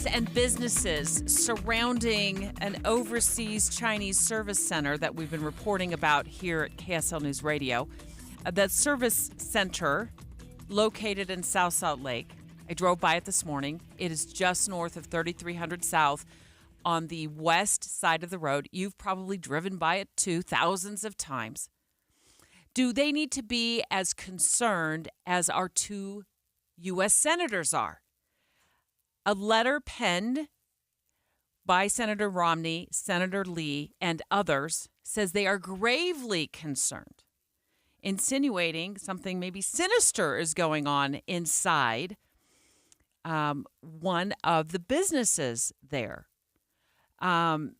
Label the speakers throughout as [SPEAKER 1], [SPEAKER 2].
[SPEAKER 1] And businesses surrounding an overseas Chinese service center that we've been reporting about here at KSL News Radio. That service center located in South Salt Lake. I drove by it this morning. It is just north of 3300 South on the west side of the road. You've probably driven by it too, thousands of times. Do they need to be as concerned as our two U.S. senators are? A letter penned by Senator Romney, Senator Lee, and others says they are gravely concerned, insinuating something maybe sinister is going on inside one of the businesses there. We're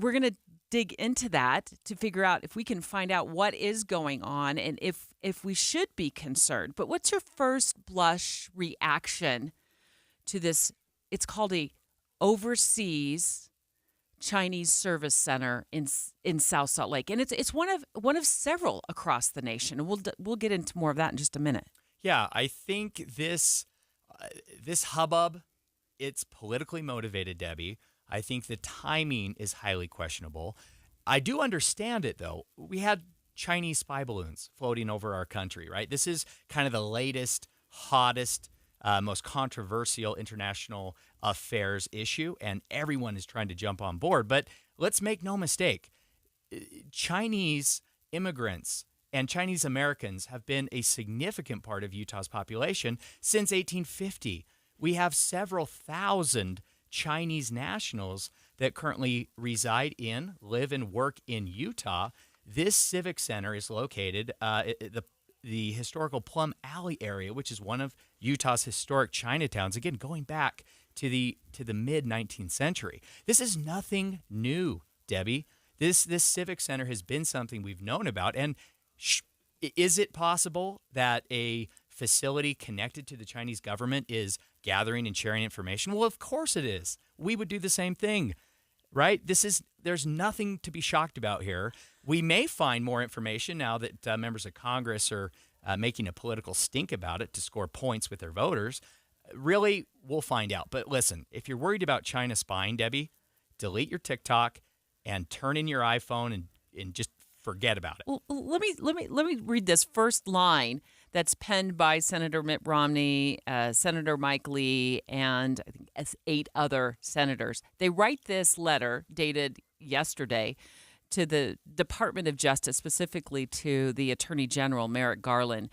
[SPEAKER 1] going to dig into that to figure out if we can find out what is going on and if we should be concerned. But what's your first blush reaction to this? It's called a overseas Chinese service center in South Salt Lake, and it's one of several across the nation. And we'll get into more of that in just a minute.
[SPEAKER 2] Yeah, I think this hubbub, it's politically motivated, Debbie. I think the timing is highly questionable. I do understand it, though. We had Chinese spy balloons floating over our country, right? This is kind of the latest, hottest, most controversial international affairs issue, and everyone is trying to jump on board. But let's make no mistake, Chinese immigrants and Chinese Americans have been a significant part of Utah's population since 1850. We have several thousand Chinese nationals that currently reside in, live, and work in Utah. This civic center is located the historical Plum Alley area, which is one of Utah's historic Chinatowns, again, going back to the mid-19th century. This is nothing new, Debbie. This civic center has been something we've known about. And is it possible that a facility connected to the Chinese government is gathering and sharing information? Well, of course it is. We would do the same thing, right? There's nothing to be shocked about here. We may find more information now that members of Congress are making a political stink about it to score points with their voters. Really, we'll find out. But listen, if you're worried about China spying, Debbie, delete your TikTok and turn in your iPhone and just forget about it.
[SPEAKER 1] Well, let me read this first line that's penned by Senator Mitt Romney, Senator Mike Lee, and I think 8 other senators. They write this letter dated yesterday to the Department of Justice, specifically to the Attorney General, Merrick Garland.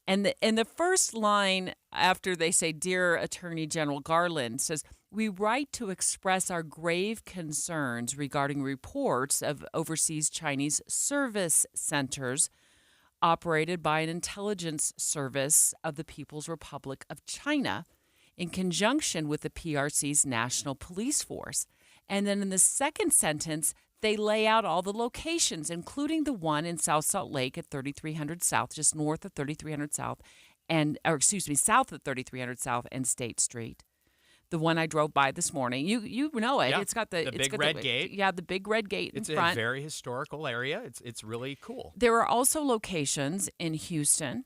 [SPEAKER 1] And the first line after they say, "Dear Attorney General Garland," says, "We write to express our grave concerns regarding reports of overseas Chinese service centers operated by an intelligence service of the People's Republic of China in conjunction with the PRC's National Police Force." And then in the second sentence, they lay out all the locations, including the one in South Salt Lake at 3300 South, just north of 3300 South, south of 3300 South and State Street. The one I drove by this morning, you know it.
[SPEAKER 2] Yeah,
[SPEAKER 1] it's got the
[SPEAKER 2] big red gate.
[SPEAKER 1] Yeah, the big red gate in front.
[SPEAKER 2] It's a very historical area. It's really cool.
[SPEAKER 1] There are also locations in Houston,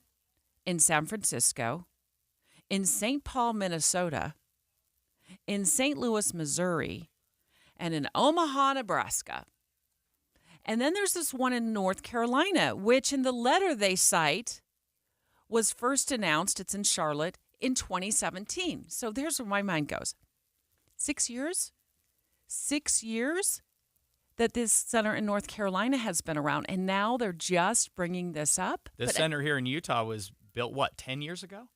[SPEAKER 1] in San Francisco, in St. Paul, Minnesota, in St. Louis, Missouri, and in Omaha, Nebraska. And then there's this one in North Carolina, which in the letter they cite was first announced, it's in Charlotte, in 2017. So there's where my mind goes. 6 years? 6 years that this center in North Carolina has been around, and now they're just bringing this up?
[SPEAKER 2] This center here in Utah was built, 10 years ago?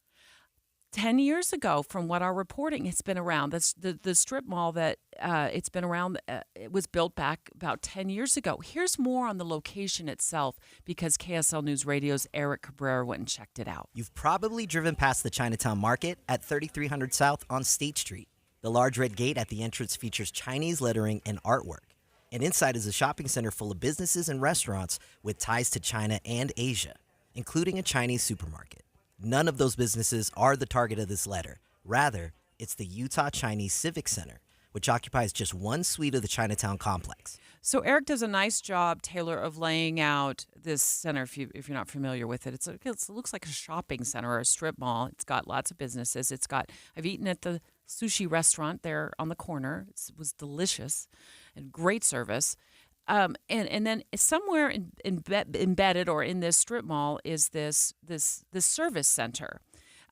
[SPEAKER 1] 10 years ago, from what our reporting, it's been around. The strip mall that it's been around, it was built back about 10 years ago. Here's more on the location itself, because KSL News Radio's Eric Cabrera went and checked it out.
[SPEAKER 3] You've probably driven past the Chinatown Market at 3300 South on State Street. The large red gate at the entrance features Chinese lettering and artwork. And inside is a shopping center full of businesses and restaurants with ties to China and Asia, including a Chinese supermarket. None of those businesses are the target of this letter. Rather, it's the Utah Chinese Civic Center, which occupies just one suite of the Chinatown complex.
[SPEAKER 1] So Eric does a nice job, Taylor, of laying out this center. If you're not familiar with it, it looks like a shopping center or a strip mall. It's got lots of businesses. I've eaten at the sushi restaurant there on the corner. It was delicious and great service. And then somewhere embedded or in this strip mall is this service center.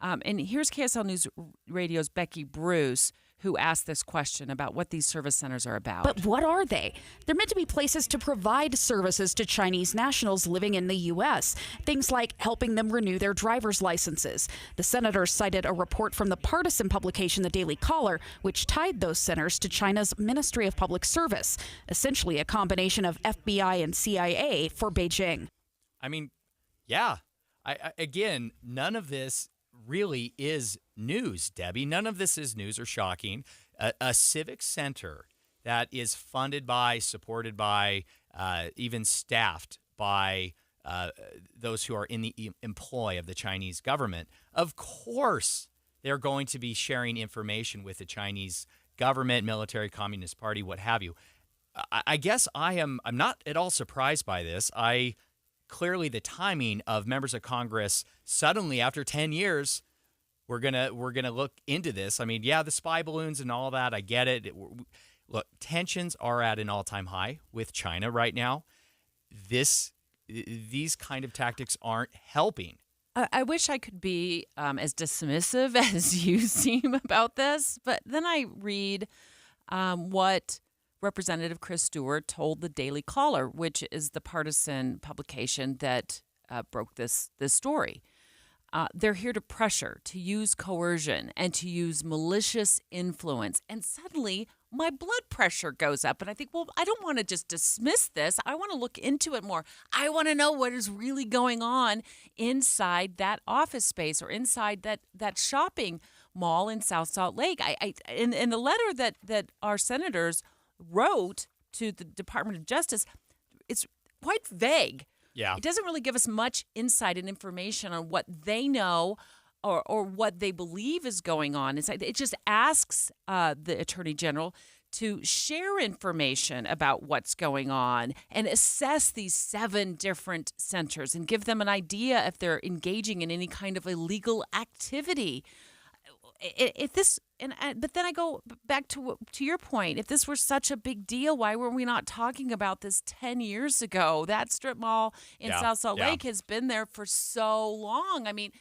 [SPEAKER 1] And here's KSL News Radio's Becky Bruce, who asked this question about what these service centers are about.
[SPEAKER 4] But what are they? They're meant to be places to provide services to Chinese nationals living in the U.S., things like helping them renew their driver's licenses. The senators cited a report from the partisan publication The Daily Caller, which tied those centers to China's Ministry of Public Service, essentially a combination of FBI and CIA for Beijing.
[SPEAKER 2] I mean, yeah. Again, none of this really is news, Debbie. None of this is news or shocking. A civic center that is funded by, supported by, even staffed by those who are in the employ of the Chinese government. Of course, they're going to be sharing information with the Chinese government, military, Communist Party, what have you. I guess I'm not at all surprised by this. Clearly the timing of members of Congress suddenly after 10 years, we're gonna look into this. I mean, yeah, the spy balloons and all that, I get it. Look, tensions are at an all-time high with China right now. These kind of tactics aren't helping.
[SPEAKER 1] I wish I could be as dismissive as you seem about this, but then I read what Representative Chris Stewart told the Daily Caller, which is the partisan publication that broke this story. They're here to pressure, to use coercion, and to use malicious influence. And suddenly, my blood pressure goes up. And I think, well, I don't want to just dismiss this. I want to look into it more. I want to know what is really going on inside that office space or inside that shopping mall in South Salt Lake. In the letter that our senators wrote to the Department of Justice, it's quite vague.
[SPEAKER 2] Yeah.
[SPEAKER 1] It doesn't really give us much insight and information on what they know or what they believe is going on. It just asks the Attorney General to share information about what's going on and assess these 7 different centers and give them an idea if they're engaging in any kind of illegal activity. But then I go back to your point. If this were such a big deal, why were we not talking about this 10 years ago? That strip mall in South Salt Lake has been there for so long. I mean,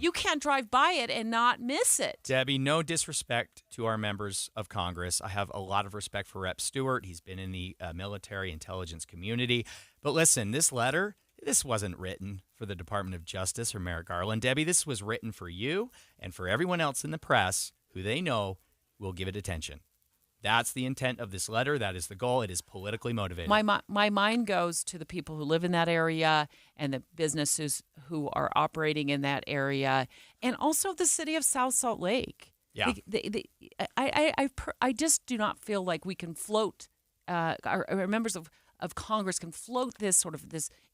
[SPEAKER 1] you can't drive by it and not miss it.
[SPEAKER 2] Debbie, no disrespect to our members of Congress. I have a lot of respect for Rep. Stewart. He's been in the military intelligence community. But listen, this letter, this wasn't written for the Department of Justice or Merrick Garland. Debbie, this was written for you and for everyone else in the press who they know will give it attention. That's the intent of this letter. That is the goal. It is politically motivated.
[SPEAKER 1] My mind goes to the people who live in that area and the businesses who are operating in that area, and also the city of South Salt Lake.
[SPEAKER 2] Yeah.
[SPEAKER 1] I just do not feel like we can float, our members of Congress can float this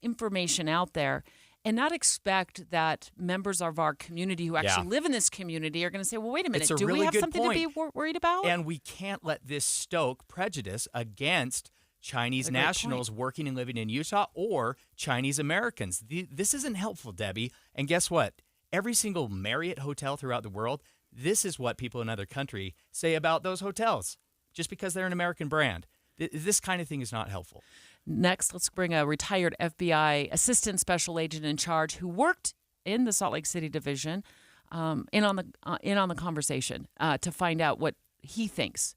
[SPEAKER 1] information out there and not expect that members of our community who actually live in this community are going to say, well, wait a minute, do we have something to be worried about?
[SPEAKER 2] And we can't let this stoke prejudice against Chinese nationals working and living in Utah or Chinese Americans. This isn't helpful, Debbie. And guess what? Every single Marriott hotel throughout the world, this is what people in other countries say about those hotels, just because they're an American brand. This kind of thing is not helpful.
[SPEAKER 1] Next, let's bring a retired FBI assistant special agent in charge who worked in the Salt Lake City division in on the conversation to find out what he thinks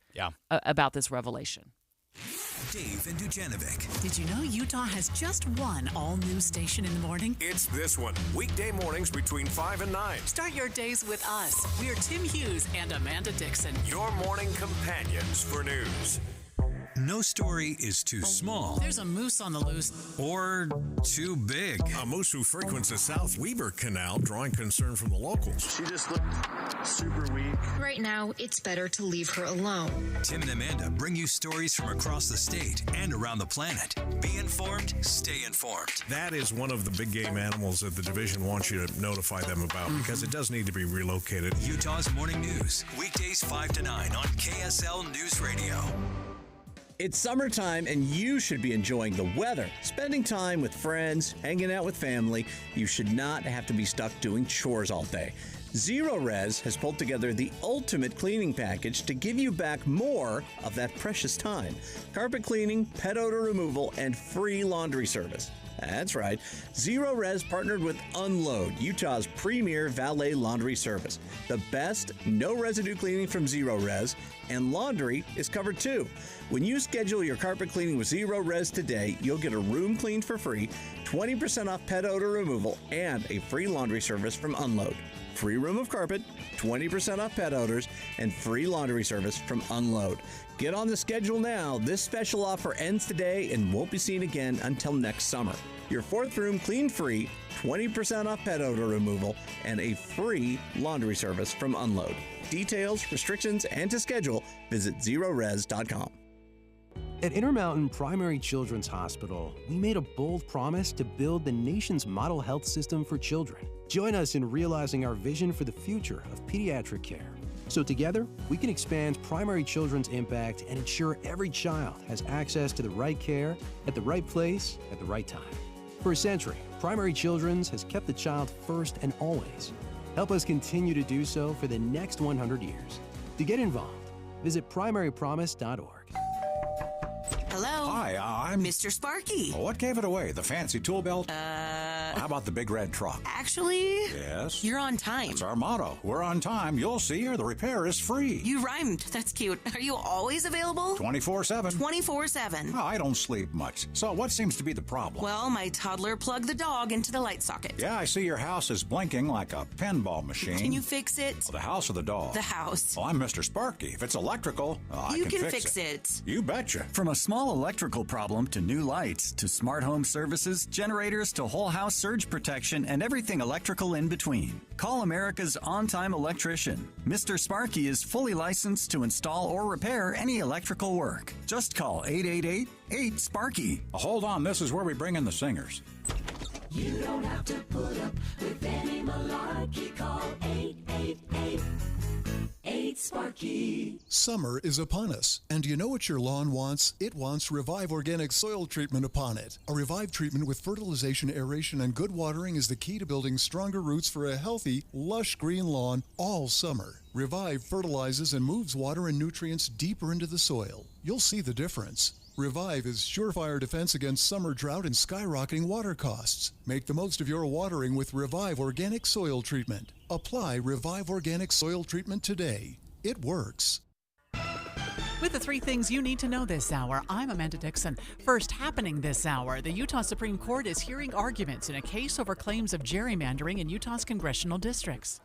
[SPEAKER 1] about this revelation.
[SPEAKER 5] Dave and Dujanovic.
[SPEAKER 6] Did you know Utah has just one all-new station in the morning?
[SPEAKER 5] It's this one. Weekday mornings between 5 and 9.
[SPEAKER 6] Start your days with us. We're Tim Hughes and Amanda Dixon.
[SPEAKER 5] Your morning companions for news. No story is too small.
[SPEAKER 6] There's a moose on the loose.
[SPEAKER 5] Or too big. A moose who frequents the South Weber Canal, drawing concern from the locals.
[SPEAKER 7] She just looked super weak.
[SPEAKER 8] Right now, it's better to leave her alone.
[SPEAKER 5] Tim and Amanda bring you stories from across the state and around the planet. Be informed, stay informed. That is one of the big game animals that the division wants you to notify them about because it does need to be relocated. Utah's Morning News, weekdays 5 to 9 on KSL News Radio.
[SPEAKER 9] It's summertime and you should be enjoying the weather, spending time with friends, hanging out with family. You should not have to be stuck doing chores all day. Zero Res has pulled together the ultimate cleaning package to give you back more of that precious time. Carpet cleaning, pet odor removal, and free laundry service. That's right. Zero Res partnered with Unload, Utah's premier valet laundry service. The best, no residue cleaning from Zero Res, and laundry is covered too. When you schedule your carpet cleaning with Zero Res today, you'll get a room cleaned for free, 20% off pet odor removal, and a free laundry service from Unload. Free room of carpet, 20% off pet odors, and free laundry service from Unload. Get on the schedule now. This special offer ends today and won't be seen again until next summer. Your fourth room clean free, 20% off pet odor removal, and a free laundry service from Unload. Details, restrictions, and to schedule, visit zerores.com.
[SPEAKER 10] At Intermountain Primary Children's Hospital, we made a bold promise to build the nation's model health system for children. Join us in realizing our vision for the future of pediatric care. So together, we can expand primary children's impact and ensure every child has access to the right care at the right place at the right time. For a century, Primary Children's has kept the child first and always. Help us continue to do so for the next 100 years. To get involved, visit primarypromise.org.
[SPEAKER 11] Hello?
[SPEAKER 12] Hi, I'm
[SPEAKER 11] Mr. Sparky.
[SPEAKER 12] What gave it away? The fancy tool belt? How about the big red truck?
[SPEAKER 11] Actually,
[SPEAKER 12] Yes.
[SPEAKER 11] you're on time.
[SPEAKER 12] That's our motto. We're on time. You'll see here. The repair is free.
[SPEAKER 11] You rhymed. That's cute. Are you always available?
[SPEAKER 12] 24/7.
[SPEAKER 11] 24/7.
[SPEAKER 12] I don't sleep much. So what seems to be the problem?
[SPEAKER 11] Well, my toddler plugged the dog into the light socket.
[SPEAKER 12] Yeah, I see your house is blinking like a pinball machine.
[SPEAKER 11] Can you fix it?
[SPEAKER 12] The house or the dog?
[SPEAKER 11] The house.
[SPEAKER 12] Oh, I'm Mr. Sparky. If it's electrical, I
[SPEAKER 11] You
[SPEAKER 12] can
[SPEAKER 11] can
[SPEAKER 12] fix
[SPEAKER 11] it.
[SPEAKER 12] You betcha.
[SPEAKER 13] From a small electrical problem to new lights to smart home services, generators to whole house surge protection, and everything electrical in between. Call America's on-time electrician. Mr. Sparky is fully licensed to install or repair any electrical work. Just call 888-8-SPARKY.
[SPEAKER 12] Hold on, this is where we bring in the singers.
[SPEAKER 14] You don't have to put up with any malarkey. Call 888-8-SPARKY.
[SPEAKER 15] Summer is upon us, and do you know what your lawn wants? It wants Revive Organic Soil Treatment upon it. A Revive treatment with fertilization, aeration, and good watering is the key to building stronger roots for a healthy, lush green lawn all summer. Revive fertilizes and moves water and nutrients deeper into the soil. You'll see the difference. Revive is surefire defense against summer drought and skyrocketing water costs. Make the most of your watering with Revive Organic Soil Treatment. Apply Revive Organic Soil Treatment today. It works.
[SPEAKER 6] With the three things you need to know this hour, I'm Amanda Dixon. First, happening this hour, the Utah Supreme Court is hearing arguments in a case over claims of gerrymandering in Utah's congressional districts.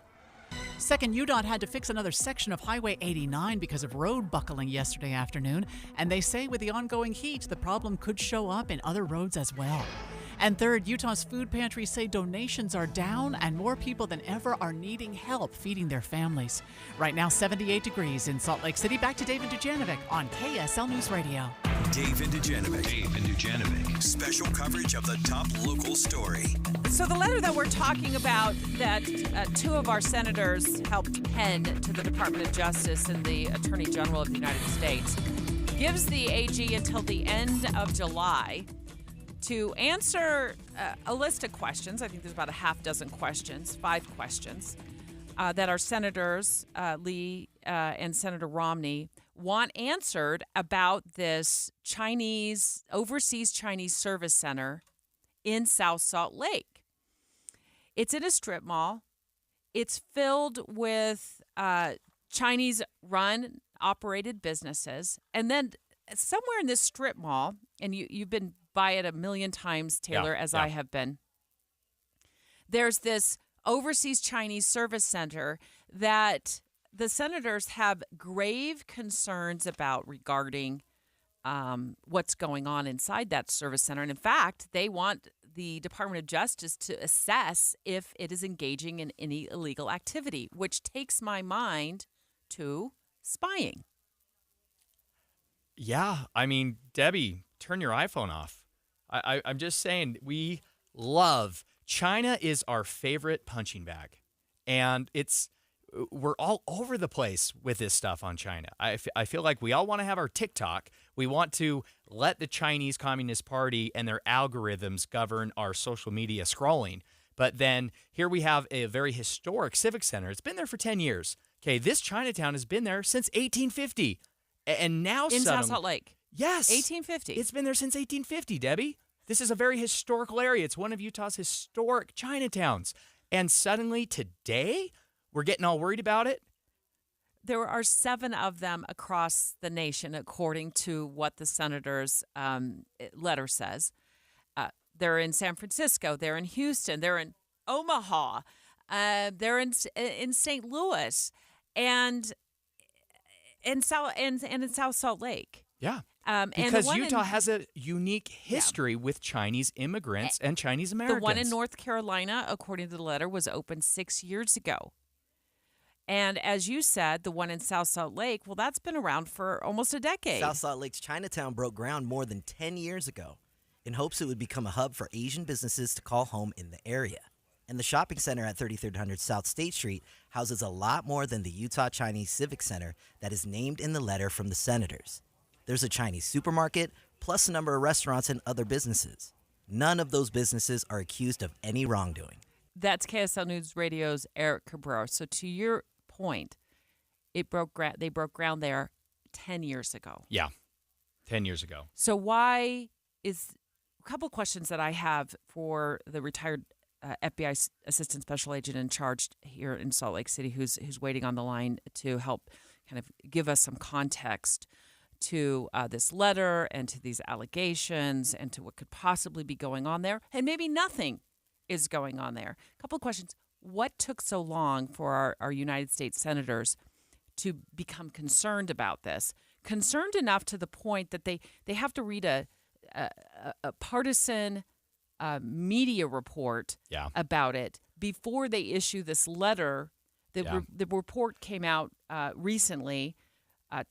[SPEAKER 6] Second, UDOT had to fix another section of Highway 89 because of road buckling yesterday afternoon, and they say with the ongoing heat, the problem could show up in other roads as well. And third, Utah's food pantries say donations are down and more people than ever are needing help feeding their families. Right now, 78 degrees in Salt Lake City. Back to David Dujanovic on KSL News Radio.
[SPEAKER 5] David Dujanovic. Special coverage of the top local story.
[SPEAKER 1] So the letter that we're talking about that two of our senators helped pen to the Department of Justice and the Attorney General of the United States gives the AG until the end of July to answer a list of questions. I think there's about a half dozen questions, 5 questions, that our senators, Lee and Senator Romney, want answered about this overseas Chinese service center in South Salt Lake. It's in a strip mall. It's filled with Chinese-run, operated businesses. And then somewhere in this strip mall, and you've been by it a million times, Taylor, as I have been, there's this overseas Chinese service center that the senators have grave concerns about regarding what's going on inside that service center. And in fact, they want the Department of Justice to assess if it is engaging in any illegal activity, which takes my mind to spying.
[SPEAKER 2] Yeah, I mean, Debbie, turn your iPhone off. I'm just saying, we love China is our favorite punching bag, and we're all over the place with this stuff on China. I feel like we all want to have our TikTok. We want to let the Chinese Communist Party and their algorithms govern our social media scrolling. But then here we have a very historic civic center. It's been there for 10 years. Okay, this Chinatown has been there since 1850. And now
[SPEAKER 1] in South Salt Lake.
[SPEAKER 2] Yes.
[SPEAKER 1] 1850.
[SPEAKER 2] It's been there since 1850, Debbie. This is a very historical area. It's one of Utah's historic Chinatowns. And suddenly today, we're getting all worried about it?
[SPEAKER 1] There are 7 of them across the nation, according to what the senator's letter says. They're in San Francisco. They're in Houston. They're in Omaha. They're in St. Louis, and in South Salt Lake.
[SPEAKER 2] Yeah.
[SPEAKER 1] Because
[SPEAKER 2] Utah has a unique history with Chinese immigrants and Chinese Americans.
[SPEAKER 1] The one in North Carolina, according to the letter, was opened 6 years ago. And as you said, the one in South Salt Lake, well, that's been around for almost a decade.
[SPEAKER 3] South Salt Lake's Chinatown broke ground more than 10 years ago in hopes it would become a hub for Asian businesses to call home in the area. And the shopping center at 3300 South State Street houses a lot more than the Utah Chinese Civic Center that is named in the letter from the senators. There's a Chinese supermarket, plus a number of restaurants and other businesses. None of those businesses are accused of any wrongdoing.
[SPEAKER 1] That's KSL News Radio's Eric Cabrera. So to your point, they broke ground there 10 years ago.
[SPEAKER 2] Yeah, 10 years ago.
[SPEAKER 1] So why is a couple questions that I have for the retired FBI Assistant Special Agent in charge here in Salt Lake City, who's waiting on the line to help kind of give us some context to this letter and to these allegations and to what could possibly be going on there. And maybe nothing is going on there. A couple of questions. What took so long for our United States senators to become concerned about this? Concerned enough to the point that they have to read a partisan media report about it before they issue this letter. The report came out recently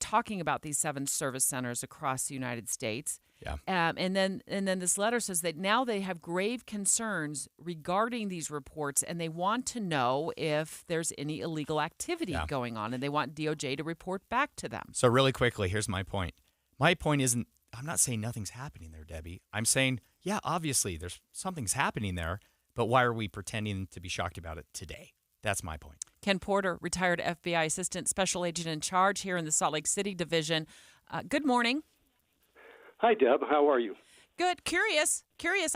[SPEAKER 1] talking about these 7 service centers across the United States.
[SPEAKER 2] Yeah.
[SPEAKER 1] And then this letter says that now they have grave concerns regarding these reports, and they want to know if there's any illegal activity going on, and they want DOJ to report back to them.
[SPEAKER 2] So really quickly, here's my point. My point isn't, I'm not saying nothing's happening there, Debbie. I'm saying, yeah, obviously something's happening there, but why are we pretending to be shocked about it today? That's my point.
[SPEAKER 1] Ken Porter, retired FBI Assistant Special Agent in charge here in the Salt Lake City Division. Good morning.
[SPEAKER 16] Hi, Deb. How are you?
[SPEAKER 1] Good. Curious.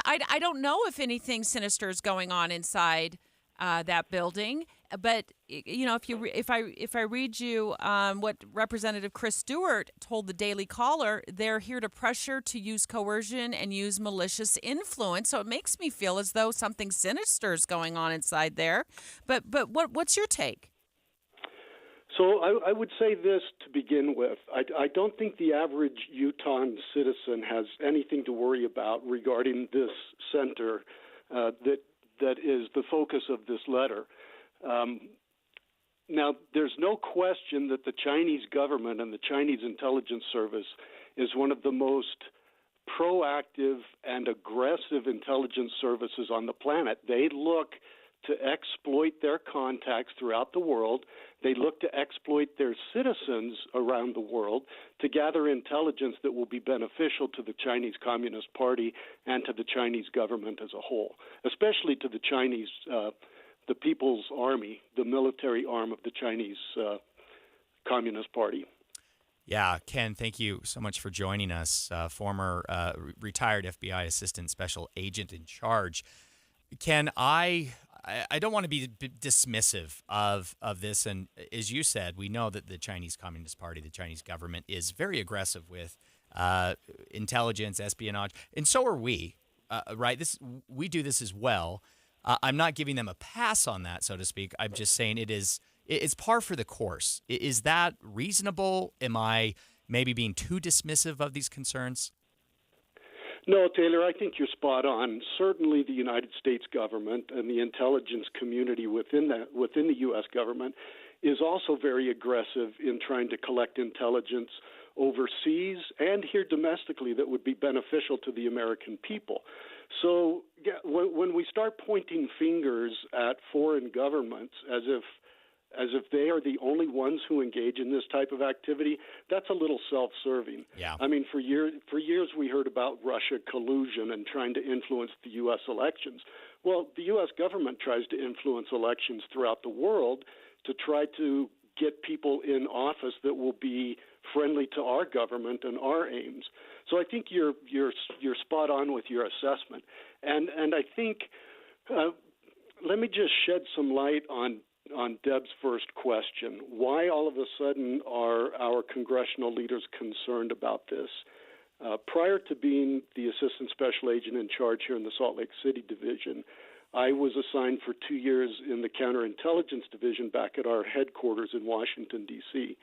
[SPEAKER 1] I don't know if anything sinister is going on inside that building, but you know, if I read you what Representative Chris Stewart told the Daily Caller, they're here to pressure, to use coercion, and use malicious influence. So it makes me feel as though something sinister is going on inside there. But what's your take?
[SPEAKER 16] So I would say this to begin with. I don't think the average Utah citizen has anything to worry about regarding this center that is the focus of this letter. Now, there's no question that the Chinese government and the Chinese intelligence service is one of the most proactive and aggressive intelligence services on the planet. They look to exploit their contacts throughout the world. They look to exploit their citizens around the world to gather intelligence that will be beneficial to the Chinese Communist Party and to the Chinese government as a whole, especially to the Chinese, the People's Army, the military arm of the Chinese Communist Party.
[SPEAKER 2] Yeah, Ken, thank you so much for joining us, former retired FBI Assistant Special Agent in charge. Ken, I don't want to be dismissive of this, and as you said, we know that the Chinese Communist Party, the Chinese government, is very aggressive with intelligence, espionage, and so are we, right? We do this as well. I'm not giving them a pass on that, so to speak. I'm just saying it's par for the course. Is that reasonable? Am I maybe being too dismissive of these concerns?
[SPEAKER 16] No, Taylor, I think you're spot on. Certainly the United States government and the intelligence community within the U.S. government is also very aggressive in trying to collect intelligence overseas and here domestically that would be beneficial to the American people. So when we start pointing fingers at foreign governments as if as if they are the only ones who engage in this type of activity, that's a little self-serving.
[SPEAKER 2] Yeah.
[SPEAKER 16] I mean, for years we heard about Russia collusion and trying to influence the U.S. elections. Well, the U.S. government tries to influence elections throughout the world to try to get people in office that will be friendly to our government and our aims. So I think you're spot on with your assessment, and I think let me just shed some light on Deb's first question. Why all of a sudden are our congressional leaders concerned about this? Prior to being the Assistant Special Agent in charge here in the Salt Lake City Division, I was assigned for 2 years in the Counterintelligence Division back at our headquarters in Washington, D.C.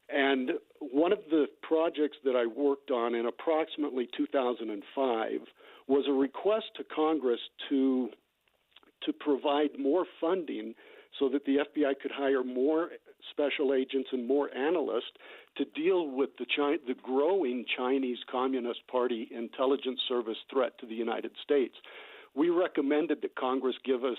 [SPEAKER 16] And one of the projects that I worked on in approximately 2005 was a request to Congress to provide more funding so that the FBI could hire more special agents and more analysts to deal with the growing Chinese Communist Party intelligence service threat to the United States. We recommended that Congress give us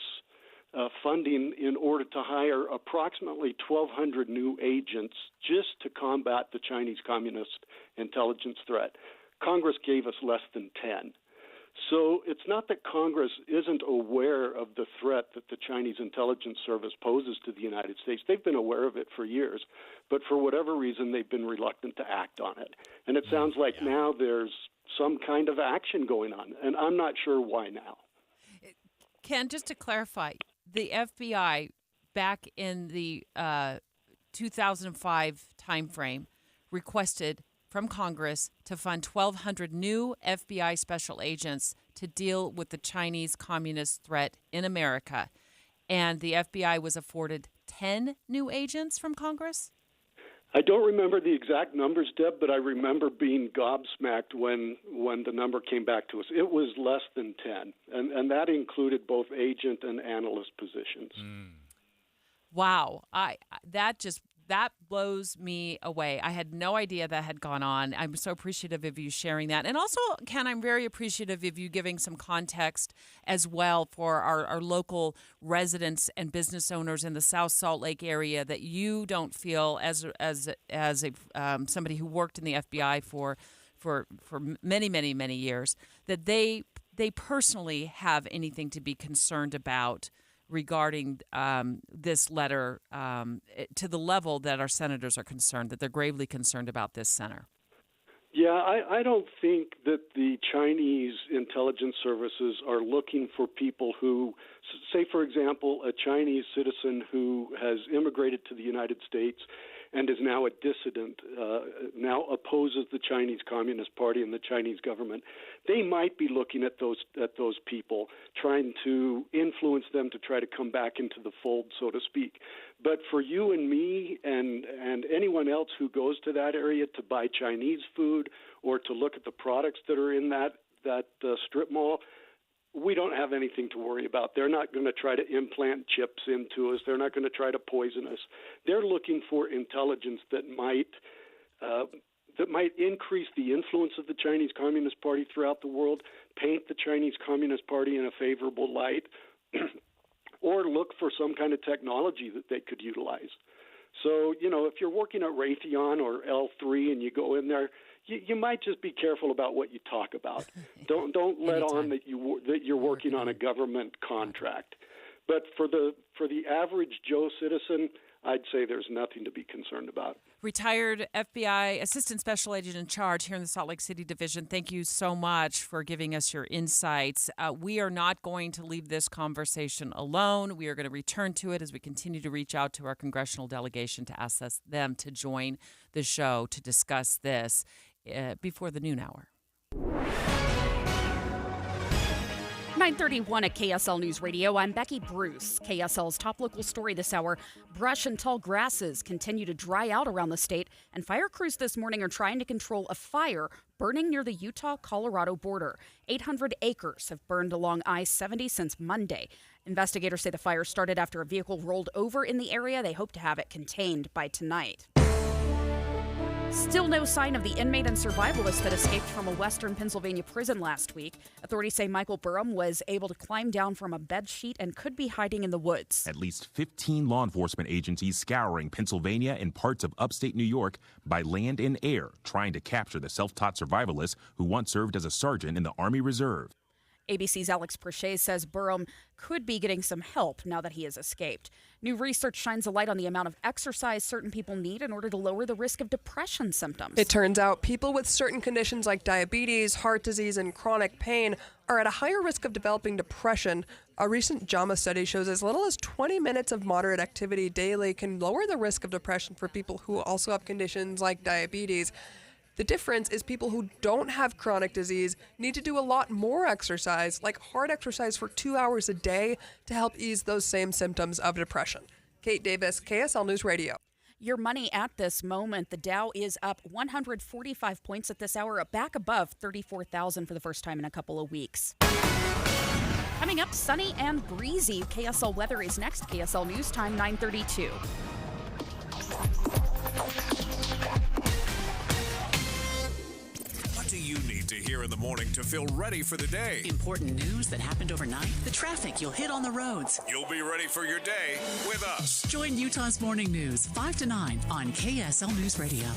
[SPEAKER 16] funding in order to hire approximately 1,200 new agents just to combat the Chinese Communist intelligence threat. Congress gave us less than 10. So it's not that Congress isn't aware of the threat that the Chinese intelligence service poses to the United States. They've been aware of it for years, but for whatever reason, they've been reluctant to act on it. And it sounds like now there's some kind of action going on, and I'm not sure why now.
[SPEAKER 1] Ken, just to clarify, the FBI back in the 2005 timeframe requested from Congress to fund 1,200 new FBI special agents to deal with the Chinese communist threat in America. And the FBI was afforded 10 new agents from Congress?
[SPEAKER 16] I don't remember the exact numbers, Deb, but I remember being gobsmacked when the number came back to us. It was less than 10, and that included both agent and analyst positions.
[SPEAKER 1] Wow. That blows me away. I had no idea that had gone on. I'm so appreciative of you sharing that. And also, Ken, I'm very appreciative of you giving some context as well for our local residents and business owners in the South Salt Lake area, that you don't feel as somebody who worked in the FBI for many, many, many years, that they personally have anything to be concerned about regarding this letter to the level that our senators are concerned, that they're gravely concerned about this center.
[SPEAKER 16] Yeah, I don't think that the Chinese intelligence services are looking for people who, say, for example, a Chinese citizen who has immigrated to the United States and is now a dissident, now opposes the Chinese Communist Party and the Chinese government. They might be looking at those people, trying to influence them to try to come back into the fold, so to speak. But for you and me and anyone else who goes to that area to buy Chinese food or to look at the products that are in that strip mall, we don't have anything to worry about. They're not going to try to implant chips into us. They're not going to try to poison us. They're looking for intelligence that might increase the influence of the Chinese Communist Party throughout the world, paint the Chinese Communist Party in a favorable light, or look for some kind of technology that they could utilize. So, if you're working at Raytheon or L3 and you go in there, you might just be careful about what you talk about. Don't let on that you're working on a government contract. But for the average Joe citizen, I'd say there's nothing to be concerned about.
[SPEAKER 1] Retired FBI Assistant Special Agent in charge here in the Salt Lake City Division, thank you so much for giving us your insights. We are not going to leave this conversation alone. We are going to return to it as we continue to reach out to our congressional delegation to ask them to join the show to discuss this before the noon hour.
[SPEAKER 4] 9:31 at KSL News Radio. I'm Becky Bruce. KSL's top local story this hour: brush and tall grasses continue to dry out around the state, and fire crews this morning are trying to control a fire burning near the Utah-Colorado border. 800 acres have burned along I-70 since Monday. Investigators say the fire started after a vehicle rolled over in the area. They hope to have it contained by tonight. Still no sign of the inmate and survivalist that escaped from a western Pennsylvania prison last week. Authorities say Michael Burham was able to climb down from a bed sheet and could be hiding in the woods.
[SPEAKER 17] At least 15 law enforcement agencies scouring Pennsylvania and parts of upstate New York by land and air, trying to capture the self-taught survivalist who once served as a sergeant in the Army Reserve.
[SPEAKER 4] ABC's Alex Prochet says Burham could be getting some help now that he has escaped. New research shines a light on the amount of exercise certain people need in order to lower the risk of depression symptoms.
[SPEAKER 18] It turns out people with certain conditions like diabetes, heart disease, and chronic pain are at a higher risk of developing depression. A recent JAMA study shows as little as 20 minutes of moderate activity daily can lower the risk of depression for people who also have conditions like diabetes. The difference is people who don't have chronic disease need to do a lot more exercise, like hard exercise for 2 hours a day, to help ease those same symptoms of depression. Kate Davis, KSL News Radio.
[SPEAKER 4] Your money at this moment. The Dow is up 145 points at this hour, back above 34,000 for the first time in a couple of weeks. Coming up, sunny and breezy. KSL weather is next. KSL News Time, 9:32.
[SPEAKER 5] What do you need to hear in the morning to feel ready for the day?
[SPEAKER 6] Important news that happened overnight, the traffic you'll hit on the roads.
[SPEAKER 5] You'll be ready for your day with us.
[SPEAKER 6] Join Utah's Morning News 5 to 9 on KSL News Radio.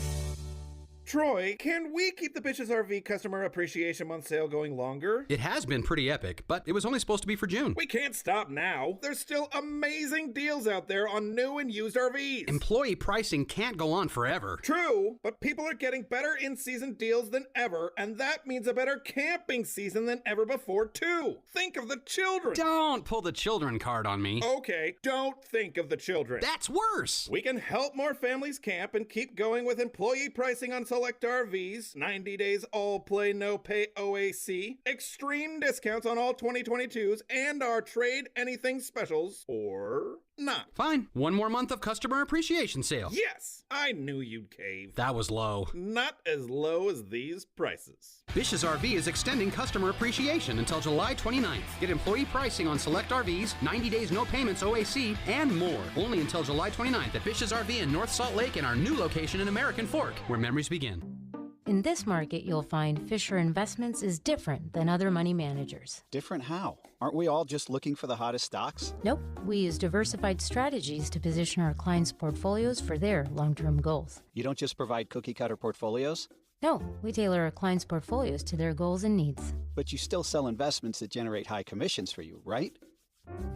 [SPEAKER 19] Troy, can we keep the Bitches RV Customer Appreciation Month sale going longer?
[SPEAKER 20] It has been pretty epic, but it was only supposed to be for June.
[SPEAKER 19] We can't stop now. There's still amazing deals out there on new and used RVs.
[SPEAKER 20] Employee pricing can't go on forever.
[SPEAKER 19] True, but people are getting better in-season deals than ever, and that means a better camping season than ever before, too. Think of the children.
[SPEAKER 20] Don't pull the children card on me.
[SPEAKER 19] Okay, don't think of the children.
[SPEAKER 20] That's worse.
[SPEAKER 19] We can help more families camp and keep going with employee pricing on select RVs, 90 days all play no pay OAC, extreme discounts on all 2022s, and our trade anything specials, or not.
[SPEAKER 20] Fine. One more month of customer appreciation sale.
[SPEAKER 19] Yes, I knew you'd cave.
[SPEAKER 20] That was low.
[SPEAKER 19] Not as low as these prices.
[SPEAKER 20] Bish's RV is extending customer appreciation until July 29th. Get employee pricing on select RVs, 90 days no payments OAC, and more. Only until July 29th at Bish's RV in North Salt Lake and our new location in American Fork, where memories begin.
[SPEAKER 21] In this market, you'll find Fisher Investments is different than other money managers.
[SPEAKER 22] Different how? Aren't we all just looking for the hottest stocks?
[SPEAKER 21] Nope. We use diversified strategies to position our clients' portfolios for their long-term goals.
[SPEAKER 22] You don't just provide cookie-cutter portfolios?
[SPEAKER 21] No, we tailor our clients' portfolios to their goals and needs.
[SPEAKER 22] But you still sell investments that generate high commissions for you, right?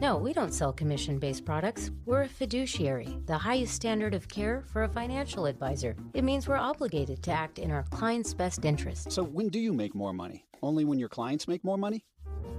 [SPEAKER 21] No, we don't sell commission-based products. We're a fiduciary, the highest standard of care for a financial advisor. It means we're obligated to act in our clients' best interest.
[SPEAKER 22] So when do you make more money? Only when your clients make more money?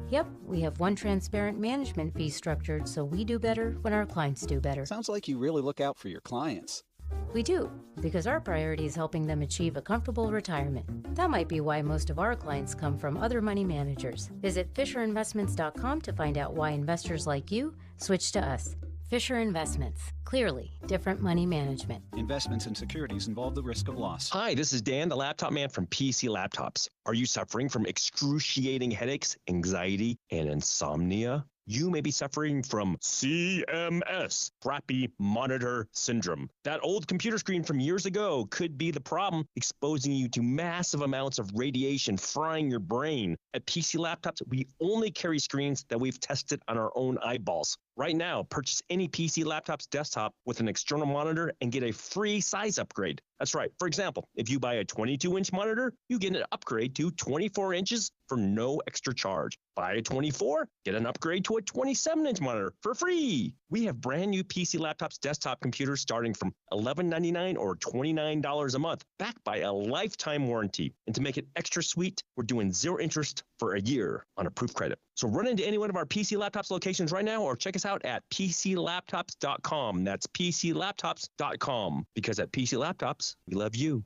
[SPEAKER 21] Yep, we have one transparent management fee structured so we do better when our clients do better.
[SPEAKER 22] Sounds like you really look out for your clients.
[SPEAKER 21] We do, because our priority is helping them achieve a comfortable retirement. That might be why most of our clients come from other money managers. Visit FisherInvestments.com to find out why investors like you switch to us. Fisher Investments. Clearly, different money management.
[SPEAKER 22] Investments in securities involve the risk of loss.
[SPEAKER 23] Hi, this is Dan, the laptop man from PC Laptops. Are you suffering from excruciating headaches, anxiety, and insomnia? You may be suffering from CMS, crappy monitor syndrome. That old computer screen from years ago could be the problem, exposing you to massive amounts of radiation frying your brain. At PC Laptops, we only carry screens that we've tested on our own eyeballs. Right now, purchase any PC Laptops desktop with an external monitor and get a free size upgrade. That's right. For example, if you buy a 22-inch monitor, you get an upgrade to 24 inches for no extra charge. Buy a 24, get an upgrade to a 27-inch monitor for free. We have brand new PC Laptops desktop computers starting from $11.99 or $29 a month, backed by a lifetime warranty. And to make it extra sweet, we're doing 0 interest for a year on approved credit. So run into any one of our PC Laptops locations right now or check us out at PCLaptops.com. That's PCLaptops.com. Because at PC Laptops, we love you.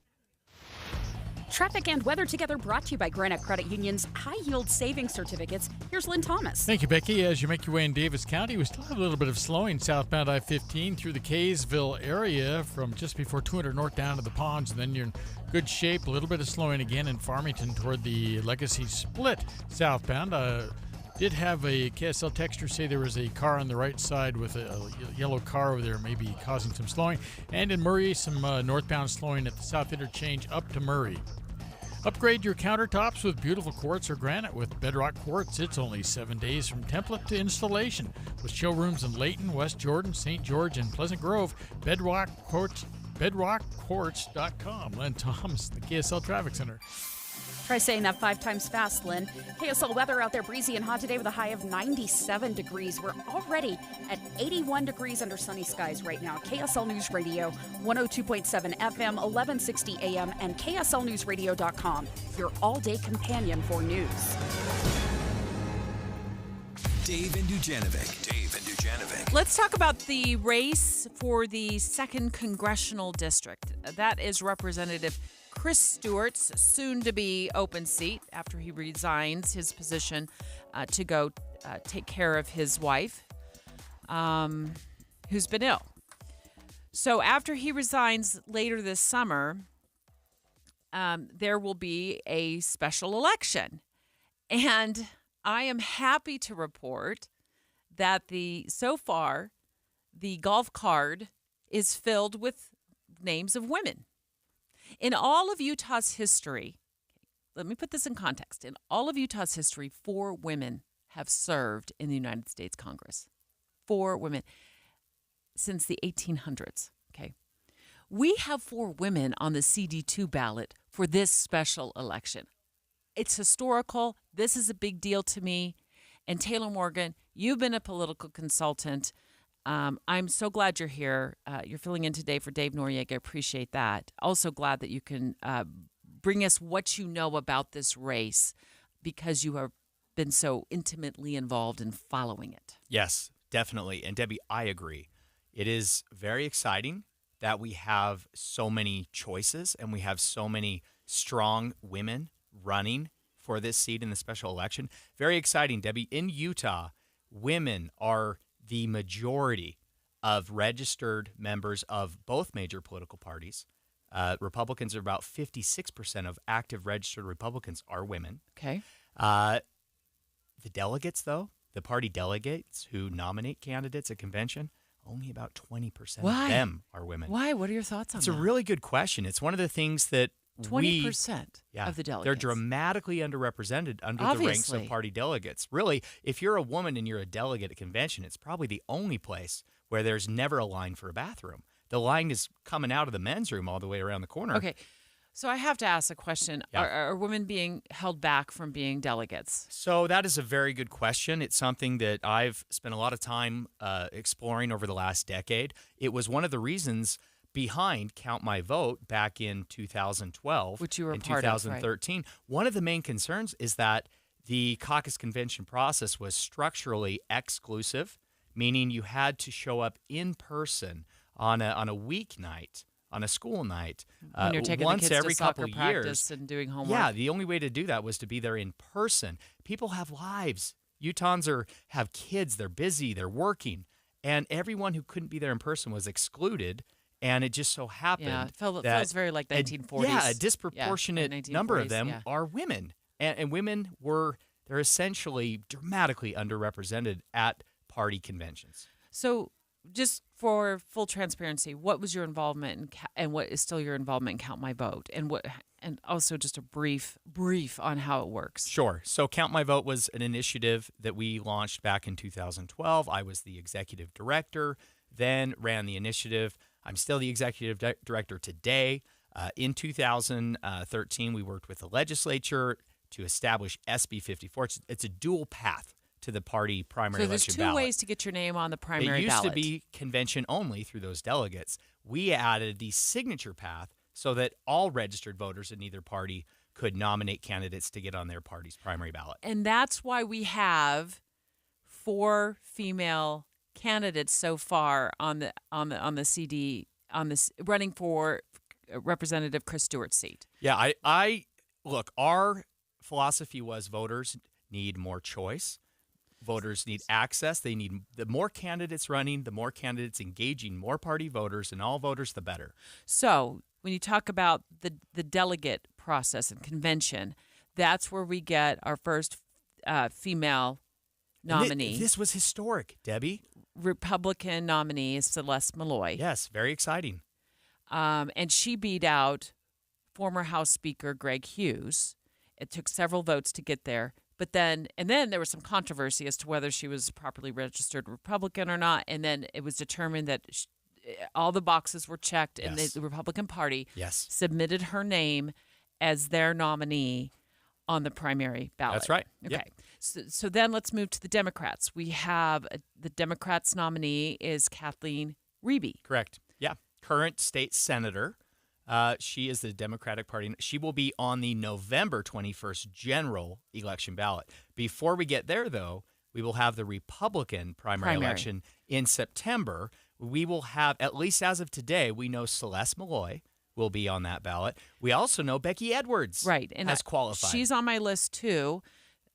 [SPEAKER 4] Traffic and weather together brought to you by Granite Credit Union's high-yield savings certificates. Here's Lynn Thomas.
[SPEAKER 24] Thank you, Becky. As you make your way in Davis County, we still have a little bit of slowing southbound I-15 through the Kaysville area from just before 200 North down to the ponds, and then you're in good shape. A little bit of slowing again in Farmington toward the Legacy Split southbound. Did have a KSL texter say there was a car on the right side with a yellow car over there maybe causing some slowing. And in Murray, some northbound slowing at the South Interchange up to Murray. Upgrade your countertops with beautiful quartz or granite with Bedrock Quartz. It's only 7 days from template to installation. With showrooms in Layton, West Jordan, St. George, and Pleasant Grove, Bedrock Quartz, bedrockquartz.com. Len Thomas, the KSL Traffic Center.
[SPEAKER 4] Try saying that 5 times fast, Lynn. KSL weather out there breezy and hot today with a high of 97 degrees. We're already at 81 degrees under sunny skies right now. KSL News Radio, 102.7 FM, 1160 AM, and KSLNewsRadio.com, your all-day companion for news.
[SPEAKER 5] Dave and Dujanovic.
[SPEAKER 1] Let's talk about the race for the 2nd Congressional District. That is Representative Chris Stewart's soon-to-be open seat after he resigns his position to go take care of his wife, who's been ill. So after he resigns later this summer, there will be a special election. And I am happy to report that so far, the golf card is filled with names of women. In all of Utah's history, let me put this in context. In all of Utah's history, 4 women have served in the United States Congress. 4 women since the 1800s. Okay. We have 4 women on the CD2 ballot for this special election. It's historical. This is a big deal to me. And Taylor Morgan, you've been a political consultant. I'm so glad you're here. You're filling in today for Dave Noriega. I appreciate that. Also glad that you can bring us what you know about this race because you have been so intimately involved in following it.
[SPEAKER 2] Yes, definitely. And Debbie, I agree. It is very exciting that we have so many choices and we have so many strong women running for this seat in the special election. Very exciting, Debbie. In Utah, women are the majority of registered members of both major political parties. Republicans are about 56% of active registered Republicans are women.
[SPEAKER 1] Okay.
[SPEAKER 2] The delegates, though, the party delegates who nominate candidates at convention, only about 20% of them are women.
[SPEAKER 1] Why? What are your thoughts on that?
[SPEAKER 2] It's a really good question. It's one of the things that
[SPEAKER 1] 20% of the delegates.
[SPEAKER 2] They're dramatically underrepresented under the ranks of party delegates. Really, if you're a woman and you're a delegate at convention, it's probably the only place where there's never a line for a bathroom. The line is coming out of the men's room all the way around the corner.
[SPEAKER 1] Okay. So I have to ask a question.
[SPEAKER 2] Yeah.
[SPEAKER 1] Are women being held back from being delegates?
[SPEAKER 2] So that is a very good question. It's something that I've spent a lot of time exploring over the last decade. It was one of the reasons behind Count My Vote back in 2012,
[SPEAKER 1] which you were
[SPEAKER 2] in
[SPEAKER 1] part
[SPEAKER 2] 2013.
[SPEAKER 1] Of, right?
[SPEAKER 2] One of the main concerns is that the caucus convention process was structurally exclusive, meaning you had to show up in person on a weeknight, on a school night,
[SPEAKER 1] when you're taking
[SPEAKER 2] once
[SPEAKER 1] the kids
[SPEAKER 2] every
[SPEAKER 1] to soccer
[SPEAKER 2] couple
[SPEAKER 1] practice
[SPEAKER 2] years
[SPEAKER 1] and doing homework.
[SPEAKER 2] Yeah, the only way to do that was to be there in person. People have lives. Utahns have kids. They're busy. They're working. And everyone who couldn't be there in person was excluded. And it just so happened
[SPEAKER 1] it feels very like 1940s.
[SPEAKER 2] A disproportionate number of them are women. And women they're essentially dramatically underrepresented at party conventions.
[SPEAKER 1] So just for full transparency, what was your involvement and what is still your involvement in Count My Vote? And also just a brief on how it works.
[SPEAKER 2] Sure. So Count My Vote was an initiative that we launched back in 2012. I was the executive director, then ran the initiative. I'm still the executive director today. In 2013, we worked with the legislature to establish SB 54. It's a dual path to the party primary election ballot.
[SPEAKER 1] So there's 2 ways to get your name on the primary ballot.
[SPEAKER 2] It used to be convention only through those delegates. We added the signature path so that all registered voters in either party could nominate candidates to get on their party's primary ballot.
[SPEAKER 1] And that's why we have 4 female candidates so far on the CD on this running for Representative Chris Stewart's seat.
[SPEAKER 2] Yeah, I look, our philosophy was voters need more choice. Voters need access. They need the more candidates running, the more candidates engaging more party voters, and all voters, the better.
[SPEAKER 1] So when you talk about the delegate process and convention, that's where we get our first female nominee.
[SPEAKER 2] This was historic, Debbie.
[SPEAKER 1] Republican nominee is Celeste Malloy.
[SPEAKER 2] Yes, very exciting.
[SPEAKER 1] And she beat out former House Speaker Greg Hughes. It took several votes to get there. But then there was some controversy as to whether she was a properly registered Republican or not. And then it was determined that all the boxes were checked, and the Republican Party submitted her name as their nominee on the primary ballot.
[SPEAKER 2] That's right.
[SPEAKER 1] Okay.
[SPEAKER 2] Yep.
[SPEAKER 1] So then let's move to the Democrats. We have the Democrats' nominee is Kathleen Reeby.
[SPEAKER 2] Correct. Yeah. Current state senator. She is the Democratic Party. She will be on the November 21st general election ballot. Before we get there, though, we will have the Republican primary election in September. We will have, at least as of today, we know Celeste Malloy will be on that ballot. We also know Becky Edwards has qualified.
[SPEAKER 1] She's on my list, too.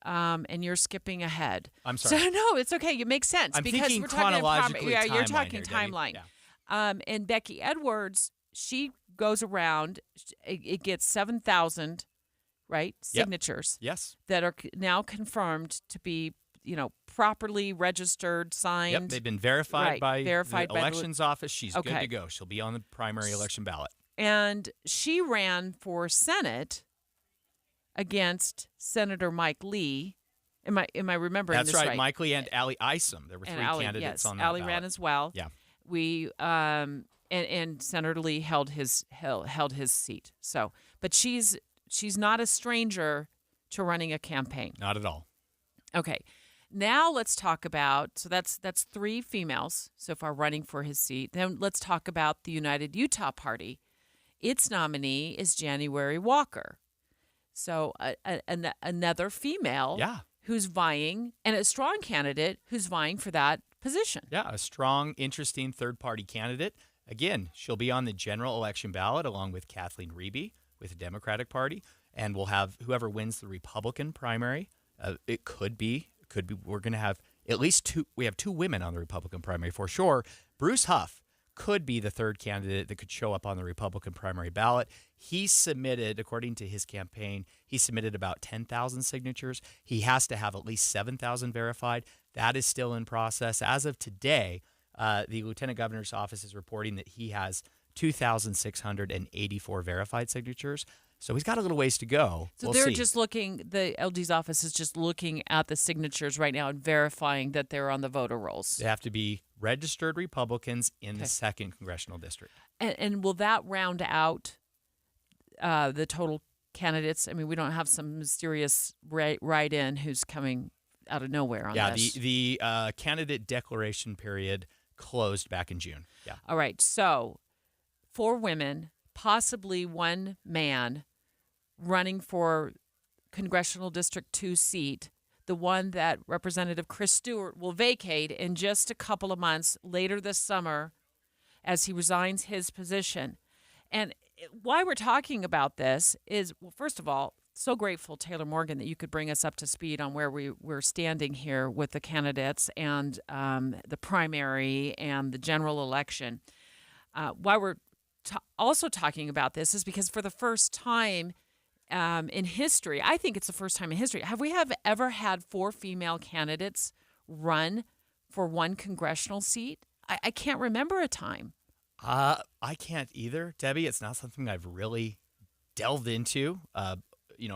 [SPEAKER 1] And you're skipping ahead.
[SPEAKER 2] I'm sorry.
[SPEAKER 1] So, no, it's okay. You make sense.
[SPEAKER 2] I'm
[SPEAKER 1] because
[SPEAKER 2] thinking
[SPEAKER 1] we're talking
[SPEAKER 2] chronologically.
[SPEAKER 1] you're talking
[SPEAKER 2] here,
[SPEAKER 1] timeline.
[SPEAKER 2] Yeah.
[SPEAKER 1] And Becky Edwards, she goes around. It gets 7,000, right, signatures.
[SPEAKER 2] Yes.
[SPEAKER 1] That are now confirmed to be, properly registered, signed.
[SPEAKER 2] Yep. They've been verified by the
[SPEAKER 1] by
[SPEAKER 2] elections office. She's good to go. She'll be on the primary election ballot.
[SPEAKER 1] And she ran for Senate against Senator Mike Lee. Am I remembering
[SPEAKER 2] That's
[SPEAKER 1] this
[SPEAKER 2] right?
[SPEAKER 1] right?
[SPEAKER 2] Mike Lee and Allie Isom. There were three candidates on that
[SPEAKER 1] Allie
[SPEAKER 2] ballot.
[SPEAKER 1] ran as well.
[SPEAKER 2] Yeah.
[SPEAKER 1] We and Senator Lee held his seat. So, but she's not a stranger to running a campaign.
[SPEAKER 2] Not at all.
[SPEAKER 1] Okay. Now let's talk about, so that's three females so far running for his seat. Then let's talk about the United Utah Party. Its nominee is January Walker. So another female who's vying, and a strong candidate who's vying for that position.
[SPEAKER 2] Yeah, a strong, interesting third-party candidate. Again, she'll be on the general election ballot along with Kathleen Reeby with the Democratic Party, and we'll have whoever wins the Republican primary. It could be. We're going to have at least two. We have two women on the Republican primary for sure. Bruce Huff could be the third candidate that could show up on the Republican primary ballot. He submitted, according to his campaign, about 10,000 signatures. He has to have at least 7,000 verified. That is still in process. As of today, the Lieutenant Governor's office is reporting that he has 2,684 verified signatures. So he's got a little ways to go.
[SPEAKER 1] So
[SPEAKER 2] we'll
[SPEAKER 1] they're
[SPEAKER 2] see.
[SPEAKER 1] just looking, the LG's office is just looking at the signatures right now and verifying that they're on the voter rolls.
[SPEAKER 2] They have to be registered Republicans in the 2nd Congressional District.
[SPEAKER 1] And will that round out the total candidates? I mean, we don't have some mysterious write-in who's coming out of nowhere on this.
[SPEAKER 2] The candidate declaration period closed back in June. Yeah.
[SPEAKER 1] All right. So 4 women, possibly 1 man running for Congressional District 2 seat, the one that Representative Chris Stewart will vacate in just a couple of months later this summer as he resigns his position. And why we're talking about this is, well, first of all, so grateful, Taylor Morgan, that you could bring us up to speed on where we're standing here with the candidates and the primary and the general election. Why we're also talking about this is because for the first time in history, I think it's the first time in history, have we ever had 4 female candidates run for 1 congressional seat? I can't remember a time.
[SPEAKER 2] I can't either, Debbie. It's not something I've really delved into,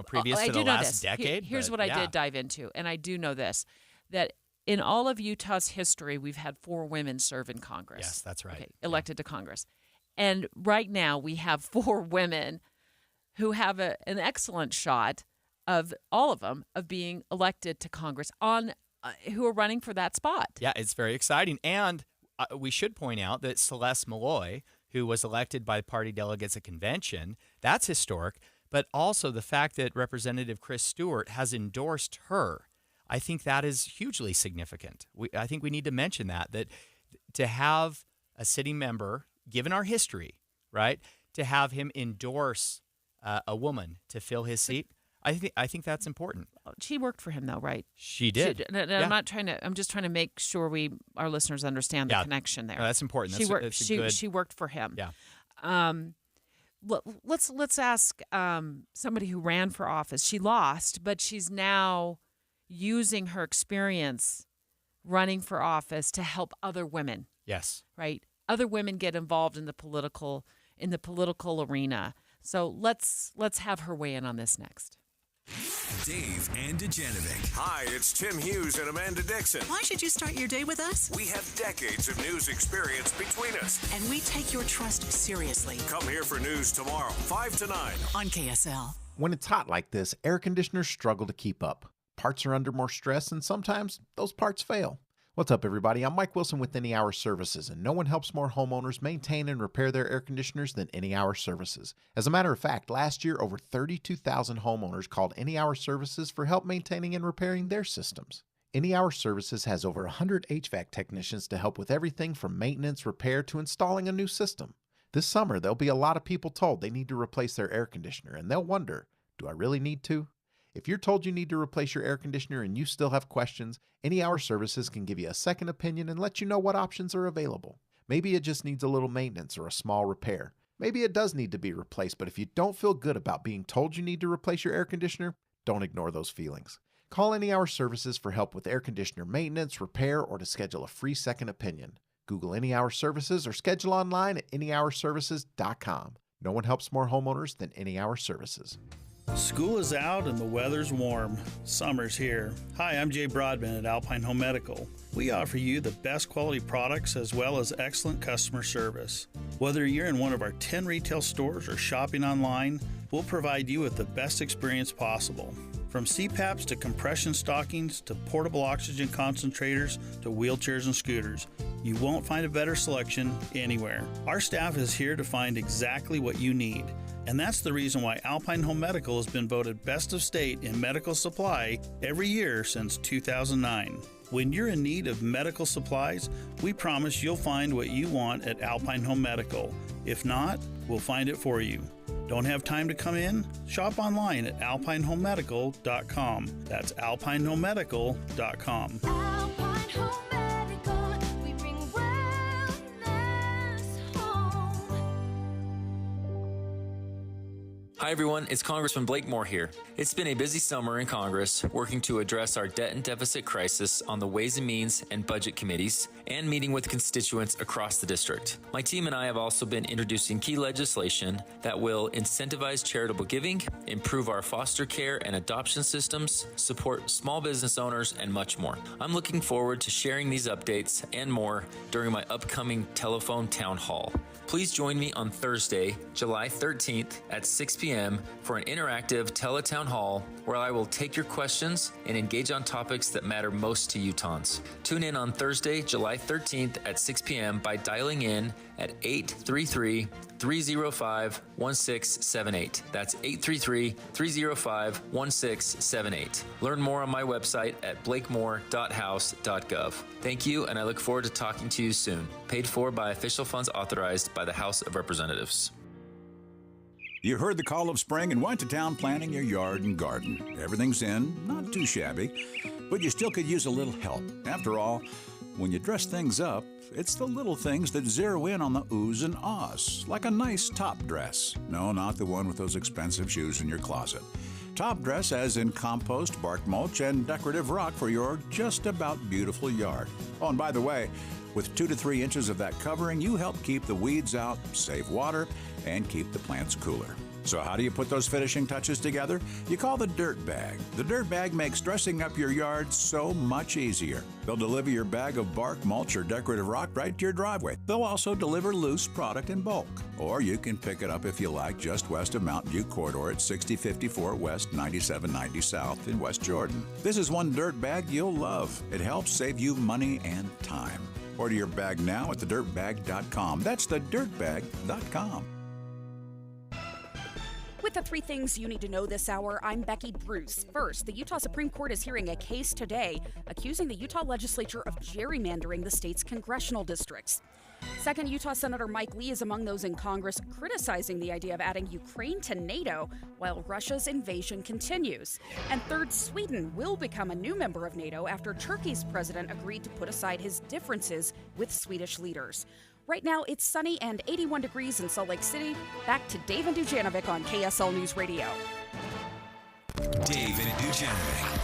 [SPEAKER 2] previous to the last decade.
[SPEAKER 1] Here's what I did dive into, and I do know this, that in all of Utah's history, we've had 4 women serve in Congress.
[SPEAKER 2] Yes, that's right.
[SPEAKER 1] Okay, elected to Congress. And right now we have 4 women who have an excellent shot of all of them of being elected to Congress who are running for that spot.
[SPEAKER 2] Yeah, it's very exciting. And we should point out that Celeste Malloy, who was elected by party delegates at convention, that's historic. But also the fact that Representative Chris Stewart has endorsed her, I think that is hugely significant. I think we need to mention that to have a sitting member, given our history, right, to have him endorse a woman to fill his seat, I think that's important.
[SPEAKER 1] She worked for him, though, right?
[SPEAKER 2] She did.
[SPEAKER 1] I'm not trying to. I'm just trying to make sure our listeners understand the connection there.
[SPEAKER 2] No, that's important.
[SPEAKER 1] She worked for him.
[SPEAKER 2] Yeah.
[SPEAKER 1] Let's ask somebody who ran for office. She lost, but she's now using her experience running for office to help other women.
[SPEAKER 2] Yes.
[SPEAKER 1] Right? Other women get involved in the political arena. So let's have her weigh in on this next.
[SPEAKER 5] Dave and Dujanovic.
[SPEAKER 7] Hi, it's Tim Hughes and Amanda Dixon.
[SPEAKER 8] Why should you start your day with us?
[SPEAKER 7] We have decades of news experience between us.
[SPEAKER 8] And we take your trust seriously.
[SPEAKER 7] Come here for news tomorrow, 5 to 9.
[SPEAKER 8] On KSL.
[SPEAKER 9] When it's hot like this, air conditioners struggle to keep up. Parts are under more stress, and sometimes those parts fail. What's up, everybody? I'm Mike Wilson with Any Hour Services, and no one helps more homeowners maintain and repair their air conditioners than Any Hour Services. As a matter of fact, last year, over 32,000 homeowners called Any Hour Services for help maintaining and repairing their systems. Any Hour Services has over 100 HVAC technicians to help with everything from maintenance, repair, to installing a new system. This summer, there'll be a lot of people told they need to replace their air conditioner, and they'll wonder, do I really need to? If you're told you need to replace your air conditioner and you still have questions, Any Hour Services can give you a second opinion and let you know what options are available. Maybe it just needs a little maintenance or a small repair. Maybe it does need to be replaced, but if you don't feel good about being told you need to replace your air conditioner, don't ignore those feelings. Call Any Hour Services for help with air conditioner maintenance, repair, or to schedule a free second opinion. Google Any Hour Services or schedule online at anyhourservices.com. No one helps more homeowners than Any Hour Services.
[SPEAKER 10] School is out and the weather's warm. Summer's here. Hi, I'm Jay Broadman at Alpine Home Medical. We offer you the best quality products as well as excellent customer service. Whether you're in one of our 10 retail stores or shopping online, we'll provide you with the best experience possible. From CPAPs to compression stockings to portable oxygen concentrators to wheelchairs and scooters, you won't find a better selection anywhere. Our staff is here to find exactly what you need. And that's the reason why Alpine Home Medical has been voted Best of State in medical supply every year since 2009. When you're in need of medical supplies, we promise you'll find what you want at Alpine Home Medical. If not, we'll find it for you. Don't have time to come in? Shop online at alpinehomemedical.com. That's alpinehomemedical.com.
[SPEAKER 14] Alpine Home Medical, we bring wellness home.
[SPEAKER 25] Hi everyone, it's Congressman Blake Moore here. It's been a busy summer in Congress working to address our debt and deficit crisis on the Ways and Means and Budget Committees and meeting with constituents across the district. My team and I have also been introducing key legislation that will incentivize charitable giving, improve our foster care and adoption systems, support small business owners, and much more. I'm looking forward to sharing these updates and more during my upcoming telephone town hall. Please join me on Thursday, July 13th at 6 p.m. for an interactive teletown hall where I will take your questions and engage on topics that matter most to Utahns. Tune in on Thursday, July 13th at 6 p.m. by dialing in at 833-305-1678. That's 833-305-1678. Learn more on my website at blakemore.house.gov. Thank you, and I look forward to talking to you soon. Paid for by official funds authorized by the House of Representatives.
[SPEAKER 12] You heard the call of spring and went to town planting your yard and garden. Everything's in, not too shabby, but you still could use a little help. After all, when you dress things up, it's the little things that zero in on the oohs and ahs, like a nice top dress. No, not the one with those expensive shoes in your closet. Top dress as in compost, bark mulch, and decorative rock for your just about beautiful yard. Oh, and by the way, with 2 to 3 inches of that covering, you help keep the weeds out, save water, and keep the plants cooler. So how do you put those finishing touches together? You call the Dirt Bag. The Dirt Bag makes dressing up your yard so much easier. They'll deliver your bag of bark, mulch, or decorative rock right to your driveway. They'll also deliver loose product in bulk. Or you can pick it up if you like just west of Mountain View Corridor at 6054 West, 9790 South in West Jordan. This is one Dirt Bag you'll love. It helps save you money and time. Order your bag now at thedirtbag.com. That's thedirtbag.com.
[SPEAKER 4] With the 3 things you need to know this hour, I'm Becky Bruce. First, the Utah Supreme Court is hearing a case today accusing the Utah legislature of gerrymandering the state's congressional districts. Second, Utah Senator Mike Lee is among those in Congress criticizing the idea of adding Ukraine to NATO while Russia's invasion continues. And third, Sweden will become a new member of NATO after Turkey's president agreed to put aside his differences with Swedish leaders. Right now, it's sunny and 81 degrees in Salt Lake City. Back to Dave and Dujanovic on KSL News Radio.
[SPEAKER 5] Dave and Dujanovic.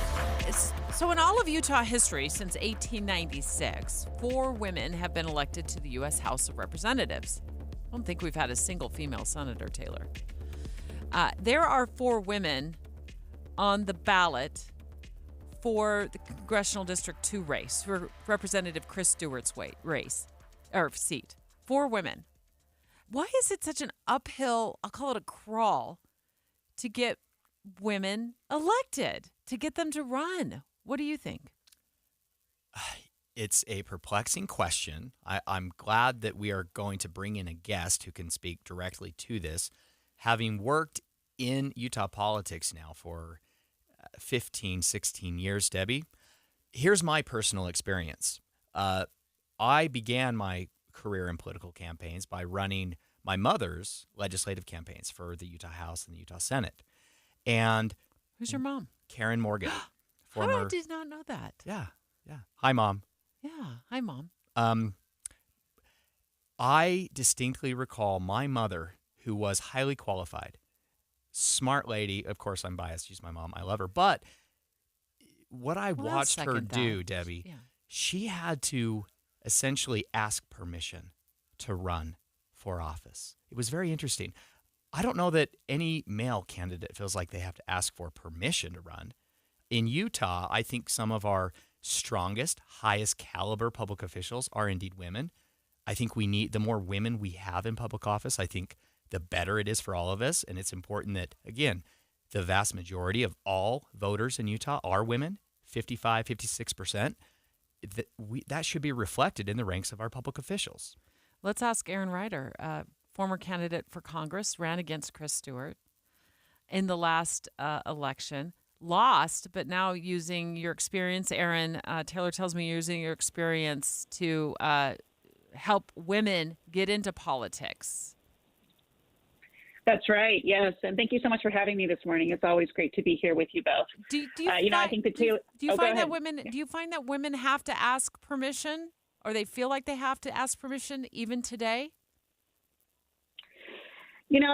[SPEAKER 1] So in all of Utah history since 1896, 4 women have been elected to the U.S. House of Representatives. I don't think we've had a single female senator, Taylor. There are 4 women on the ballot for the Congressional District 2 race, for Representative Chris Stewart's seat. 4 women. Why is it such an uphill, I'll call it a crawl, to get women elected, to get them to run? What do you think?
[SPEAKER 2] It's a perplexing question. I'm glad that we are going to bring in a guest who can speak directly to this. Having worked in Utah politics now for 15, 16 years, Debbie, here's my personal experience. I began my career in political campaigns by running my mother's legislative campaigns for the Utah House and the Utah Senate. And
[SPEAKER 1] who's your mom?
[SPEAKER 2] Karen Morgan.
[SPEAKER 1] I did not know that.
[SPEAKER 2] Yeah. Hi, Mom.
[SPEAKER 1] Yeah. Hi, Mom.
[SPEAKER 2] I distinctly recall my mother, who was highly qualified, smart lady. Of course, I'm biased. She's my mom. I love her. But what I watched her do, Debbie, she had to essentially ask permission to run for office. It was very interesting. I don't know that any male candidate feels like they have to ask for permission to run. In Utah, I think some of our strongest, highest caliber public officials are indeed women. I think the more women we have in public office, I think the better it is for all of us. And it's important that, again, the vast majority of all voters in Utah are women, 55, 56%. That should be reflected in the ranks of our public officials.
[SPEAKER 1] Let's ask Aaron Ryder, former candidate for Congress, ran against Chris Stewart in the last election. Lost, but now using your experience, Aaron, Taylor tells me you're using your experience to help women get into politics.
[SPEAKER 3] That's right. Yes, and thank you so much for having me this morning. It's always great to be here with you both.
[SPEAKER 1] Do you
[SPEAKER 3] I think do you
[SPEAKER 1] find that women? Do you find that women have to ask permission, or they feel like they have to ask permission even today?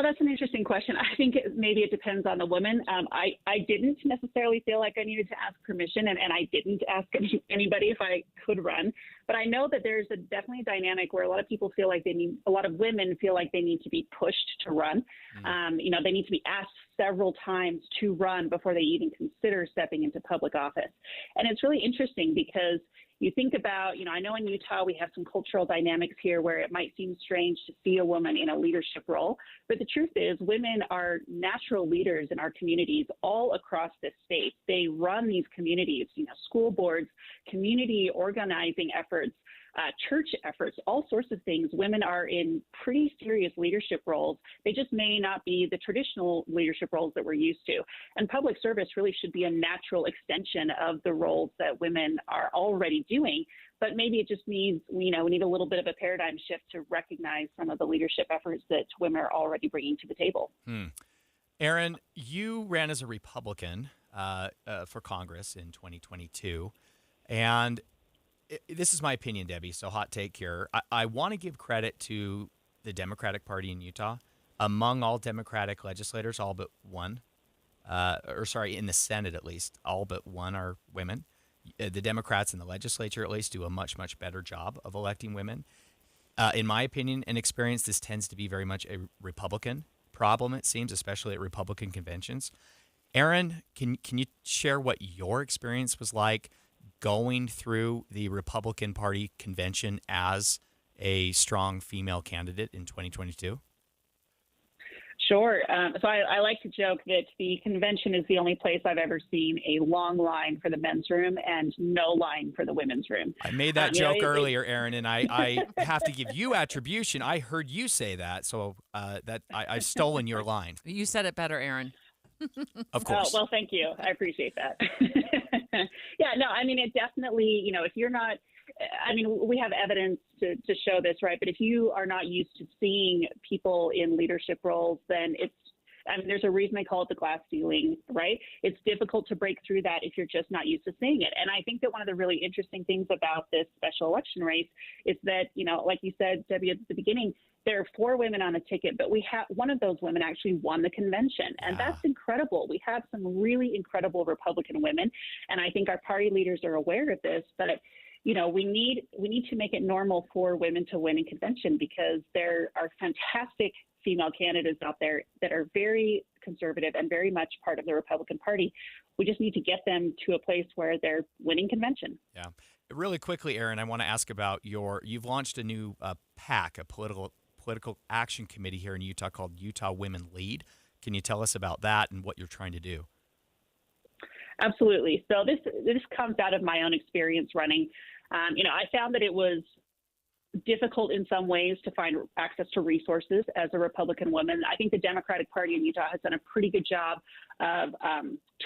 [SPEAKER 3] That's an interesting question. I think maybe it depends on the woman. I didn't necessarily feel like I needed to ask permission, and I didn't ask anybody if I could run. But I know that there's definitely a dynamic where a lot of people feel like a lot of women feel like they need to be pushed to run. They need to be asked several times to run before they even consider stepping into public office. And it's really interesting because you think about, I know in Utah we have some cultural dynamics here where it might seem strange to see a woman in a leadership role. But the truth is women are natural leaders in our communities all across this state. They run these communities, school boards, community organizing efforts, church efforts, all sorts of things. Women are in pretty serious leadership roles. They just may not be the traditional leadership roles that we're used to. And public service really should be a natural extension of the roles that women are already doing. But maybe it just needs, we need a little bit of a paradigm shift to recognize some of the leadership efforts that women are already bringing to the table.
[SPEAKER 2] Aaron, you ran as a Republican for Congress in 2022. And this is my opinion, Debbie, so hot take here. I want to give credit to the Democratic Party in Utah. Among all Democratic legislators, all but one, in the Senate at least, all but one are women. The Democrats in the legislature at least do a much, much better job of electing women. In my opinion and experience, this tends to be very much a Republican problem, it seems, especially at Republican conventions. Aaron, can you share what your experience was like going through the Republican Party convention as a strong female candidate in 2022?
[SPEAKER 3] Sure. So I like to joke that the convention is the only place I've ever seen a long line for the men's room and no line for the women's room.
[SPEAKER 2] I made that joke earlier, Aaron, and I have to give you attribution. I heard you say that, so I've stolen your line.
[SPEAKER 1] You said it better, Aaron.
[SPEAKER 2] Of course.
[SPEAKER 3] Well, thank you. I appreciate that. It definitely, if you're not, we have evidence to show this, right? But if you are not used to seeing people in leadership roles, then I mean, there's a reason they call it the glass ceiling, right? It's difficult to break through that if you're just not used to seeing it. And I think that one of the really interesting things about this special election race is that, like you said, Debbie, at the beginning, there are 4 women on a ticket, but we have one of those women actually won the convention. And that's incredible. We have some really incredible Republican women. And I think our party leaders are aware of this, but we need to make it normal for women to win in convention, because there are fantastic female candidates out there that are very conservative and very much part of the Republican Party. We just need to get them to a place where they're winning convention.
[SPEAKER 2] Yeah. Really quickly, Erin, I want to ask about you've launched a new PAC, a political action committee here in Utah called Utah Women Lead. Can you tell us about that and what you're trying to do?
[SPEAKER 3] Absolutely. So this comes out of my own experience running. I found that it was difficult in some ways to find access to resources as a Republican woman. I think the Democratic Party in Utah has done a pretty good job of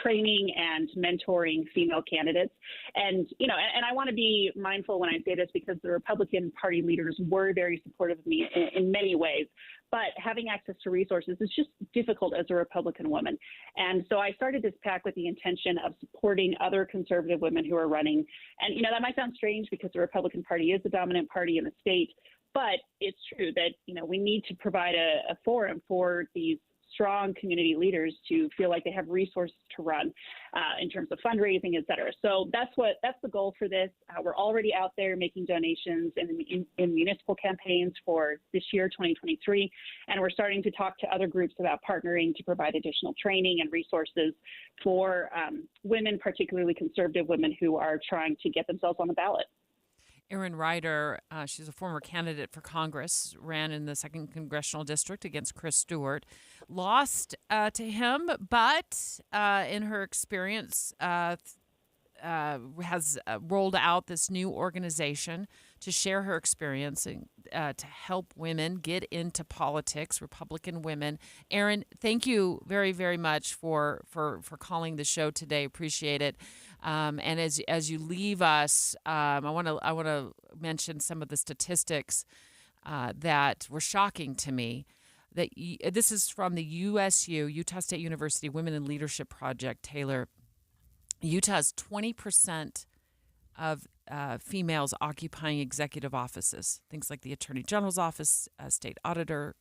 [SPEAKER 3] training and mentoring female candidates. And I want to be mindful when I say this, because the Republican Party leaders were very supportive of me in many ways. But having access to resources is just difficult as a Republican woman. And so I started this PAC with the intention of supporting other conservative women who are running. And, that might sound strange because the Republican Party is the dominant party in the state. But it's true that, we need to provide a forum for these strong community leaders to feel like they have resources to run in terms of fundraising, et cetera. So that's the goal for this. We're already out there making donations in municipal campaigns for this year, 2023, and we're starting to talk to other groups about partnering to provide additional training and resources for women, particularly conservative women who are trying to get themselves on the ballot.
[SPEAKER 1] Erin Ryder, she's a former candidate for Congress, ran in the 2nd Congressional District against Chris Stewart, lost to him, but in her experience has rolled out this new organization to share her experience and to help women get into politics, Republican women. Erin, thank you very, very much for calling the show today. Appreciate it. And as you leave us, I want to mention some of the statistics that were shocking to me. This is from the USU, Utah State University Women in Leadership Project. Taylor, Utah's 20% of females occupying executive offices, things like the Attorney General's office, state auditor,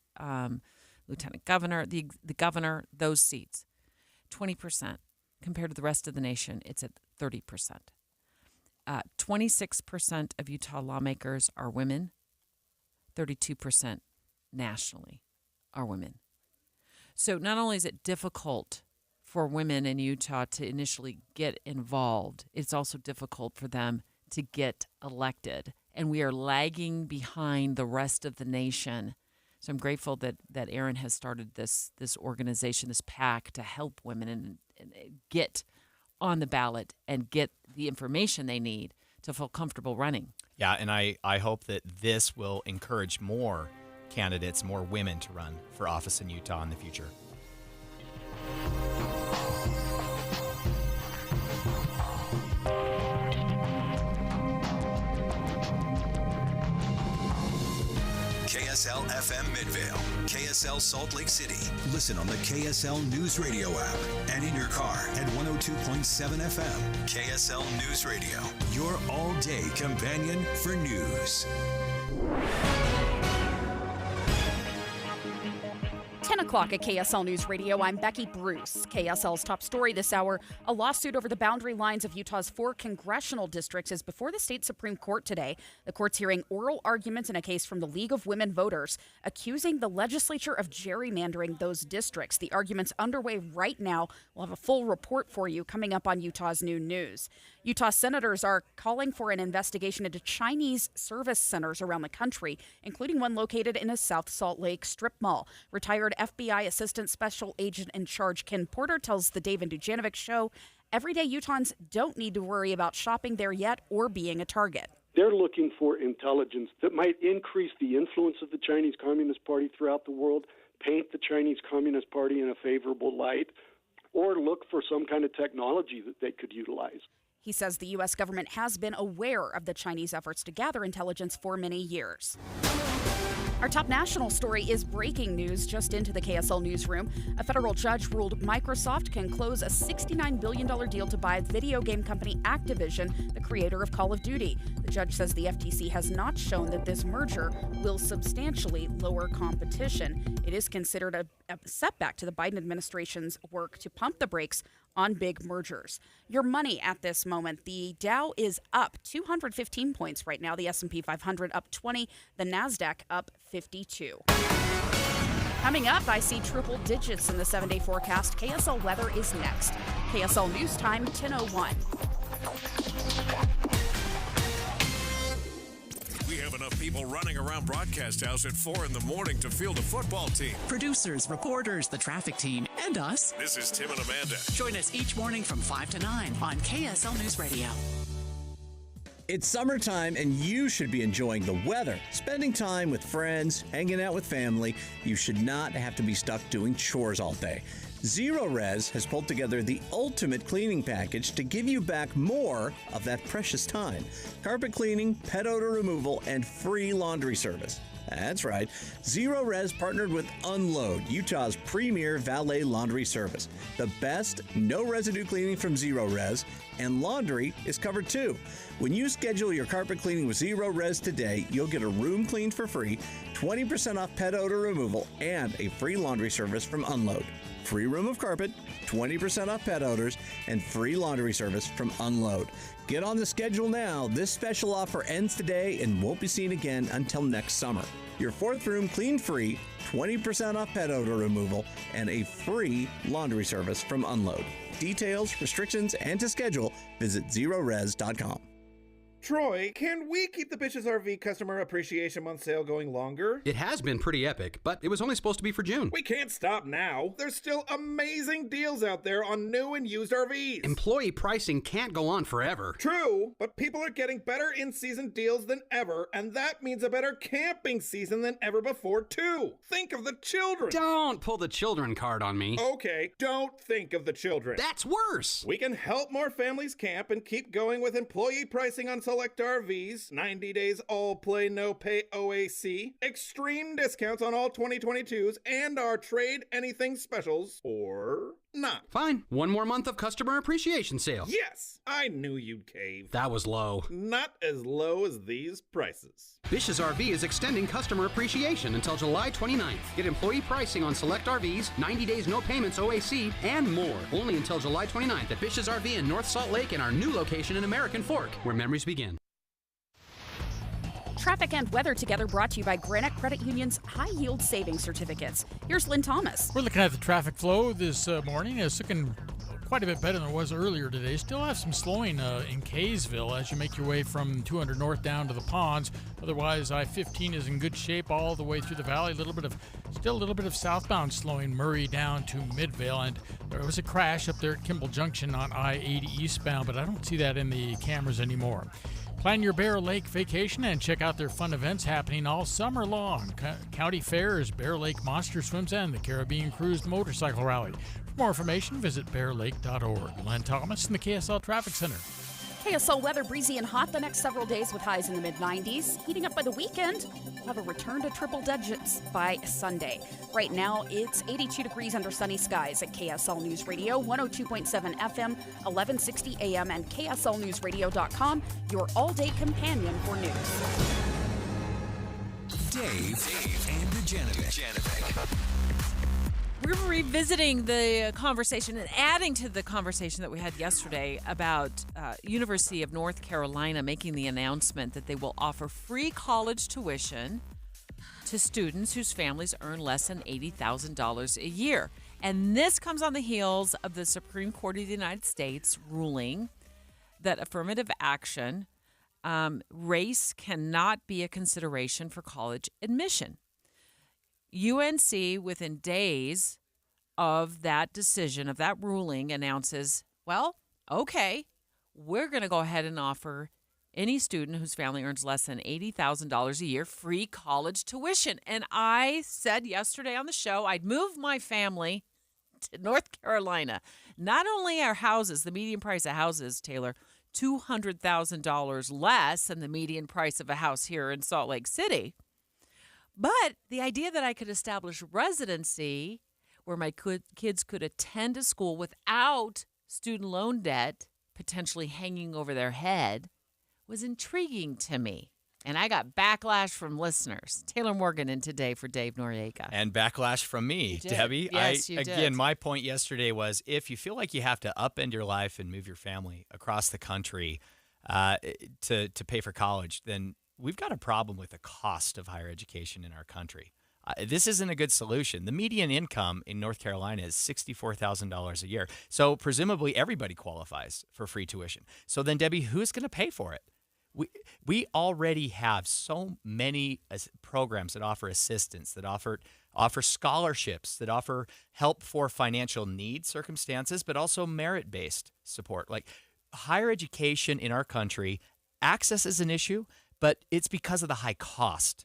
[SPEAKER 1] lieutenant governor, the governor, those seats, 20%. Compared to the rest of the nation, it's at 30%. 26% of Utah lawmakers are women. 32% nationally are women. So not only is it difficult for women in Utah to initially get involved, it's also difficult for them to get elected. And we are lagging behind the rest of the nation. So I'm grateful that Erin has started this organization, this PAC, to help women and get on the ballot and get the information they need to feel comfortable running.
[SPEAKER 2] Yeah, and I hope that this will encourage more candidates, more women to run for office in Utah in the future.
[SPEAKER 5] KSL FM Midvale, KSL Salt Lake City. Listen on the KSL News Radio app and in your car at 102.7 FM. KSL News Radio, your all-day companion for news.
[SPEAKER 4] 10 o'clock at KSL News Radio. I'm Becky Bruce. KSL's top story this hour, a lawsuit over the boundary lines of Utah's 4 congressional districts is before the state Supreme Court today. The court's hearing oral arguments in a case from the League of Women Voters accusing the legislature of gerrymandering those districts. The argument's underway right now. We'll have a full report for you coming up on Utah's Noon News. Utah senators are calling for an investigation into Chinese service centers around the country, including one located in a South Salt Lake strip mall. Retired FBI Assistant Special Agent in Charge Ken Porter tells the Dave and Dujanovic show, everyday Utahns don't need to worry about shopping there yet or being a target.
[SPEAKER 11] They're looking for intelligence that might increase the influence of the Chinese Communist Party throughout the world, paint the Chinese Communist Party in a favorable light, or look for some kind of technology that they could utilize.
[SPEAKER 4] He says the U.S. government has been aware of the Chinese efforts to gather intelligence for many years. Our top national story is breaking news just into the KSL newsroom. A federal judge ruled Microsoft can close a $69 billion deal to buy video game company Activision, the creator of Call of Duty. The judge says the FTC has not shown that this merger will substantially lower competition. It is considered a setback to the Biden administration's work to pump the brakes on big mergers. Your money at this moment, the Dow is up 215 points right now, the S&P 500 up 20, the NASDAQ up 52. Coming up, I see triple digits in the 7-day forecast. KSL weather is next. KSL News Time, 10:01.
[SPEAKER 7] We have enough people running around Broadcast House at 4 in the morning to field a football team.
[SPEAKER 8] Producers, reporters, the traffic team, and us.
[SPEAKER 7] This is Tim and Amanda.
[SPEAKER 8] Join us each morning from 5 to 9 on KSL News Radio.
[SPEAKER 13] It's summertime and you should be enjoying the weather, spending time with friends, hanging out with family. You should not have to be stuck doing chores all day. Zero Res has pulled together the ultimate cleaning package to give you back more of that precious time. Carpet cleaning, pet odor removal, and free laundry service. That's right. Zero Res partnered with Unload, Utah's premier valet laundry service. The best, no residue cleaning from Zero Res, and laundry is covered too. When you schedule your carpet cleaning with Zero Res today, you'll get a room cleaned for free, 20% off pet odor removal, and a free laundry service from Unload. Free room of carpet, 20% off pet odors, and free laundry service from Unload. Get on the schedule now. This special offer ends today and won't be seen again until next summer. Your fourth room clean free, 20% off pet odor removal, and a free laundry service from Unload. Details, restrictions, and to schedule, visit zerores.com.
[SPEAKER 19] Troy, can we keep the Bitches RV Customer Appreciation Month sale going longer?
[SPEAKER 20] It has been pretty epic, but it was only supposed to be for June.
[SPEAKER 19] We can't stop now. There's still amazing deals out there on new and used RVs.
[SPEAKER 20] Employee pricing can't go on forever.
[SPEAKER 19] True, but people are getting better in-season deals than ever, and that means a better camping season than ever before, too. Think of the children.
[SPEAKER 20] Don't pull the children card on me.
[SPEAKER 19] Okay, don't think of the children.
[SPEAKER 20] That's worse.
[SPEAKER 19] We can help more families camp and keep going with employee pricing on select RVs, 90 days all play no pay OAC, extreme discounts on all 2022s, and our trade anything specials, or not.
[SPEAKER 20] Fine. One more month of customer appreciation sale.
[SPEAKER 19] Yes, I knew you'd cave.
[SPEAKER 20] That was low.
[SPEAKER 19] Not as low as these prices.
[SPEAKER 20] Bish's RV is extending customer appreciation until July 29th. Get employee pricing on select RVs, 90 days no payments OAC, and more. Only until July 29th at Bish's RV in North Salt Lake and our new location in American Fork, where memories begin.
[SPEAKER 4] Traffic and weather together brought to you by Granite Credit Union's High Yield Savings Certificates. Here's Lynn Thomas.
[SPEAKER 24] We're looking at the traffic flow this morning. It's looking quite a bit better than it was earlier today. Still have some slowing in Kaysville as you make your way from 200 North down to the ponds. Otherwise, I-15 is in good shape all the way through the valley. Still a little bit of southbound slowing Murray down to Midvale. And there was a crash up there at Kimball Junction on I-80 eastbound, but I don't see that in the cameras anymore. Plan your Bear Lake vacation and check out their fun events happening all summer long. County Fairs, Bear Lake Monster Swims, and the Caribbean Cruise Motorcycle Rally. For more information, visit bearlake.org. Len Thomas in the KSL Traffic Center.
[SPEAKER 4] KSL weather breezy and hot the next several days with highs in the mid-90s. Heating up by the weekend, we'll have a return to triple digits by Sunday. Right now, it's 82 degrees under sunny skies at KSL News Radio, 102.7 FM, 1160 AM, and KSLNewsRadio.com, your all-day companion for news.
[SPEAKER 5] Dave and Dujanovic.
[SPEAKER 1] We're revisiting the conversation and adding to the conversation that we had yesterday about University of North Carolina making the announcement that they will offer free college tuition to students whose families earn less than $80,000 a year. And this comes on the heels of the Supreme Court of the United States ruling that affirmative action, race cannot be a consideration for college admission. UNC, within days of that decision, of that ruling, announces, well, okay, we're going to go ahead and offer any student whose family earns less than $80,000 a year free college tuition. And I said yesterday on the show I'd move my family to North Carolina. Not only are houses, the median price of houses, Taylor, $200,000 less than the median price of a house here in Salt Lake City, But the idea that I could establish residency where my kids could attend a school without student loan debt potentially hanging over their head was intriguing to me. And I got backlash from listeners. Taylor Morgan in today for Dave Noriega.
[SPEAKER 2] And backlash from me, Debbie.
[SPEAKER 1] Yes, you did.
[SPEAKER 2] My point yesterday was if you feel like you have to upend your life and move your family across the country to pay for college, then we've got a problem with the cost of higher education in our country. This isn't a good solution. The median income in North Carolina is $64,000 a year. So presumably everybody qualifies for free tuition. So then, Debbie, who's going to pay for it? We already have so many programs that offer assistance, that offer scholarships, that offer help for financial need circumstances, but also merit-based support. Like higher education in our country, access is an issue, but it's because of the high cost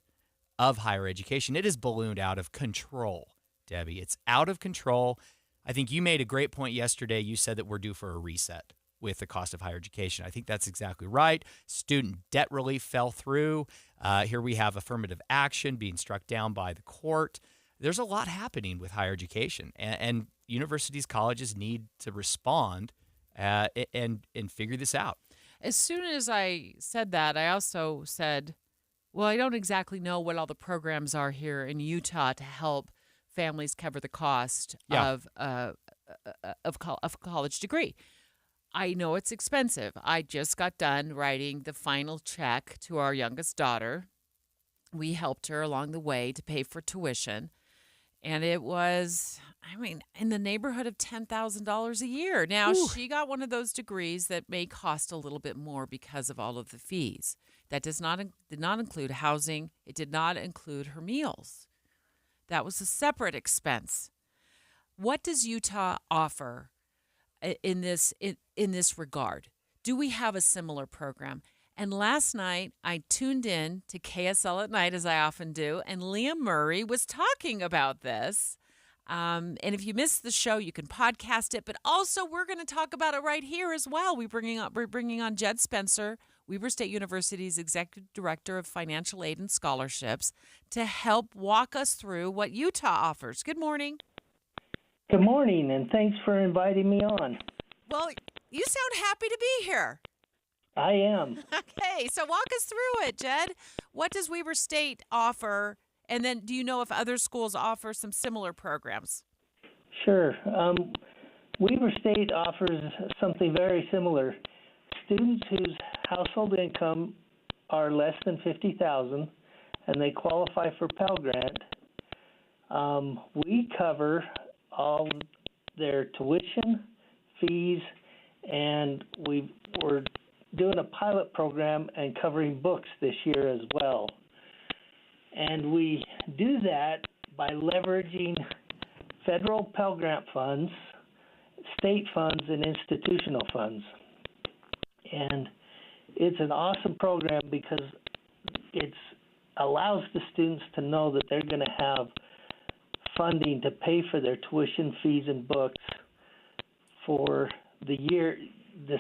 [SPEAKER 2] of higher education. It is ballooned out of control, Debbie. It's out of control. I think you made a great point yesterday. You said that we're due for a reset with the cost of higher education. I think that's exactly right. Student debt relief fell through. Here we have affirmative action being struck down by the court. There's a lot happening with higher education, and universities, colleges need to respond and figure this out.
[SPEAKER 1] As soon as I said that, I also said, well, I don't exactly know what all the programs are here in Utah to help families cover the cost of a college degree. I know it's expensive. I just got done writing the final check to our youngest daughter. We helped her along the way to pay for tuition. And it was, in the neighborhood of $10,000 a year. Now, she got one of those degrees that may cost a little bit more because of all of the fees. That did not include housing. It did not include her meals. That was a separate expense. What does Utah offer in this regard? Do we have a similar program? And last night, I tuned in to KSL at night, as I often do, and Liam Murray was talking about this. And if you missed the show, you can podcast it. But also, we're going to talk about it right here as well. We're bringing on Jed Spencer, Weber State University's Executive Director of Financial Aid and Scholarships, to help walk us through what Utah offers. Good morning.
[SPEAKER 6] Good morning, and thanks for inviting me on.
[SPEAKER 1] Well, you sound happy to be here.
[SPEAKER 6] I am.
[SPEAKER 1] Okay, so walk us through it, Jed. What does Weber State offer? And then do you know if other schools offer some similar programs?
[SPEAKER 6] Sure. Weber State offers something very similar. Students whose household income are less than $50,000 and they qualify for Pell Grant, we cover all their tuition, fees, and we're doing a pilot program and covering books this year as well. And we do that by leveraging federal Pell Grant funds, state funds, and institutional funds. And it's an awesome program because it allows the students to know that they're going to have funding to pay for their tuition, fees, and books for the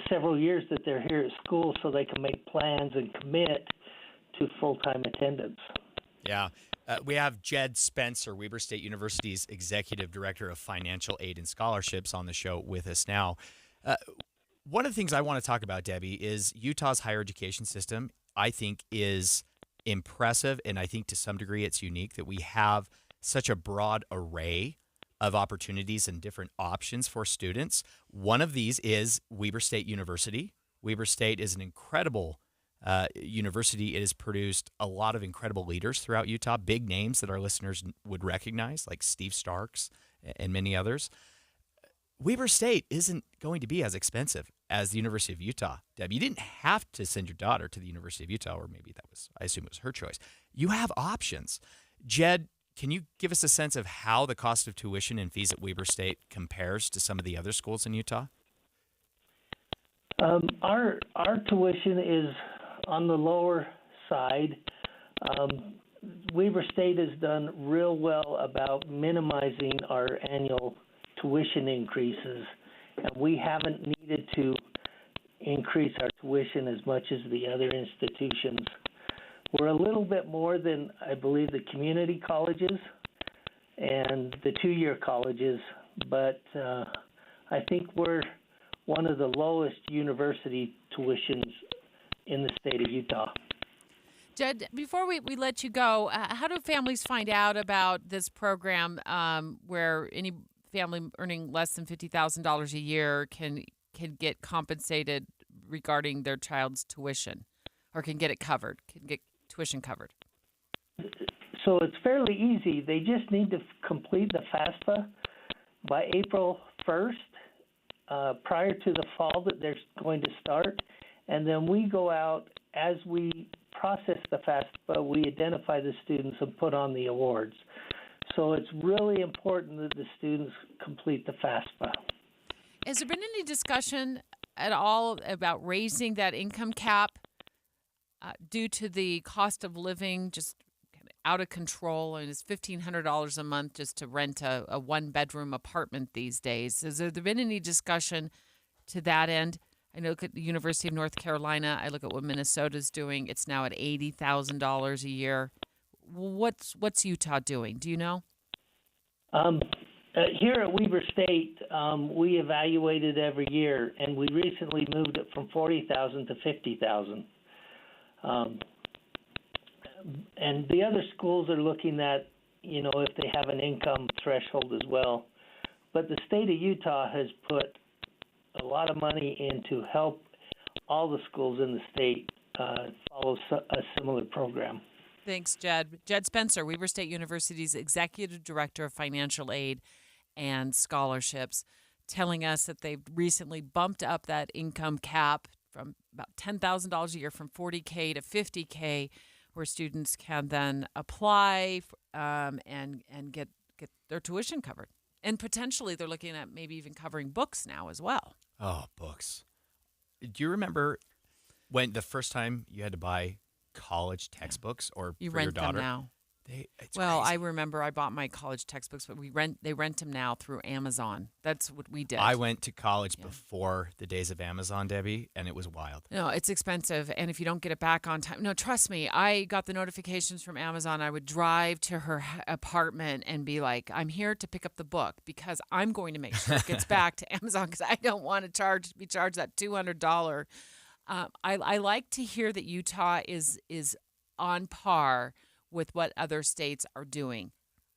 [SPEAKER 6] several years that they're here at school, so they can make plans and commit to full-time attendance.
[SPEAKER 2] Yeah. We have Jed Spencer, Weber State University's Executive Director of Financial Aid and Scholarships, on the show with us now. One of the things I want to talk about, Debbie, is Utah's higher education system, I think, is impressive, and I think to some degree it's unique that we have such a broad array of opportunities and different options for students. One of these is Weber State University. Weber State is an incredible university. It has produced a lot of incredible leaders throughout Utah, big names that our listeners would recognize, like Steve Starks and many others. Weber State isn't going to be as expensive as the University of Utah. Deb, you didn't have to send your daughter to the University of Utah, or maybe I assume it was her choice. You have options. Jed, can you give us a sense of how the cost of tuition and fees at Weber State compares to some of the other schools in Utah?
[SPEAKER 6] Our tuition is on the lower side. Weber State has done real well about minimizing our annual tuition increases, and we haven't needed to increase our tuition as much as the other institutions. We're a little bit more than, I believe, the community colleges and the two-year colleges, but I think we're one of the lowest university tuitions in the state of Utah.
[SPEAKER 1] Jed, before we let you go, how do families find out about this program where any family earning less than $50,000 a year can get compensated regarding their child's tuition, or can get tuition covered?
[SPEAKER 6] So it's fairly easy. They just need to complete the FAFSA by April 1st, prior to the fall that they're going to start. And then we go out as we process the FAFSA, we identify the students and put on the awards. So it's really important that the students complete the FAFSA.
[SPEAKER 1] Has there been any discussion at all about raising that income cap due to the cost of living just out of control? And it's $1,500 a month just to rent a one-bedroom apartment these days. Has there been any discussion to that end? I look at the University of North Carolina. I look at what Minnesota's doing. It's now at $80,000 a year. What's Utah doing? Do you know?
[SPEAKER 6] Here at Weber State, we evaluate it every year, and we recently moved it from $40,000 to $50,000. And the other schools are looking at, if they have an income threshold as well. But the state of Utah has put a lot of money in to help all the schools in the state follow a similar program.
[SPEAKER 1] Thanks, Jed. Jed Spencer, Weber State University's Executive Director of Financial Aid and Scholarships, telling us that they've recently bumped up that income cap from about $10,000 a year, from $40K to $50K, where students can then apply and get their tuition covered. And potentially they're looking at maybe even covering books now as well.
[SPEAKER 2] Oh, books. Do you remember when the first time you had to buy college textbooks or
[SPEAKER 1] you
[SPEAKER 2] for
[SPEAKER 1] rent
[SPEAKER 2] your daughter?
[SPEAKER 1] them now?
[SPEAKER 2] It's
[SPEAKER 1] well,
[SPEAKER 2] crazy.
[SPEAKER 1] I remember I bought my college textbooks, but they rent them now through Amazon. That's what we did.
[SPEAKER 2] I went to college before the days of Amazon, Debbie, and it was wild.
[SPEAKER 1] No, it's expensive, and if you don't get it back on time, no, trust me, I got the notifications from Amazon. I would drive to her apartment and be like, I'm here to pick up the book because I'm going to make sure it gets back to Amazon because I don't want to be charged that $200. I like to hear that Utah is on par with what other states are doing.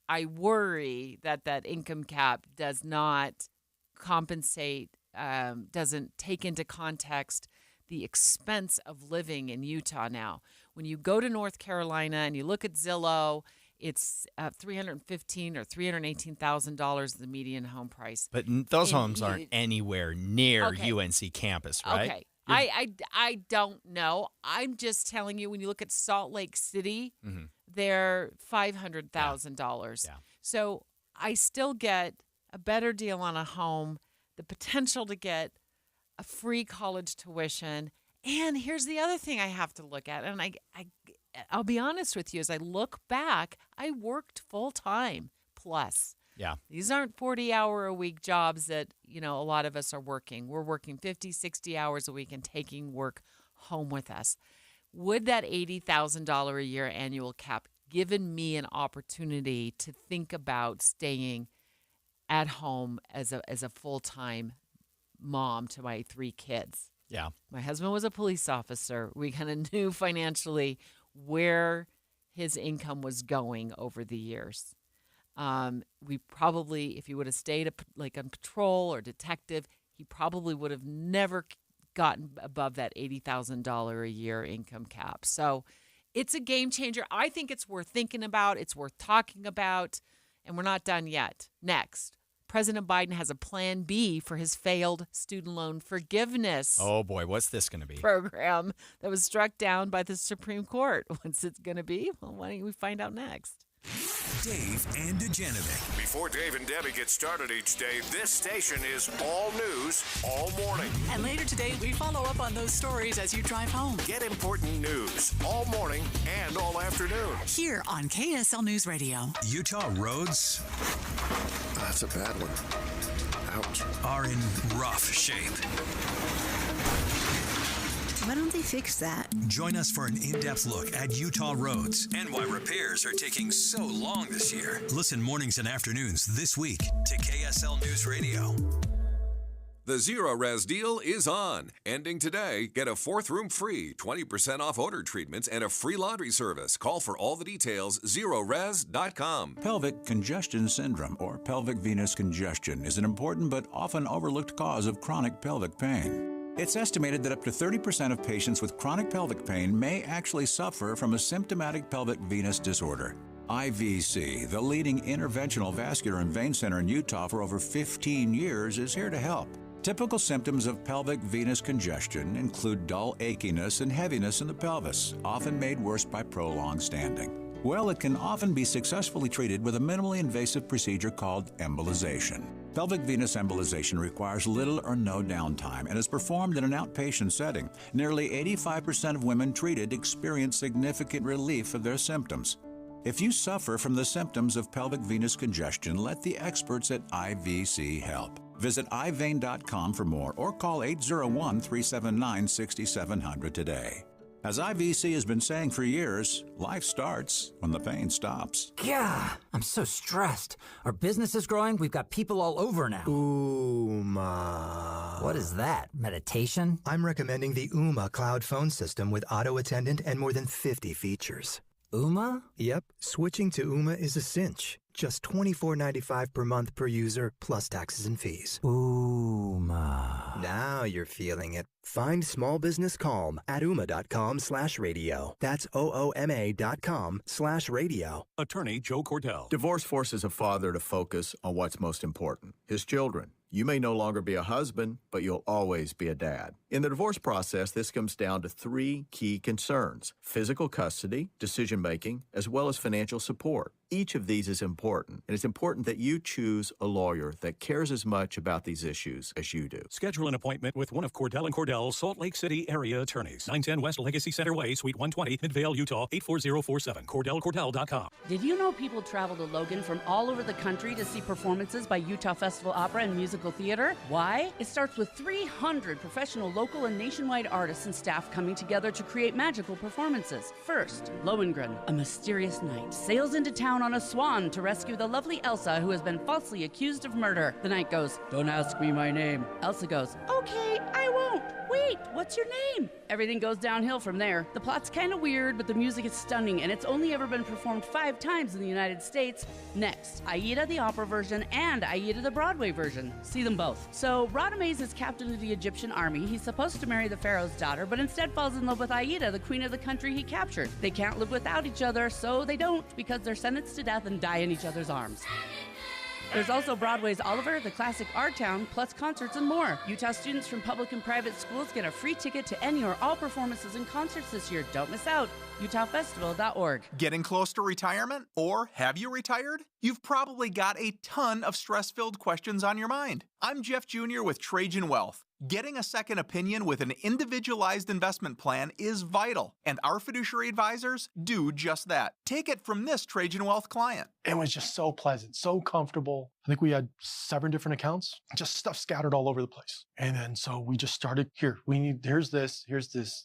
[SPEAKER 1] I worry that income cap does not compensate, doesn't take into context the expense of living in Utah now. When you go to North Carolina and you look at Zillow, it's $315,000 or $318,000 the median home price.
[SPEAKER 2] But those homes aren't anywhere near UNC campus, right?
[SPEAKER 1] Okay. I don't know. I'm just telling you, when you look at Salt Lake City, they're $500,000.
[SPEAKER 2] Yeah.
[SPEAKER 1] So I still get a better deal on a home, the potential to get a free college tuition. And here's the other thing I have to look at. And I'll be honest with you, as I look back, I worked full time plus.
[SPEAKER 2] Yeah.
[SPEAKER 1] These aren't 40-hour-a-week jobs that, a lot of us are working. We're working 50, 60 hours a week and taking work home with us. Would that $80,000 a year annual cap given me an opportunity to think about staying at home as a full-time mom to my 3 kids?
[SPEAKER 2] Yeah.
[SPEAKER 1] My husband was a police officer. We kind of knew financially where his income was going over the years. We probably, if he would have stayed on patrol or detective, he probably would have never gotten above that $80,000 a year income cap. So it's a game changer. I think it's worth thinking about. It's worth talking about. And we're not done yet. Next, President Biden has a plan B for his failed student loan forgiveness.
[SPEAKER 2] Oh, boy. What's this going to be?
[SPEAKER 1] Program that was struck down by the Supreme Court. What's it going to be? Well, why don't we find out next?
[SPEAKER 5] Dave and Dujanovic.
[SPEAKER 7] Before Dave and Debbie get started each day, this station is all news all morning.
[SPEAKER 8] And later today, we follow up on those stories as you drive home.
[SPEAKER 7] Get important news all morning and all afternoon.
[SPEAKER 8] Here on KSL News Radio.
[SPEAKER 5] Utah roads.
[SPEAKER 15] That's a bad one. Ouch.
[SPEAKER 5] Are in rough shape.
[SPEAKER 16] Why don't they fix that?
[SPEAKER 5] Join us for an in-depth look at Utah roads and why repairs are taking so long this year. Listen mornings and afternoons this week to KSL News Radio.
[SPEAKER 17] The Zero Res deal is on. Ending today, get a 4th room free, 20% off odor treatments, and a free laundry service. Call for all the details, zerores.com.
[SPEAKER 12] Pelvic congestion syndrome, or pelvic venous congestion, is an important but often overlooked cause of chronic pelvic pain. It's estimated that up to 30% of patients with chronic pelvic pain may actually suffer from a symptomatic pelvic venous disorder. IVC, the leading interventional vascular and vein center in Utah for over 15 years, is here to help. Typical symptoms of pelvic venous congestion include dull achiness and heaviness in the pelvis, often made worse by prolonged standing. Well, it can often be successfully treated with a minimally invasive procedure called embolization. Pelvic venous embolization requires little or no downtime and is performed in an outpatient setting. Nearly 85% of women treated experience significant relief of their symptoms. If you suffer from the symptoms of pelvic venous congestion, let the experts at IVC help. Visit ivein.com for more or call 801-379-6700 today. As IVC has been saying for years, life starts when the pain stops.
[SPEAKER 18] Yeah, I'm so stressed. Our business is growing. We've got people all over now.
[SPEAKER 21] Ooma.
[SPEAKER 18] What is that? Meditation?
[SPEAKER 21] I'm recommending the Ooma cloud phone system with auto attendant and more than 50 features.
[SPEAKER 18] Ooma?
[SPEAKER 21] Yep, switching to Ooma is a cinch. Just $24.95 per month per user, plus taxes and fees.
[SPEAKER 18] Ooma.
[SPEAKER 21] Now you're feeling it. Find small business calm at ooma.com/radio. That's OOMA.com/radio.
[SPEAKER 22] Attorney Joe Cordell. Divorce forces a father to focus on what's most important, his children. You may no longer be a husband, but you'll always be a dad. In the divorce process, this comes down to 3 key concerns: physical custody, decision-making, as well as financial support. Each of these is important, and it's important that you choose a lawyer that cares as much about these issues as you do.
[SPEAKER 26] Schedule an appointment with one of Cordell & Cordell's Salt Lake City area attorneys. 910 West Legacy Center Way, Suite 120, Midvale, Utah, 84047. CordellCordell.com. Did you know people travel to Logan from all over the country to see performances by Utah Festival Opera and Musical Theater? Why? It starts with 300 professional local and nationwide artists and staff coming together to create magical performances. First, Lohengrin, a mysterious knight, sails into town on a swan to rescue the lovely Elsa, who has been falsely accused of murder. The knight goes, "Don't ask me my name." Elsa goes, "Okay, I won't. Wait, what's your name?" Everything goes downhill from there. The plot's kind of weird, but the music is stunning, and it's only ever been performed 5 times in the United States. Next, Aida the opera version and Aida the Broadway version. See them both. So, Radames is captain of the Egyptian army. He's supposed to marry the pharaoh's daughter, but instead falls in love with Aida, the queen of the country he captured. They can't live without each other, so they don't, because they're sentenced to death and die in each other's arms. There's also Broadway's Oliver, the classic Our Town, plus concerts and more. Utah students from public and private schools get a free ticket to any or all performances and concerts this year. Don't miss out. UtahFestival.org.
[SPEAKER 27] Getting close to retirement? Or have you retired? You've probably got a ton of stress-filled questions on your mind. I'm Jeff Jr. with Trajan Wealth. Getting a second opinion with an individualized investment plan is vital, and our fiduciary advisors do just that. Take it from this Trajan Wealth client.
[SPEAKER 28] It was just so pleasant, so comfortable. I think we had 7 different accounts, just stuff scattered all over the place. And then so we just started, here's this,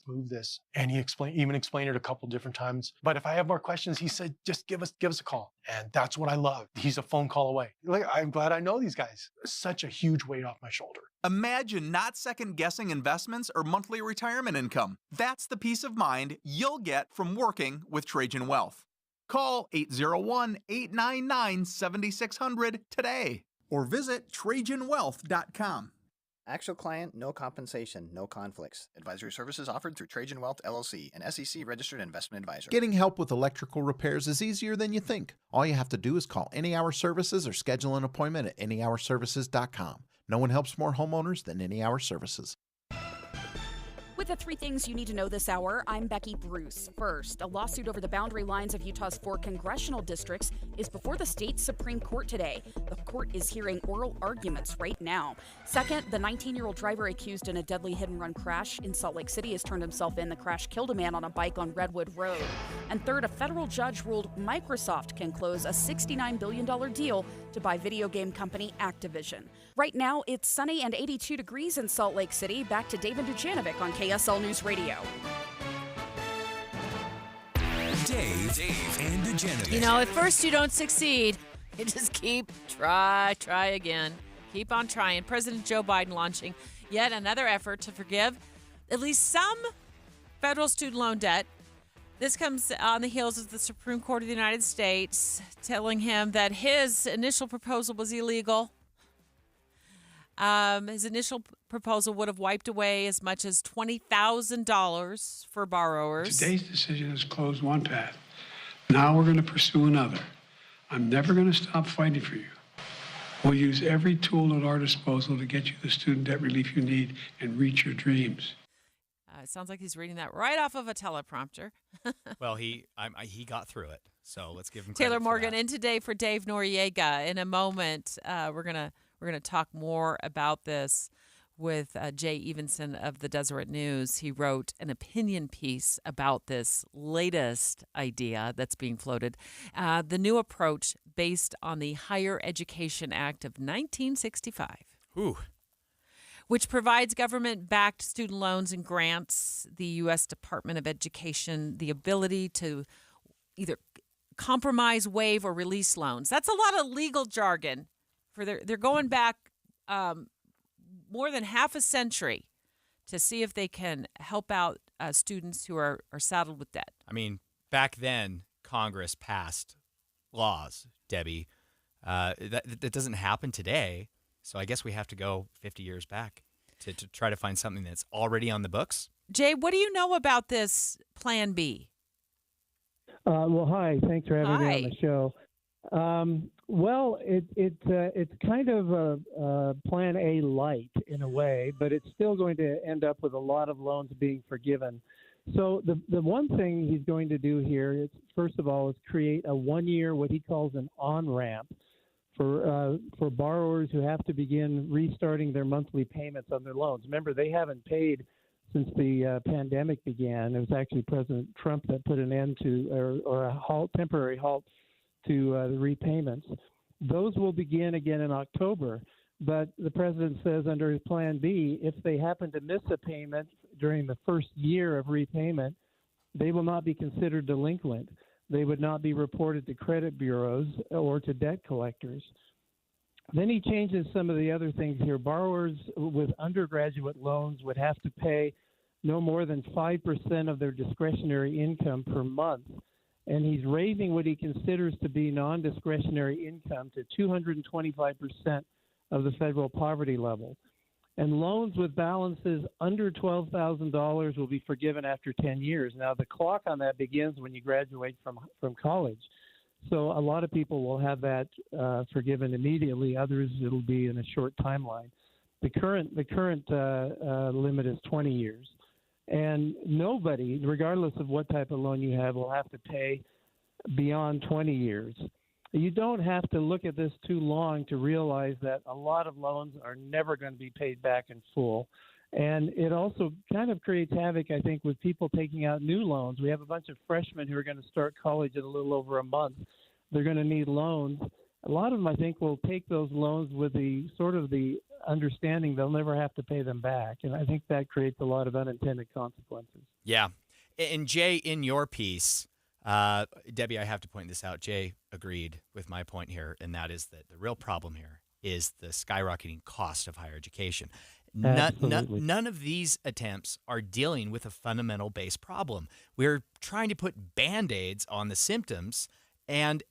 [SPEAKER 28] move this. And he even explained it a couple different times. But if I have more questions, he said, just give us a call. And that's what I love. He's a phone call away. I'm glad I know these guys. Such a huge weight off my shoulder.
[SPEAKER 27] Imagine not second-guessing investments or monthly retirement income. That's the peace of mind you'll get from working with Trajan Wealth. Call 801-899-7600 today or visit TrajanWealth.com.
[SPEAKER 29] Actual client, no compensation, no conflicts. Advisory services offered through Trajan Wealth, LLC, an SEC registered investment advisor.
[SPEAKER 9] Getting help with electrical repairs is easier than you think. All you have to do is call Any Hour Services or schedule an appointment at anyhourservices.com. No one helps more homeowners than Any Hour Services.
[SPEAKER 4] With the 3 things you need to know this hour, I'm Becky Bruce. First, a lawsuit over the boundary lines of Utah's 4 congressional districts is before the state Supreme Court today. The court is hearing oral arguments right now. Second, the 19-year-old driver accused in a deadly hit-and-run crash in Salt Lake City has turned himself in. The crash killed a man on a bike on Redwood Road. And third, a federal judge ruled Microsoft can close a $69 billion deal to buy video game company Activision. Right now, it's sunny and 82 degrees in Salt Lake City. Back to David Dujanovic on KSL KSL News Radio.
[SPEAKER 5] Dave, and Dujanovic.
[SPEAKER 1] You know, at first you don't succeed. You just try again. Keep on trying. President Joe Biden launching yet another effort to forgive at least some federal student loan debt. This comes on the heels of the Supreme Court of the United States telling him that his initial proposal was illegal. His initial proposal would have wiped away as much as $20,000 for borrowers.
[SPEAKER 3] Today's decision has closed one path. Now we're going to pursue another. I'm never going to stop fighting for you. We'll use every tool at our disposal to get you the student debt relief you need and reach your dreams.
[SPEAKER 1] It sounds like he's reading that right off of a teleprompter.
[SPEAKER 2] Well, he got through it, so let's give him credit
[SPEAKER 1] Taylor
[SPEAKER 2] for
[SPEAKER 1] Morgan
[SPEAKER 2] that.
[SPEAKER 1] in today for Dave Noriega. In a moment, we're gonna talk more about this with Jay Evenson of the Deseret News. He wrote an opinion piece about this latest idea that's being floated, the new approach based on the Higher Education Act of 1965.
[SPEAKER 2] Ooh.
[SPEAKER 1] Which provides government-backed student loans and grants the U.S. Department of Education the ability to either compromise, waive, or release loans. That's a lot of legal jargon. They're going back more than half a century to see if they can help out students who are saddled with debt.
[SPEAKER 2] I mean, back then, Congress passed laws, Debbie. That doesn't happen today. So I guess we have to go 50 years back to try to find something that's already on the books.
[SPEAKER 1] Jay, what do you know about this Plan B?
[SPEAKER 10] Well, hi. Thanks for having me on the show. Well, it's kind of a Plan A light in a way, but it's still going to end up with a lot of loans being forgiven. So the one thing he's going to do here is, first of all, is create a 1 year, what he calls an on-ramp, for borrowers who have to begin restarting their monthly payments on their loans. Remember, they haven't paid since the pandemic began. It was actually President Trump that put an end to or a temporary halt to the repayments. Those will begin again in October. But the president says under his Plan B, if they happen to miss a payment during the first year of repayment, they will not be considered delinquent. They would not be reported to credit bureaus or to debt collectors. Then he changes some of the other things here. Borrowers with undergraduate loans would have to pay no more than 5% of their discretionary income per month. And he's raising what he considers to be non-discretionary income to 225% of the federal poverty level. And loans with balances under $12,000 will be forgiven after 10 years. Now, the clock on that begins when you graduate from college. So a lot of people will have that forgiven immediately. Others, it'll be in a short timeline. The current limit is 20 years. And nobody, regardless of what type of loan you have, will have to pay beyond 20 years. You don't have to look at this too long to realize that a lot of loans are never going to be paid back in full. And it also kind of creates havoc, I think, with people taking out new loans. We have a bunch of freshmen who are going to start college in a little over a month. They're going to need loans. A lot of them, I think, will take those loans with the sort of the understanding they'll never have to pay them back. And I think that creates a lot of unintended consequences.
[SPEAKER 2] Yeah. And Jay, in your piece, Debbie, I have to point this out. Jay agreed with my point here, and that is that the real problem here is the skyrocketing cost of higher education. None of these attempts are dealing with a fundamental base problem. We're trying to put Band-Aids on the symptoms. And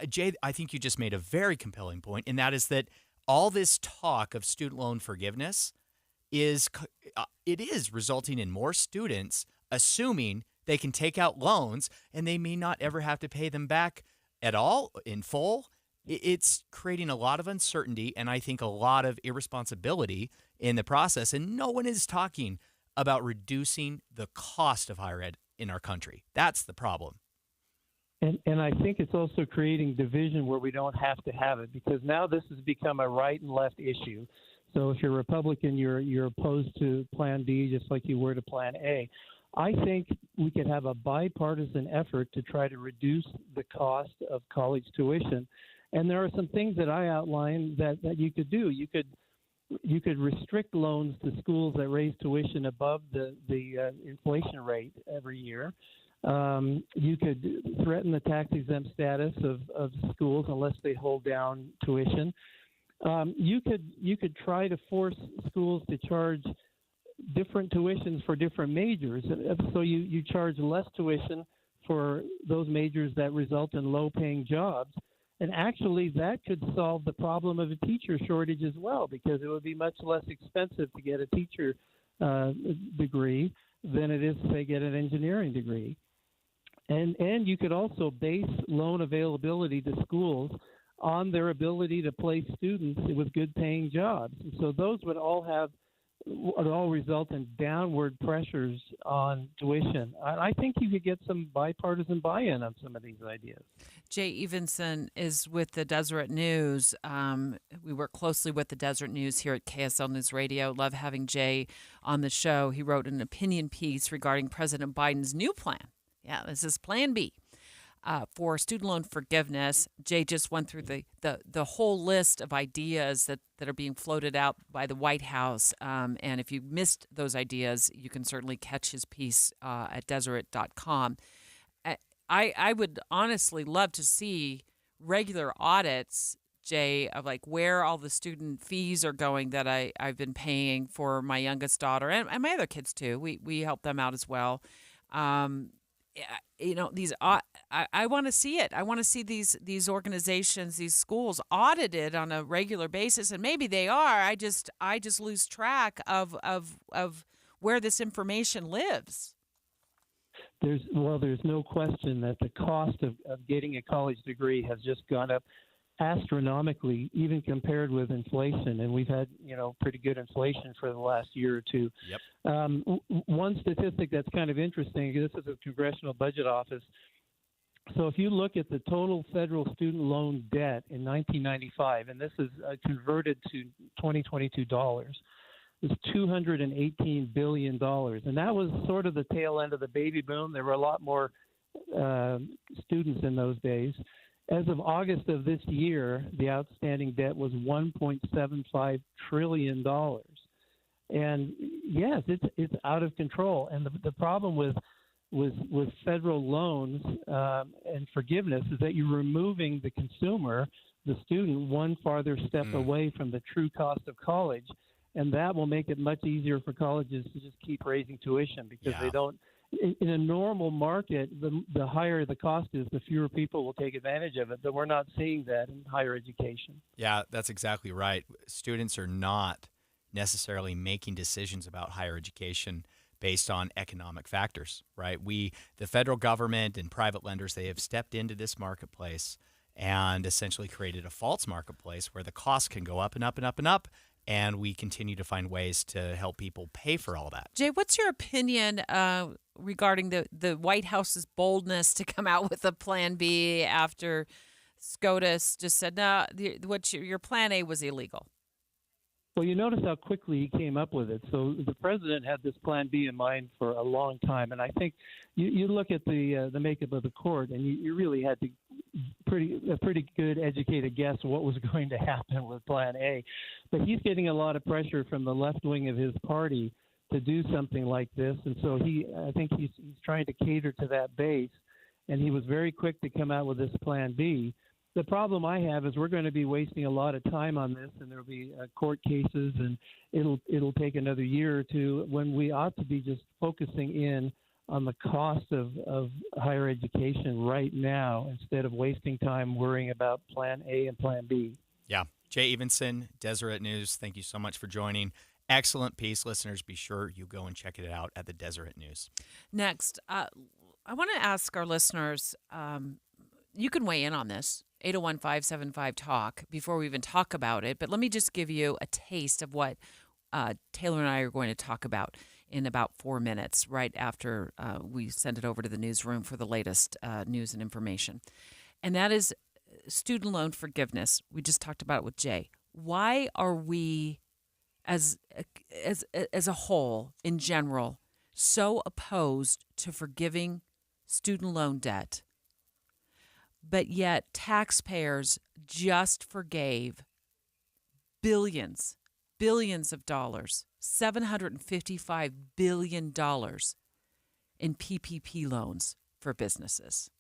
[SPEAKER 2] Jay, I think you just made a very compelling point, and that is that all this talk of student loan forgiveness is resulting in more students assuming they can take out loans and they may not ever have to pay them back at all in full. It's creating a lot of uncertainty and I think a lot of irresponsibility in the process. And no one is talking about reducing the cost of higher ed in our country. That's the problem.
[SPEAKER 10] And I think it's also creating division where we don't have to have it, because now this has become a right and left issue. So if you're Republican, you're opposed to Plan B just like you were to Plan A. I think we could have a bipartisan effort to try to reduce the cost of college tuition. And there are some things that I outlined that you could do. You could you could restrict loans to schools that raise tuition above the inflation rate every year. You could threaten the tax-exempt status of schools unless they hold down tuition. You could try to force schools to charge different tuitions for different majors. So you charge less tuition for those majors that result in low-paying jobs. And actually, that could solve the problem of a teacher shortage as well, because it would be much less expensive to get a teacher degree than it is to, say, get an engineering degree. And you could also base loan availability to schools on their ability to place students with good-paying jobs. And so those would all result in downward pressures on tuition. I think you could get some bipartisan buy-in on some of these ideas.
[SPEAKER 1] Jay Evenson is with the Deseret News. We work closely with the Deseret News here at KSL News Radio. Love having Jay on the show. He wrote an opinion piece regarding President Biden's new plan. Yeah, this is Plan B. For student loan forgiveness. Jay just went through the whole list of ideas that are being floated out by the White House. And if you missed those ideas, you can certainly catch his piece at Deseret.com. I would honestly love to see regular audits, Jay, of like where all the student fees are going that I've been paying for my youngest daughter and my other kids too. We help them out as well. These I want to see it. I want to see these organizations, these schools audited on a regular basis, and maybe they are. I just lose track of where this information lives.
[SPEAKER 10] There's no question that the cost of getting a college degree has just gone up astronomically, even compared with inflation. And we've had, pretty good inflation for the last year or two.
[SPEAKER 2] Yep.
[SPEAKER 10] One statistic that's kind of interesting, this is a Congressional Budget Office. So if you look at the total federal student loan debt in 1995, and this is converted to 2022 dollars, is $218 billion. And that was sort of the tail end of the baby boom. There were a lot more students in those days. As of August of this year, the outstanding debt was $1.75 trillion. And yes, it's out of control. And the problem with federal loans and forgiveness is that you're removing the consumer, the student, one farther step away from the true cost of college. And that will make it much easier for colleges to just keep raising tuition because they don't. In a normal market, the higher the cost is, the fewer people will take advantage of it. But we're not seeing that in higher education.
[SPEAKER 2] Yeah, that's exactly right. Students are not necessarily making decisions about higher education based on economic factors, right? The federal government and private lenders, they have stepped into this marketplace and essentially created a false marketplace where the costs can go up and up and up and up. And we continue to find ways to help people pay for all that.
[SPEAKER 1] Jay, what's your opinion regarding the White House's boldness to come out with a Plan B after SCOTUS just said, no, your Plan A was illegal?
[SPEAKER 10] Well, you notice how quickly he came up with it. So the president had this Plan B in mind for a long time. And I think you look at the makeup of the court, and you really had to a pretty good educated guess what was going to happen with Plan A. But he's getting a lot of pressure from the left wing of his party to do something like this. And so I think he's trying to cater to that base. And he was very quick to come out with this Plan B. The problem I have is we're going to be wasting a lot of time on this, and there'll be court cases, and it'll take another year or two when we ought to be just focusing in on the cost of higher education right now instead of wasting time worrying about Plan A and Plan B.
[SPEAKER 2] Yeah. Jay Evenson, Deseret News, thank you so much for joining. Excellent piece. Listeners, be sure you go and check it out at the Deseret News.
[SPEAKER 1] Next, I want to ask our listeners, you can weigh in on this, 801-575-TALK, before we even talk about it. But let me just give you a taste of what Taylor and I are going to talk about in about 4 minutes, right after we send it over to the newsroom for the latest news and information. And that is student loan forgiveness. We just talked about it with Jay. Why are we, as a whole, in general, so opposed to forgiving student loan debt, but yet taxpayers just forgave billions billions of dollars, $755 billion in PPP loans for businesses.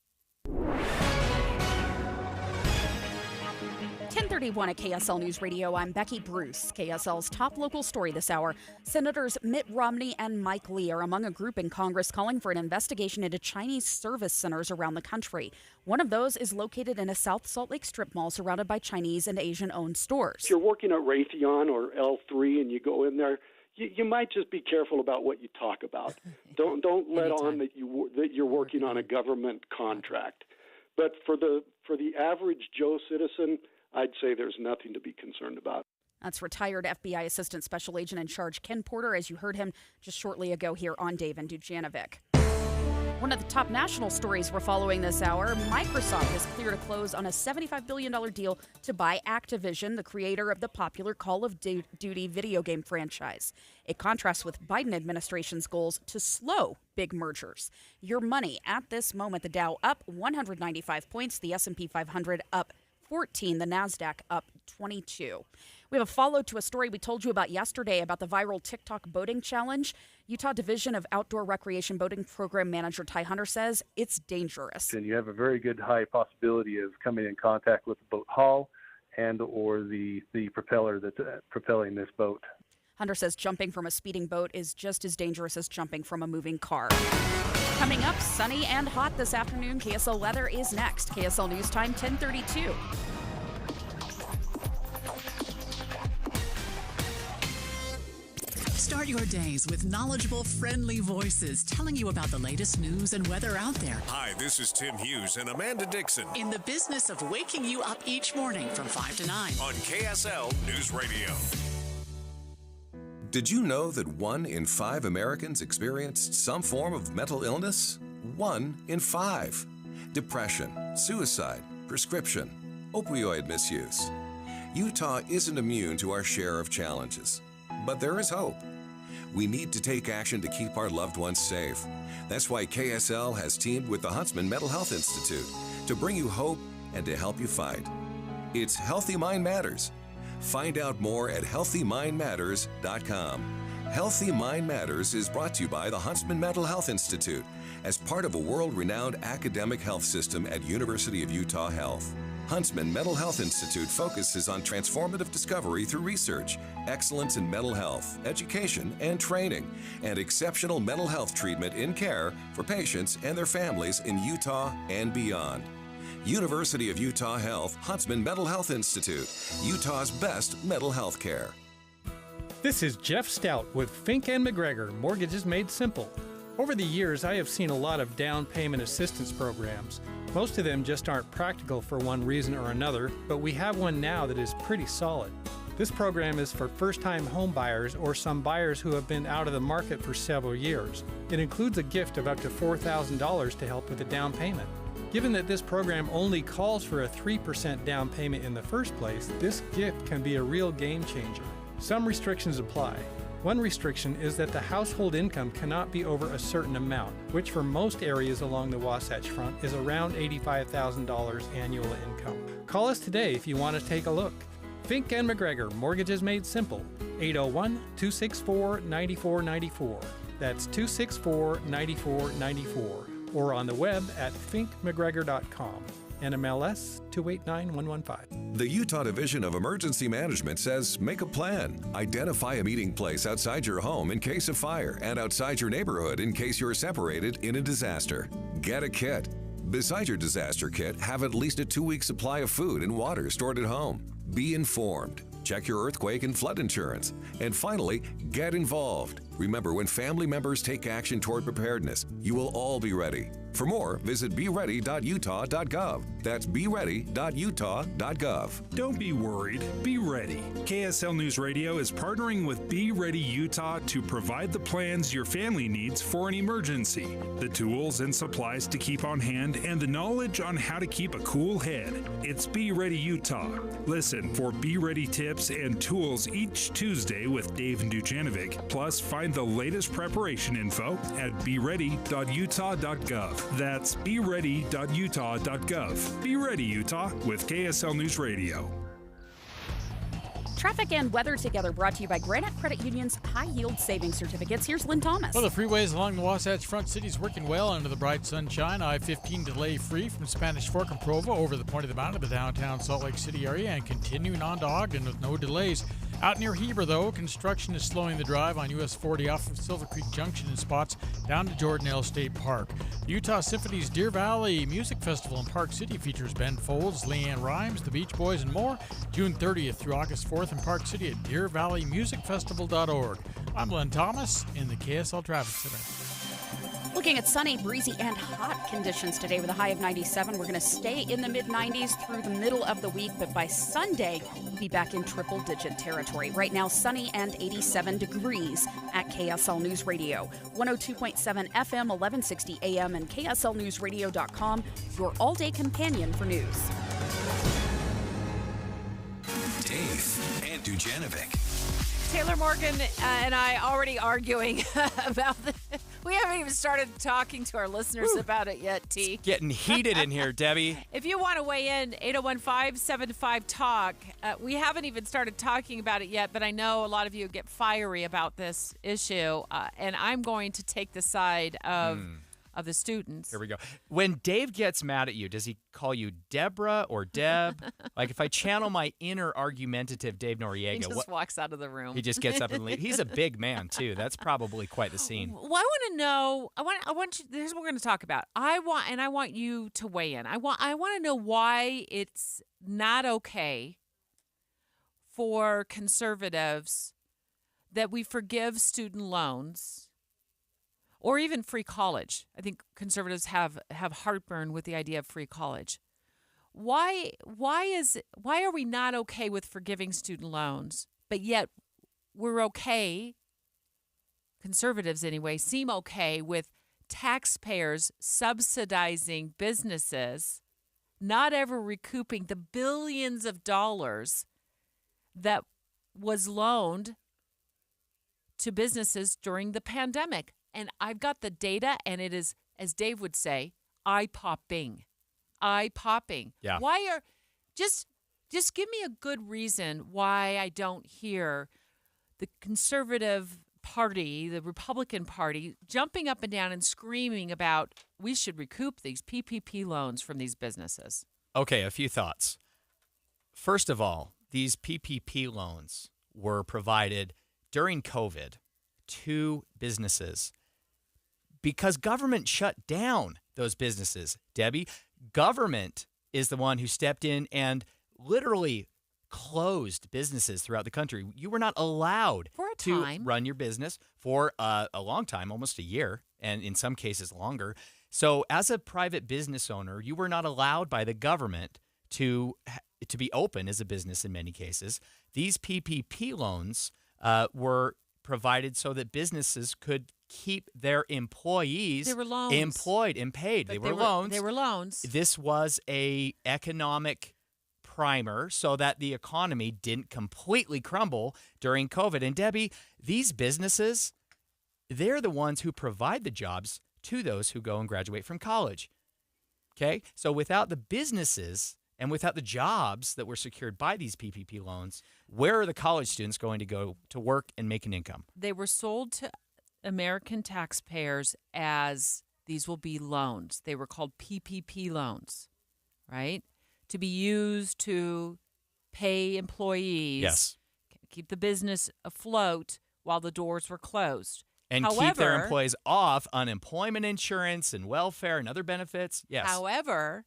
[SPEAKER 4] 1031 at KSL News Radio. I'm Becky Bruce. KSL's top local story this hour. Senators Mitt Romney and Mike Lee are among a group in Congress calling for an investigation into Chinese service centers around the country. One of those is located in a South Salt Lake strip mall surrounded by Chinese and Asian-owned stores.
[SPEAKER 11] If you're working at Raytheon or L3 and you go in there, you might just be careful about what you talk about. Don't let on that you're working on a government contract. But for the average Joe citizen, I'd say there's nothing to be concerned about.
[SPEAKER 4] That's retired FBI Assistant Special Agent in Charge Ken Porter, as you heard him just shortly ago here on Dave and Dujanovic. One of the top national stories we're following this hour, Microsoft has cleared a close on a $75 billion deal to buy Activision, the creator of the popular Call of Duty video game franchise. It contrasts with Biden administration's goals to slow big mergers. Your money at this moment, the Dow up 195 points, the S&P 500 up 14, the NASDAQ up 22. We have a follow to a story we told you about yesterday about the viral TikTok boating challenge. Utah Division of Outdoor Recreation Boating Program Manager Ty Hunter says it's dangerous.
[SPEAKER 13] And you have a very good high possibility of coming in contact with the boat hull and or the propeller that's propelling this boat.
[SPEAKER 4] Hunter says jumping from a speeding boat is just as dangerous as jumping from a moving car. Coming up, sunny and hot this afternoon. KSL weather is next. KSL News Time, 10:32.
[SPEAKER 8] Start your days with knowledgeable, friendly voices telling you about the latest news and weather out there.
[SPEAKER 7] Hi, this is Tim Hughes and Amanda Dixon
[SPEAKER 8] In the business of waking you up each morning from 5 to 9
[SPEAKER 7] on KSL News Radio.
[SPEAKER 17] Did you know that 1 in 5 Americans experienced some form of mental illness? 1 in 5. Depression, suicide, prescription, opioid misuse. Utah isn't immune to our share of challenges, but there is hope. We need to take action to keep our loved ones safe. That's why KSL has teamed with the Huntsman Mental Health Institute to bring you hope and to help you fight. It's Healthy Mind Matters. Find out more at healthymindmatters.com. Healthy Mind Matters is brought to you by the Huntsman Mental Health Institute as part of a world-renowned academic health system at University of Utah Health. Huntsman Mental Health Institute focuses on transformative discovery through research, excellence in mental health, education, and training, and exceptional mental health treatment in care for patients and their families in Utah and beyond. University of Utah Health, Huntsman Mental Health Institute, Utah's best mental health care.
[SPEAKER 14] This is Jeff Stout with Fink & McGregor, Mortgages Made Simple. Over the years, I have seen a lot of down payment assistance programs. Most of them just aren't practical for one reason or another, but we have one now that is pretty solid. This program is for first-time home buyers or some buyers who have been out of the market for several years. It includes a gift of up to $4,000 to help with the down payment. Given that this program only calls for a 3% down payment in the first place, this gift can be a real game changer. Some restrictions apply. One restriction is that the household income cannot be over a certain amount, which for most areas along the Wasatch Front is around $85,000 annual income. Call us today if you want to take a look. Fink & McGregor, Mortgages Made Simple, 801-264-9494. That's 264-9494. Or on the web at finkmcgregor.com. NMLS 289115.
[SPEAKER 17] The Utah Division of Emergency Management says make a plan. Identify a meeting place outside your home in case of fire and outside your neighborhood in case you're separated in a disaster. Get a kit. Beside your disaster kit, have at least a 2-week supply of food and water stored at home. Be informed. Check your earthquake and flood insurance. And finally, get involved. Remember, when family members take action toward preparedness, you will all be ready. For more, visit beready.utah.gov. That's beready.utah.gov.
[SPEAKER 16] Don't be worried. Be ready. KSL News Radio is partnering with Be Ready Utah to provide the plans your family needs for an emergency, the tools and supplies to keep on hand, and the knowledge on how to keep a cool head. It's Be Ready Utah. Listen for Be Ready tips and tools each Tuesday with Dave and Dujanovic. Plus, find the latest preparation info at beready.utah.gov. That's beready.utah.gov. Be Ready Utah with KSL News Radio.
[SPEAKER 4] Traffic and weather together brought to you by Granite Credit Union's High Yield Savings Certificates. Here's Lynn Thomas.
[SPEAKER 6] Well, the freeways along the Wasatch Front City is working well under the bright sunshine. I-15 delay-free from Spanish Fork and Provo over the point of the mountain to the downtown Salt Lake City area and continuing on to Ogden with no delays. Out near Heber, though, construction is slowing the drive on US 40 off of Silver Creek Junction in spots down to Jordanelle State Park. The Utah Symphony's Deer Valley Music Festival in Park City features Ben Folds, Leanne Rimes, the Beach Boys, and more. June 30th through August 4th in Park City at DeerValleyMusicFestival.org. I'm Len Thomas in the KSL Traffic Center.
[SPEAKER 4] Looking at sunny, breezy, and hot conditions today with a high of 97. We're going to stay in the mid-90s through the middle of the week, but by Sunday, we'll be back in triple-digit territory. Right now, sunny and 87 degrees at KSL News Radio. 102.7 FM, 1160 AM, and KSLNewsRadio.com, your all-day companion for news.
[SPEAKER 5] Dave and Dujanovic.
[SPEAKER 1] Taylor Morgan and I already arguing about the... We haven't even started talking to our listeners about it yet, T.
[SPEAKER 2] It's getting heated in here, Debbie.
[SPEAKER 1] If you want to weigh in, 801-575-TALK. We haven't even started talking about it yet, but I know a lot of you get fiery about this issue, and I'm going to take the side of the students.
[SPEAKER 2] Here we go. When Dave gets mad at you, does he call you Deborah or Deb? Like if I channel my inner argumentative Dave Noriega.
[SPEAKER 1] He just walks out of the room.
[SPEAKER 2] He just gets up and leaves. He's a big man, too. That's probably quite the scene.
[SPEAKER 1] Well, I want to know, I want you, here's what we're going to talk about. I want you to weigh in. I want to know why it's not okay for conservatives that we forgive student loans or even free college. I think conservatives have heartburn with the idea of free college. Why are we not okay with forgiving student loans, but yet we're okay, conservatives anyway, seem okay with taxpayers subsidizing businesses, not ever recouping the billions of dollars that was loaned to businesses during the pandemic? And I've got the data, and it is, as Dave would say, eye-popping. Eye-popping.
[SPEAKER 2] Yeah.
[SPEAKER 1] Just give me a good reason why I don't hear the conservative party, the Republican Party, jumping up and down and screaming about we should recoup these PPP loans from these businesses.
[SPEAKER 2] Okay, a few thoughts. First of all, these PPP loans were provided during COVID to businesses because government shut down those businesses. Debbie, government is the one who stepped in and literally closed businesses throughout the country. You were not allowed to run your business for a long time, almost a year, and in some cases longer. So as a private business owner, you were not allowed by the government to be open as a business in many cases. These PPP loans were provided so that businesses could keep their employees employed and paid. They were loans.
[SPEAKER 1] They were loans.
[SPEAKER 2] This was a economic primer so that the economy didn't completely crumble during COVID. And Debbie, these businesses, they're the ones who provide the jobs to those who go and graduate from college. Okay? So without the businesses and without the jobs that were secured by these PPP loans, where are the college students going to go to work and make an income?
[SPEAKER 1] They were sold to American taxpayers as these will be loans. They were called PPP loans, right? To be used to pay employees.
[SPEAKER 2] Yes.
[SPEAKER 1] Keep the business afloat while the doors were closed.
[SPEAKER 2] And keep their employees off unemployment insurance and welfare and other benefits. Yes.
[SPEAKER 1] However,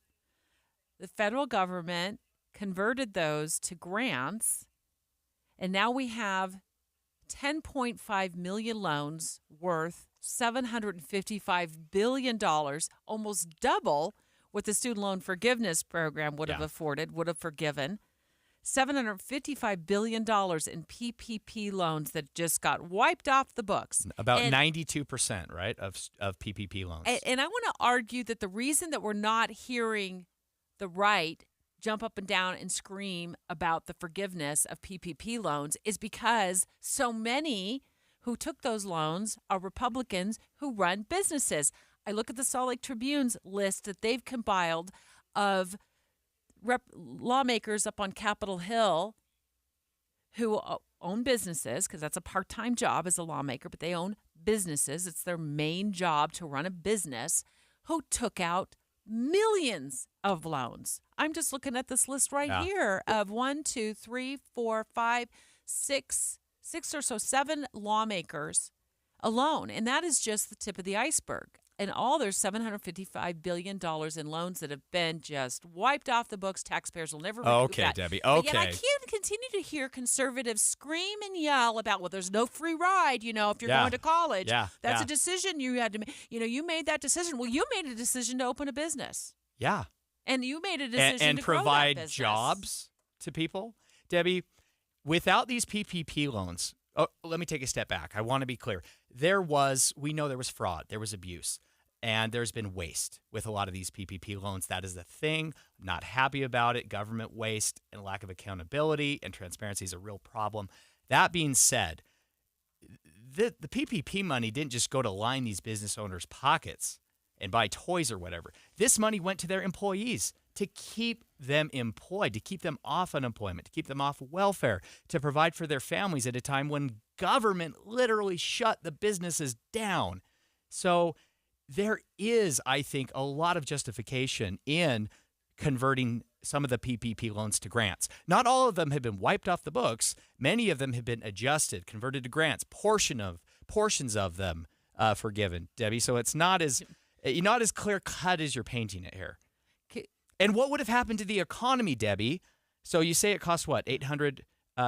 [SPEAKER 1] the federal government converted those to grants, and now we have 10.5 million loans worth $755 billion, almost double what the student loan forgiveness program would have forgiven. $755 billion in PPP loans that just got wiped off the books.
[SPEAKER 2] About 92%, right, of PPP loans.
[SPEAKER 1] And I want to argue that the reason that we're not hearing the right jump up and down and scream about the forgiveness of PPP loans is because so many who took those loans are Republicans who run businesses. I look at the Salt Lake Tribune's list that they've compiled of lawmakers up on Capitol Hill who own businesses, because that's a part-time job as a lawmaker, but they own businesses. It's their main job to run a business, who took out millions of loans. I'm just looking at this list right here of 7 lawmakers alone. And that is just the tip of the iceberg. And all there's $755 billion in loans that have been just wiped off the books. Taxpayers will never recoup that.
[SPEAKER 2] Debbie.
[SPEAKER 1] But yet I can't continue to hear conservatives scream and yell about, well, there's no free ride, if you're going to college. That's a decision you had to make. You made that decision. Well, you made a decision to open a business.
[SPEAKER 2] Yeah.
[SPEAKER 1] And you made a decision
[SPEAKER 2] and
[SPEAKER 1] to grow that
[SPEAKER 2] provide
[SPEAKER 1] business.
[SPEAKER 2] jobs to people. Debbie, without these PPP loans, let me take a step back. I want to be clear. We know there was fraud, there was abuse, and there's been waste with a lot of these PPP loans. That is the thing. I'm not happy about it. Government waste and lack of accountability and transparency is a real problem. That being said, the PPP money didn't just go to line these business owners' pockets and buy toys or whatever. This money went to their employees to keep them employed, to keep them off unemployment, to keep them off welfare, to provide for their families at a time when government literally shut the businesses down. So there is, I think, a lot of justification in converting some of the PPP loans to grants. Not all of them have been wiped off the books. Many of them have been adjusted, converted to grants, portions of them forgiven, Debbie. So it's not as clear cut as you're painting it here. And what would have happened to the economy, Debbie? So you say it costs what, $800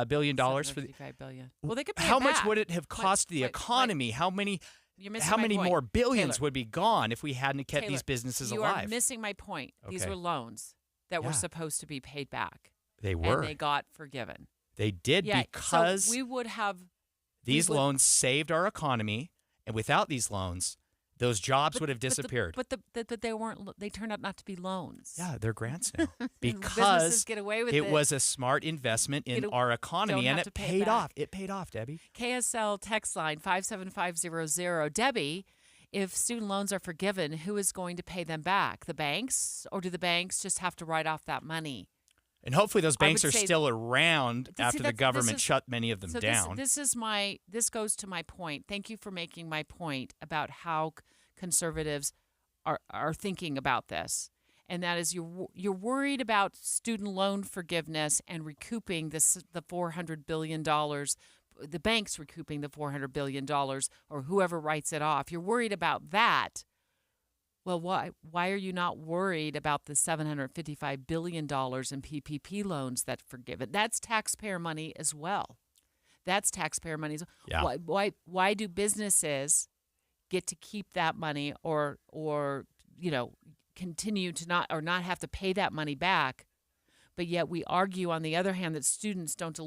[SPEAKER 2] billion for the
[SPEAKER 1] $755 billion. Well, they could pay
[SPEAKER 2] How
[SPEAKER 1] it
[SPEAKER 2] much
[SPEAKER 1] back.
[SPEAKER 2] would it have cost the economy? How many more billions would be gone if we hadn't kept these businesses alive?
[SPEAKER 1] You are missing my point. These
[SPEAKER 2] Okay.
[SPEAKER 1] were loans that were supposed to be paid back.
[SPEAKER 2] They were.
[SPEAKER 1] And they got forgiven.
[SPEAKER 2] They did because
[SPEAKER 1] so we would have
[SPEAKER 2] these loans saved our economy, and without these loans, those jobs would have disappeared.
[SPEAKER 1] But they weren't. They turned out not to be loans.
[SPEAKER 2] Yeah, they're grants now because
[SPEAKER 1] Businesses get away with
[SPEAKER 2] it was a smart investment in our economy, and it paid off. It paid off, Debbie.
[SPEAKER 1] KSL text line 57500. Debbie, if student loans are forgiven, who is going to pay them back? The banks, or do the banks just have to write off that money?
[SPEAKER 2] And hopefully those banks are still around after the government shut many of them
[SPEAKER 1] so
[SPEAKER 2] down.
[SPEAKER 1] This goes to my point. Thank you for making my point about how conservatives are thinking about this. And that is you're worried about student loan forgiveness and recouping the $400 billion, the banks recouping the $400 billion or whoever writes it off. You're worried about that. Well, why are you not worried about the $755 billion in PPP loans that forgiven? That's taxpayer money as well. That's taxpayer money.
[SPEAKER 2] Yeah.
[SPEAKER 1] Why do businesses get to keep that money or continue to not have to pay that money back? But yet we argue on the other hand that students don't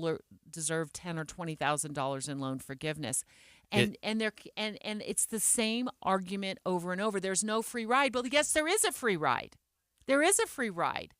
[SPEAKER 1] deserve $10,000 or $20,000 in loan forgiveness. And it's the same argument over and over. There's no free ride. Well, yes, there is a free ride. There is a free ride.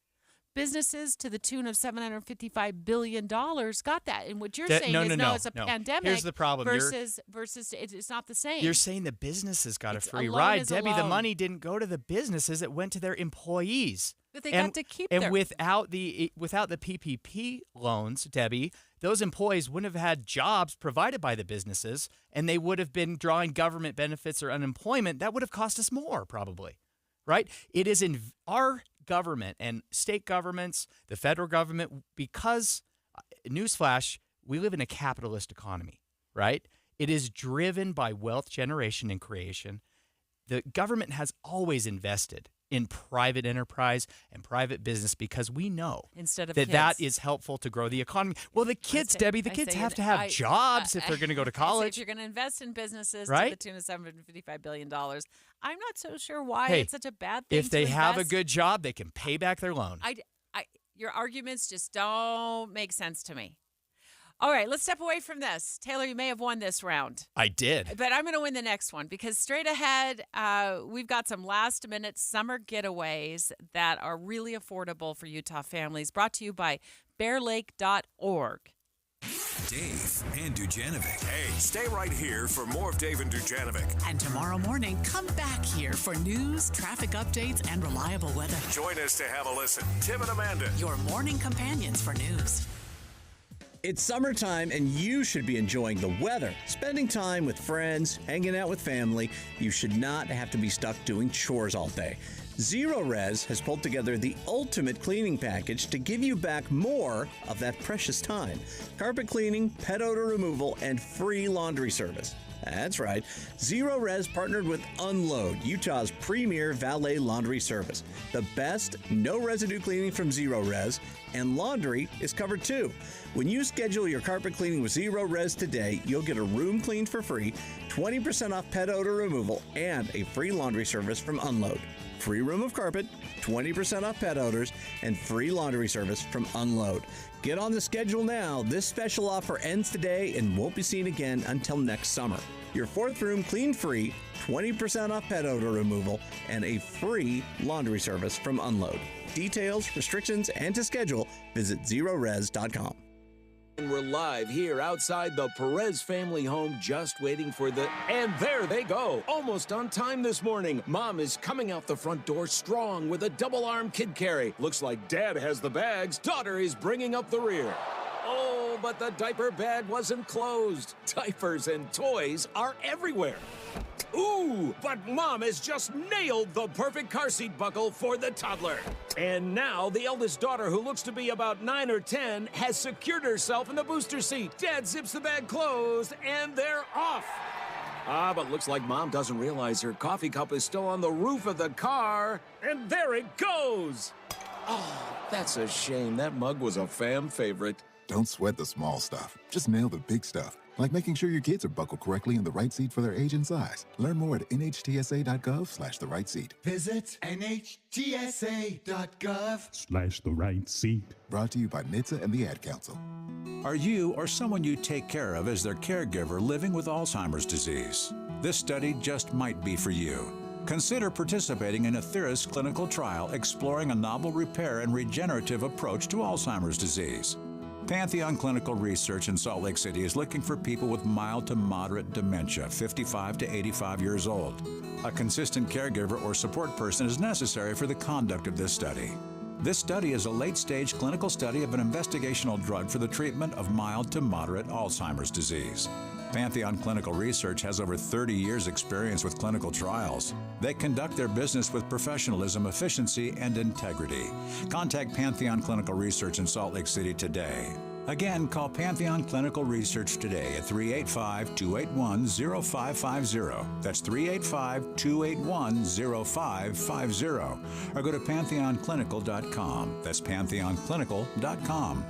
[SPEAKER 1] Businesses to the tune of $755 billion got that. And what you're saying it's a pandemic.
[SPEAKER 2] Here's the problem.
[SPEAKER 1] Versus it's not the same.
[SPEAKER 2] You're saying the businesses got a free
[SPEAKER 1] loan
[SPEAKER 2] ride.
[SPEAKER 1] is a
[SPEAKER 2] Debbie, the
[SPEAKER 1] loan.
[SPEAKER 2] money didn't go to the businesses. It went to their employees.
[SPEAKER 1] But they got to keep
[SPEAKER 2] and
[SPEAKER 1] their...
[SPEAKER 2] without the PPP loans, Debbie, those employees wouldn't have had jobs provided by the businesses, and they would have been drawing government benefits or unemployment. That would have cost us more, probably, right? It is in our government and state governments, the federal government, because, newsflash, we live in a capitalist economy, right? It is driven by wealth generation and creation. The government has always invested in private enterprise and private business because we know that is helpful to grow the economy. Well, the kids, Debbie, the kids have to have jobs if they're going to go to college.
[SPEAKER 1] If you're going to invest in businesses
[SPEAKER 2] right?
[SPEAKER 1] to the tune of $755 billion, I'm not so sure why it's such a bad thing.
[SPEAKER 2] If they
[SPEAKER 1] to
[SPEAKER 2] have a
[SPEAKER 1] invest.
[SPEAKER 2] good job, they can pay back their loan.
[SPEAKER 1] Your arguments just don't make sense to me. All right, let's step away from this. Taylor, you may have won this round.
[SPEAKER 2] I did.
[SPEAKER 1] But I'm going to win the next one because straight ahead, we've got some last-minute summer getaways that are really affordable for Utah families, brought to you by bearlake.org.
[SPEAKER 5] Dave and Dujanovic.
[SPEAKER 7] Hey, stay right here for more of Dave and Dujanovic.
[SPEAKER 8] And tomorrow morning, come back here for news, traffic updates, and reliable weather.
[SPEAKER 7] Join us to have a listen. Tim and Amanda.
[SPEAKER 8] Your morning companions for news.
[SPEAKER 12] It's summertime and you should be enjoying the weather, spending time with friends, hanging out with family. You should not have to be stuck doing chores all day. Zero Res has pulled together the ultimate cleaning package to give you back more of that precious time. Carpet cleaning, pet odor removal, and free laundry service. That's right. Zero Res partnered with Unload, Utah's premier valet laundry service. The best, no residue cleaning from Zero Res, and laundry is covered too. When you schedule your carpet cleaning with Zero Res today, you'll get a room cleaned for free, 20% off pet odor removal, and a free laundry service from Unload. Free room of carpet, 20% off pet odors, and free laundry service from Unload. Get on the schedule now. This special offer ends today and won't be seen again until next summer. Your fourth room clean free, 20% off pet odor removal, and a free laundry service from Unload. Details, restrictions, and to schedule, visit zerores.com.
[SPEAKER 15] And we're live here outside the Perez family home, just waiting for the... And there they go, almost on time this morning. Mom is coming out the front door strong with a double-arm kid carry. Looks like Dad has the bags. Daughter is bringing up the rear. Oh, but the diaper bag wasn't closed. Diapers and toys are everywhere. Ooh, but Mom has just nailed the perfect car seat buckle for the toddler. And now the eldest daughter, who looks to be about 9 or 10, has secured herself in the booster seat. Dad zips the bag closed, and they're off. But looks like Mom doesn't realize her coffee cup is still on the roof of the car. And there it goes. Oh, that's a shame. That mug was a fam favorite.
[SPEAKER 18] Don't sweat the small stuff. Just nail the big stuff. Like making sure your kids are buckled correctly in the right seat for their age and size. Learn more at nhtsa.gov/the right seat.
[SPEAKER 19] Visit nhtsa.gov/the
[SPEAKER 18] right seat. Brought to you by NHTSA and the Ad Council.
[SPEAKER 20] Are you or someone you take care of as their caregiver living with Alzheimer's disease? This study just might be for you. Consider participating in a Aethirus clinical trial exploring a novel repair and regenerative approach to Alzheimer's disease. Pantheon Clinical Research in Salt Lake City is looking for people with mild to moderate dementia, 55 to 85 years old. A consistent caregiver or support person is necessary for the conduct of this study. This study is a late-stage clinical study of an investigational drug for the treatment of mild to moderate Alzheimer's disease. Pantheon Clinical Research has over 30 years' experience with clinical trials. They conduct their business with professionalism, efficiency, and integrity. Contact Pantheon Clinical Research in Salt Lake City today. Again, call Pantheon Clinical Research today at 385-281-0550. That's 385-281-0550. Or go to pantheonclinical.com. That's pantheonclinical.com.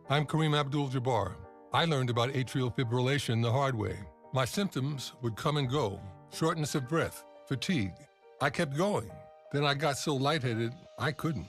[SPEAKER 21] I'm Kareem Abdul-Jabbar. I learned about atrial fibrillation the hard way. My symptoms would come and go. Shortness of breath, fatigue. I kept going. Then I got so lightheaded, I couldn't.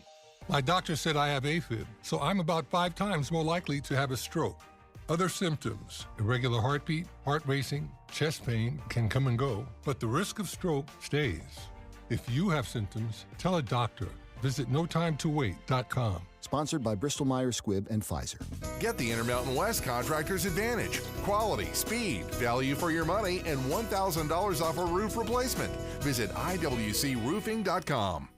[SPEAKER 21] My doctor said I have AFib, so I'm about 5 times more likely to have a stroke. Other symptoms, irregular heartbeat, heart racing, chest pain can come and go, but the risk of stroke stays. If you have symptoms, tell a doctor. Visit notimetowait.com.
[SPEAKER 23] Sponsored by Bristol-Myers Squibb and Pfizer.
[SPEAKER 7] Get the Intermountain West Contractor's Advantage. Quality, speed, value for your money, and $1,000 off a roof replacement. Visit iwcroofing.com.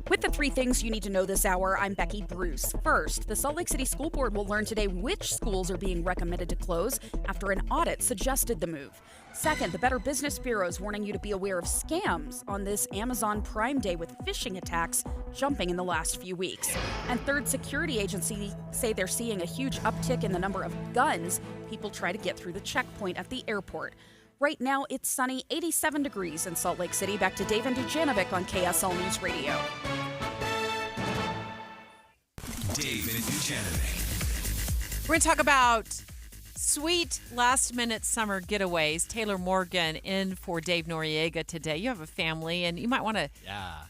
[SPEAKER 4] With the 3 things you need to know this hour, I'm Becky Bruce. First, the Salt Lake City School Board will learn today which schools are being recommended to close after an audit suggested the move. Second, the Better Business Bureau is warning you to be aware of scams on this Amazon Prime Day, with phishing attacks jumping in the last few weeks. And third, security agencies say they're seeing a huge uptick in the number of guns people try to get through the checkpoint at the airport. Right now, it's sunny, 87 degrees in Salt Lake City. Back to Dave and Dujanovic on KSL News Radio.
[SPEAKER 5] Dave and Dujanovic.
[SPEAKER 1] We're going to talk about sweet last-minute summer getaways. Taylor Morgan in for Dave Noriega today. You have a family, and you might want to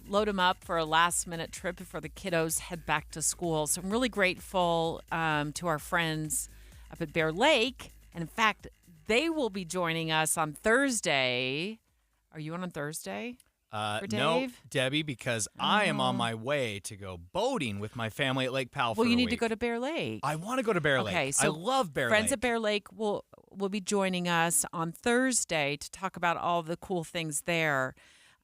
[SPEAKER 1] load them up for a last-minute trip before the kiddos head back to school. So I'm really grateful to our friends up at Bear Lake. And, in fact, they will be joining us on Thursday. Are you on Thursday? For Dave?
[SPEAKER 2] No, Debbie, because I am on my way to go boating with my family at Lake Powell.
[SPEAKER 1] Well, you need to go to Bear Lake.
[SPEAKER 2] I want to go to Bear Lake.
[SPEAKER 1] Okay, so
[SPEAKER 2] I love Bear Lake.
[SPEAKER 1] Friends at Bear Lake will be joining us on Thursday to talk about all the cool things there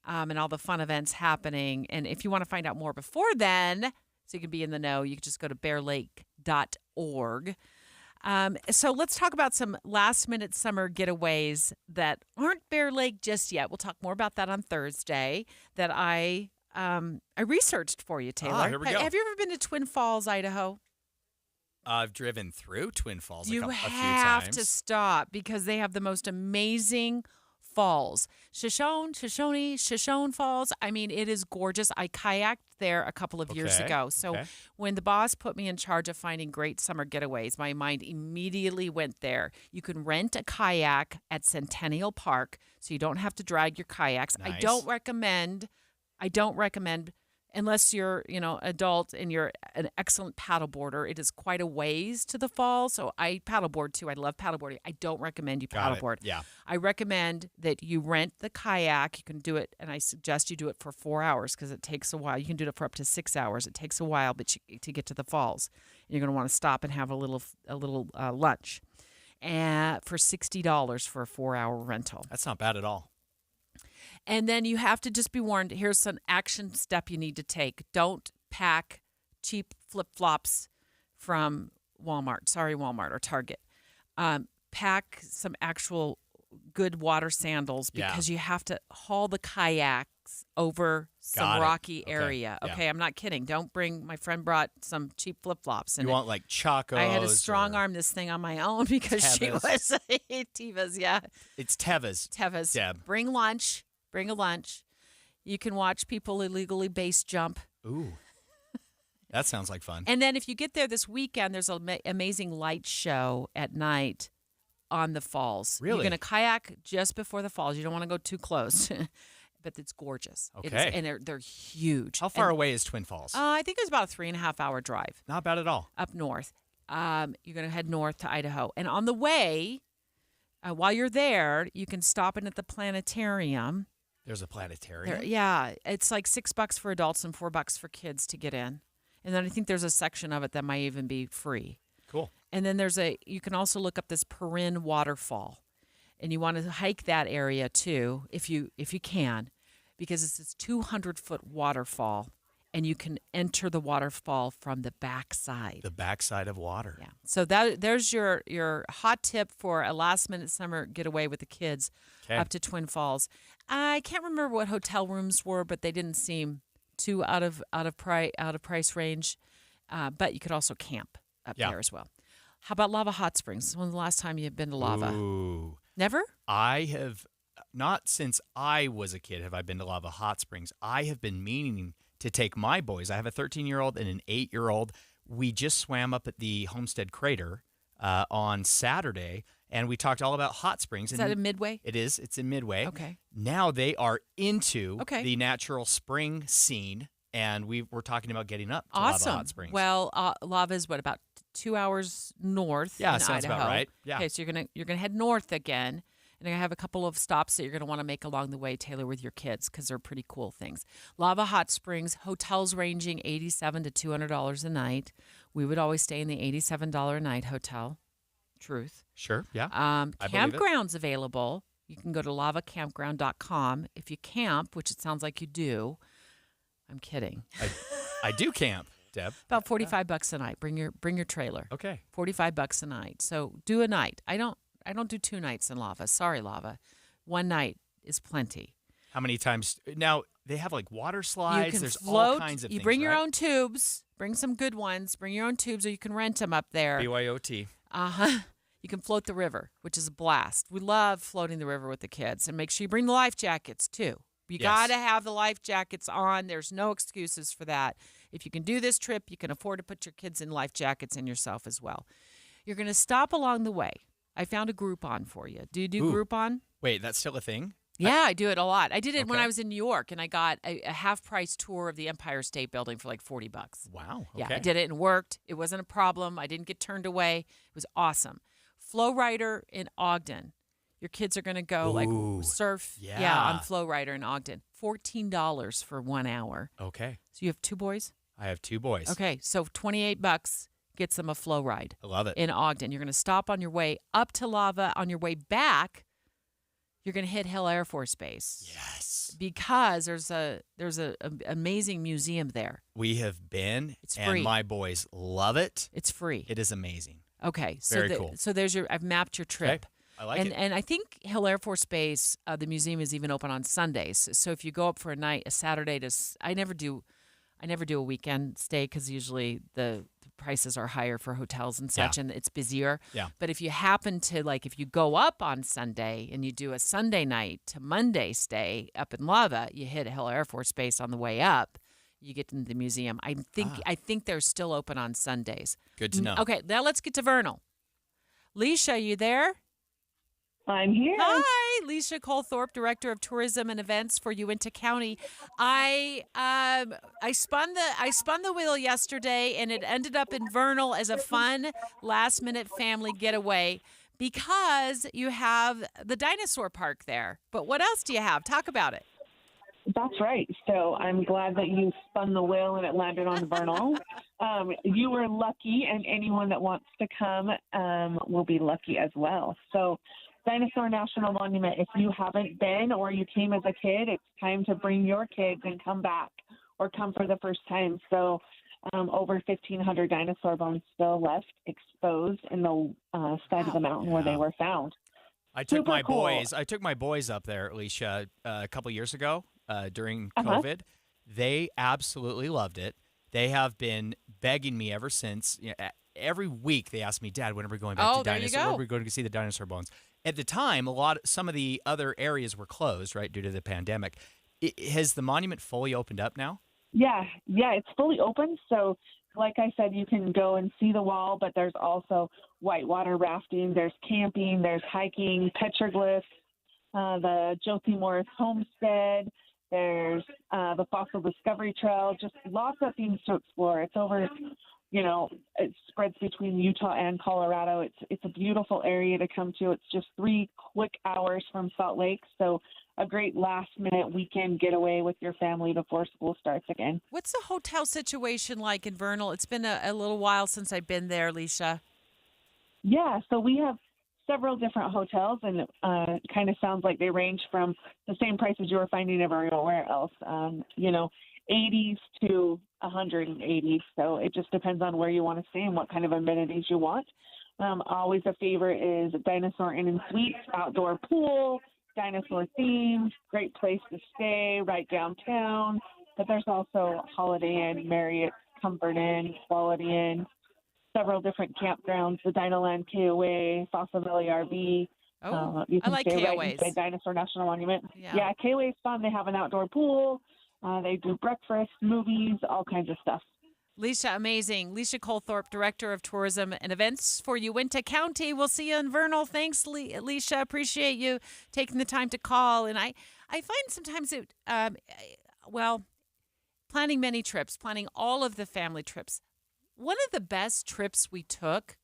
[SPEAKER 1] and all the fun events happening. And if you want to find out more before then, so you can be in the know. You can just go to bearlake.org. So let's talk about some last-minute summer getaways that aren't Bear Lake just yet. We'll talk more about that on Thursday that I researched for you, Taylor.
[SPEAKER 2] Here we go.
[SPEAKER 1] Have you ever been to Twin Falls, Idaho?
[SPEAKER 2] I've driven through Twin Falls a few times.
[SPEAKER 1] You have to stop because they have the most amazing falls. Shoshone Falls. I mean, it is gorgeous. I kayaked there a couple of years ago. So when the boss put me in charge of finding great summer getaways, my mind immediately went there. You can rent a kayak at Centennial Park, so you don't have to drag your kayaks.
[SPEAKER 2] Nice.
[SPEAKER 1] I don't recommend unless you're, adult and you're an excellent paddleboarder. It is quite a ways to the falls. So I paddleboard too. I love paddleboarding. I don't recommend you paddleboard.
[SPEAKER 2] Yeah.
[SPEAKER 1] I recommend that you rent the kayak. You can do it, and I suggest you do it for 4 hours because it takes a while. You can do it for up to 6 hours. It takes a while, to get to the falls. You're going to want to stop and have a little lunch, and for $60 for a 4-hour rental.
[SPEAKER 2] That's not bad at all.
[SPEAKER 1] And then you have to just be warned, here's an action step you need to take. Don't pack cheap flip-flops from Walmart or Target. Pack some actual good water sandals because you have to haul the kayaks over some rocky area. Okay, I'm not kidding. Don't bring, my friend brought some cheap flip-flops.
[SPEAKER 2] You want like Chacos.
[SPEAKER 1] I had to strong-arm this thing on my own because she was Tevas, yeah.
[SPEAKER 2] It's Tevas. Deb.
[SPEAKER 1] Bring lunch. Bring a lunch. You can watch people illegally base jump.
[SPEAKER 2] Ooh. That sounds like fun.
[SPEAKER 1] And then if you get there this weekend, there's an amazing light show at night on the falls.
[SPEAKER 2] Really?
[SPEAKER 1] You're going to kayak just before the falls. You don't want to go too close, but it's gorgeous.
[SPEAKER 2] Okay.
[SPEAKER 1] And they're huge.
[SPEAKER 2] How far away is Twin Falls?
[SPEAKER 1] I think it's about a 3.5-hour drive.
[SPEAKER 2] Not bad at all.
[SPEAKER 1] Up north. You're going to head north to Idaho. And on the way, while you're there, you can stop in at the planetarium.
[SPEAKER 2] There's a planetarium?
[SPEAKER 1] Yeah. It's like $6 for adults and $4 for kids to get in. And then I think there's a section of it that might even be free.
[SPEAKER 2] Cool.
[SPEAKER 1] And then you can also look up this Perrin waterfall. And you want to hike that area too, if you can, because it's this 200-foot waterfall. And you can enter the waterfall from the backside.
[SPEAKER 2] The backside of water.
[SPEAKER 1] Yeah. So there's your hot tip for a last-minute summer getaway with the kids up to Twin Falls. I can't remember what hotel rooms were, but they didn't seem too out of price range. But you could also camp up there as well. How about Lava Hot Springs? When's the last time you've been to Lava?
[SPEAKER 2] Ooh.
[SPEAKER 1] Never?
[SPEAKER 2] I have not since I was a kid have I been to Lava Hot Springs. I have been meaning to take my boys. I have a 13-year-old and an 8-year-old. We just swam up at the Homestead Crater on Saturday, and we talked all about hot springs.
[SPEAKER 1] Is that in Midway?
[SPEAKER 2] It is. It's in Midway.
[SPEAKER 1] Okay.
[SPEAKER 2] Now they are into the natural spring scene, and we're talking about getting up to Lava Hot Springs.
[SPEAKER 1] Well, Lava is about 2 hours north in
[SPEAKER 2] sounds
[SPEAKER 1] Idaho.
[SPEAKER 2] about right. Yeah.
[SPEAKER 1] Okay, so you're gonna head north again. And I have a couple of stops that you're going to want to make along the way, Taylor, with your kids, because they're pretty cool things. Lava Hot Springs, hotels ranging $87 to $200 a night. We would always stay in the $87 a night hotel. Truth.
[SPEAKER 2] Sure, yeah.
[SPEAKER 1] Campgrounds available. You can go to lavacampground.com. If you camp, which it sounds like you do, I'm kidding.
[SPEAKER 2] I do camp, Deb.
[SPEAKER 1] About $45 a night. Bring your trailer.
[SPEAKER 2] Okay.
[SPEAKER 1] $45 a night. So do a night. I don't do 2 nights in Lava. Sorry, Lava. 1 night is plenty.
[SPEAKER 2] How many times? Now, they have like water slides.
[SPEAKER 1] You can
[SPEAKER 2] There's
[SPEAKER 1] float.
[SPEAKER 2] all kinds of things.
[SPEAKER 1] You bring your
[SPEAKER 2] right?
[SPEAKER 1] own tubes. Bring some good ones. Bring your own tubes, or you can rent them up there.
[SPEAKER 2] BYOT.
[SPEAKER 1] You can float the river, which is a blast. We love floating the river with the kids. And make sure you bring the life jackets, too. You got to have the life jackets on. There's no excuses for that. If you can do this trip, you can afford to put your kids in life jackets and yourself as well. You're going to stop along the way. I found a Groupon for you. Do you do Groupon?
[SPEAKER 2] Wait, that's still a thing?
[SPEAKER 1] Yeah, I do it a lot. I did it when I was in New York, and I got a half-price tour of the Empire State Building for like $40.
[SPEAKER 2] Wow.
[SPEAKER 1] Yeah, I did it and worked. It wasn't a problem. I didn't get turned away. It was awesome. Flow Rider in Ogden. Your kids are going to go like surf on Flow Rider in Ogden. $14 for 1 hour.
[SPEAKER 2] Okay.
[SPEAKER 1] So you have 2 boys?
[SPEAKER 2] I have 2 boys.
[SPEAKER 1] Okay, so $28 gets them a flow ride.
[SPEAKER 2] I love it.
[SPEAKER 1] In Ogden. You're going to stop on your way up to Lava. On your way back, You're going to hit Hill Air Force Base.
[SPEAKER 2] Yes.
[SPEAKER 1] Because there's a amazing museum there.
[SPEAKER 2] We have been.
[SPEAKER 1] It's
[SPEAKER 2] and
[SPEAKER 1] free.
[SPEAKER 2] My boys love it.
[SPEAKER 1] It's free.
[SPEAKER 2] It is amazing.
[SPEAKER 1] Okay.
[SPEAKER 2] Very cool.
[SPEAKER 1] So there's I've mapped your trip.
[SPEAKER 2] Okay. I like it.
[SPEAKER 1] And I think Hill Air Force Base, the museum is even open on Sundays. So if you go up for a night, a Saturday I never do a weekend stay because usually the prices are higher for hotels and such, and it's busier.
[SPEAKER 2] Yeah.
[SPEAKER 1] But if you happen to, if you go up on Sunday and you do a Sunday night to Monday stay up in Lava, you hit Hill Air Force Base on the way up, you get into the museum. I think they're still open on Sundays.
[SPEAKER 2] Good to know.
[SPEAKER 1] Okay, now let's get to Vernal. Leisha, you there?
[SPEAKER 9] I'm here.
[SPEAKER 1] Hi, Leisha Colthorpe, Director of Tourism and Events for Uinta County. I spun the wheel yesterday, and it ended up in Vernal as a fun last-minute family getaway because you have the dinosaur park there. But what else do you have? Talk about it.
[SPEAKER 9] That's right. So I'm glad that you spun the wheel and it landed on Vernal. You were lucky, and anyone that wants to come will be lucky as well. So Dinosaur National Monument, if you haven't been or you came as a kid, it's time to bring your kids and come back or come for the first time. So over 1,500 dinosaur bones still left exposed in the side of the mountain where they were found.
[SPEAKER 2] I took
[SPEAKER 9] Super
[SPEAKER 2] my
[SPEAKER 9] cool.
[SPEAKER 2] boys. I took my boys up there, Alicia, a couple years ago during
[SPEAKER 9] Uh-huh.
[SPEAKER 2] COVID. They absolutely loved it. They have been begging me ever since. Every week they ask me, Dad, when are we going back to
[SPEAKER 1] there you
[SPEAKER 2] dinosaur?
[SPEAKER 1] go.
[SPEAKER 2] When are we going to see the dinosaur bones? At the time, some of the other areas were closed, right, due to the pandemic. Has the monument fully opened up now?
[SPEAKER 9] Yeah, it's fully open. So like I said, you can go and see the wall, but there's also whitewater rafting, there's camping, there's hiking, petroglyphs, the Josie Morris Homestead, there's the Fossil Discovery Trail, just lots of things to explore. It's over, it spreads between Utah and Colorado. It's a beautiful area to come to. It's just 3 quick hours from Salt Lake, so a great last-minute weekend getaway with your family before school starts again.
[SPEAKER 1] What's the hotel situation like in Vernal? It's been a little while since I've been there, Leisha.
[SPEAKER 9] Yeah, so we have several different hotels, and kind of sounds like they range from the same prices you were finding everywhere else, 80s to 180. So it just depends on where you want to stay and what kind of amenities you want. Always a favorite is Dinosaur Inn and Suites, outdoor pool, dinosaur themed, great place to stay right downtown. But there's also Holiday Inn, Marriott, Comfort Inn, Quality Inn, several different campgrounds, the Dinoland KOA, Fossil Valley RV. You can
[SPEAKER 1] I like
[SPEAKER 9] stay
[SPEAKER 1] KOAs.
[SPEAKER 9] right inside Dinosaur National Monument.
[SPEAKER 1] Yeah.
[SPEAKER 9] KOA is fun. They have an outdoor pool. They do breakfast, movies, all kinds of stuff.
[SPEAKER 1] Leisha, amazing. Leisha Colthorpe, Director of Tourism and Events for Uinta County. We'll see you in Vernal. Thanks, Leisha. Appreciate you taking the time to call. And I find sometimes planning many trips, planning all of the family trips. One of the best trips we took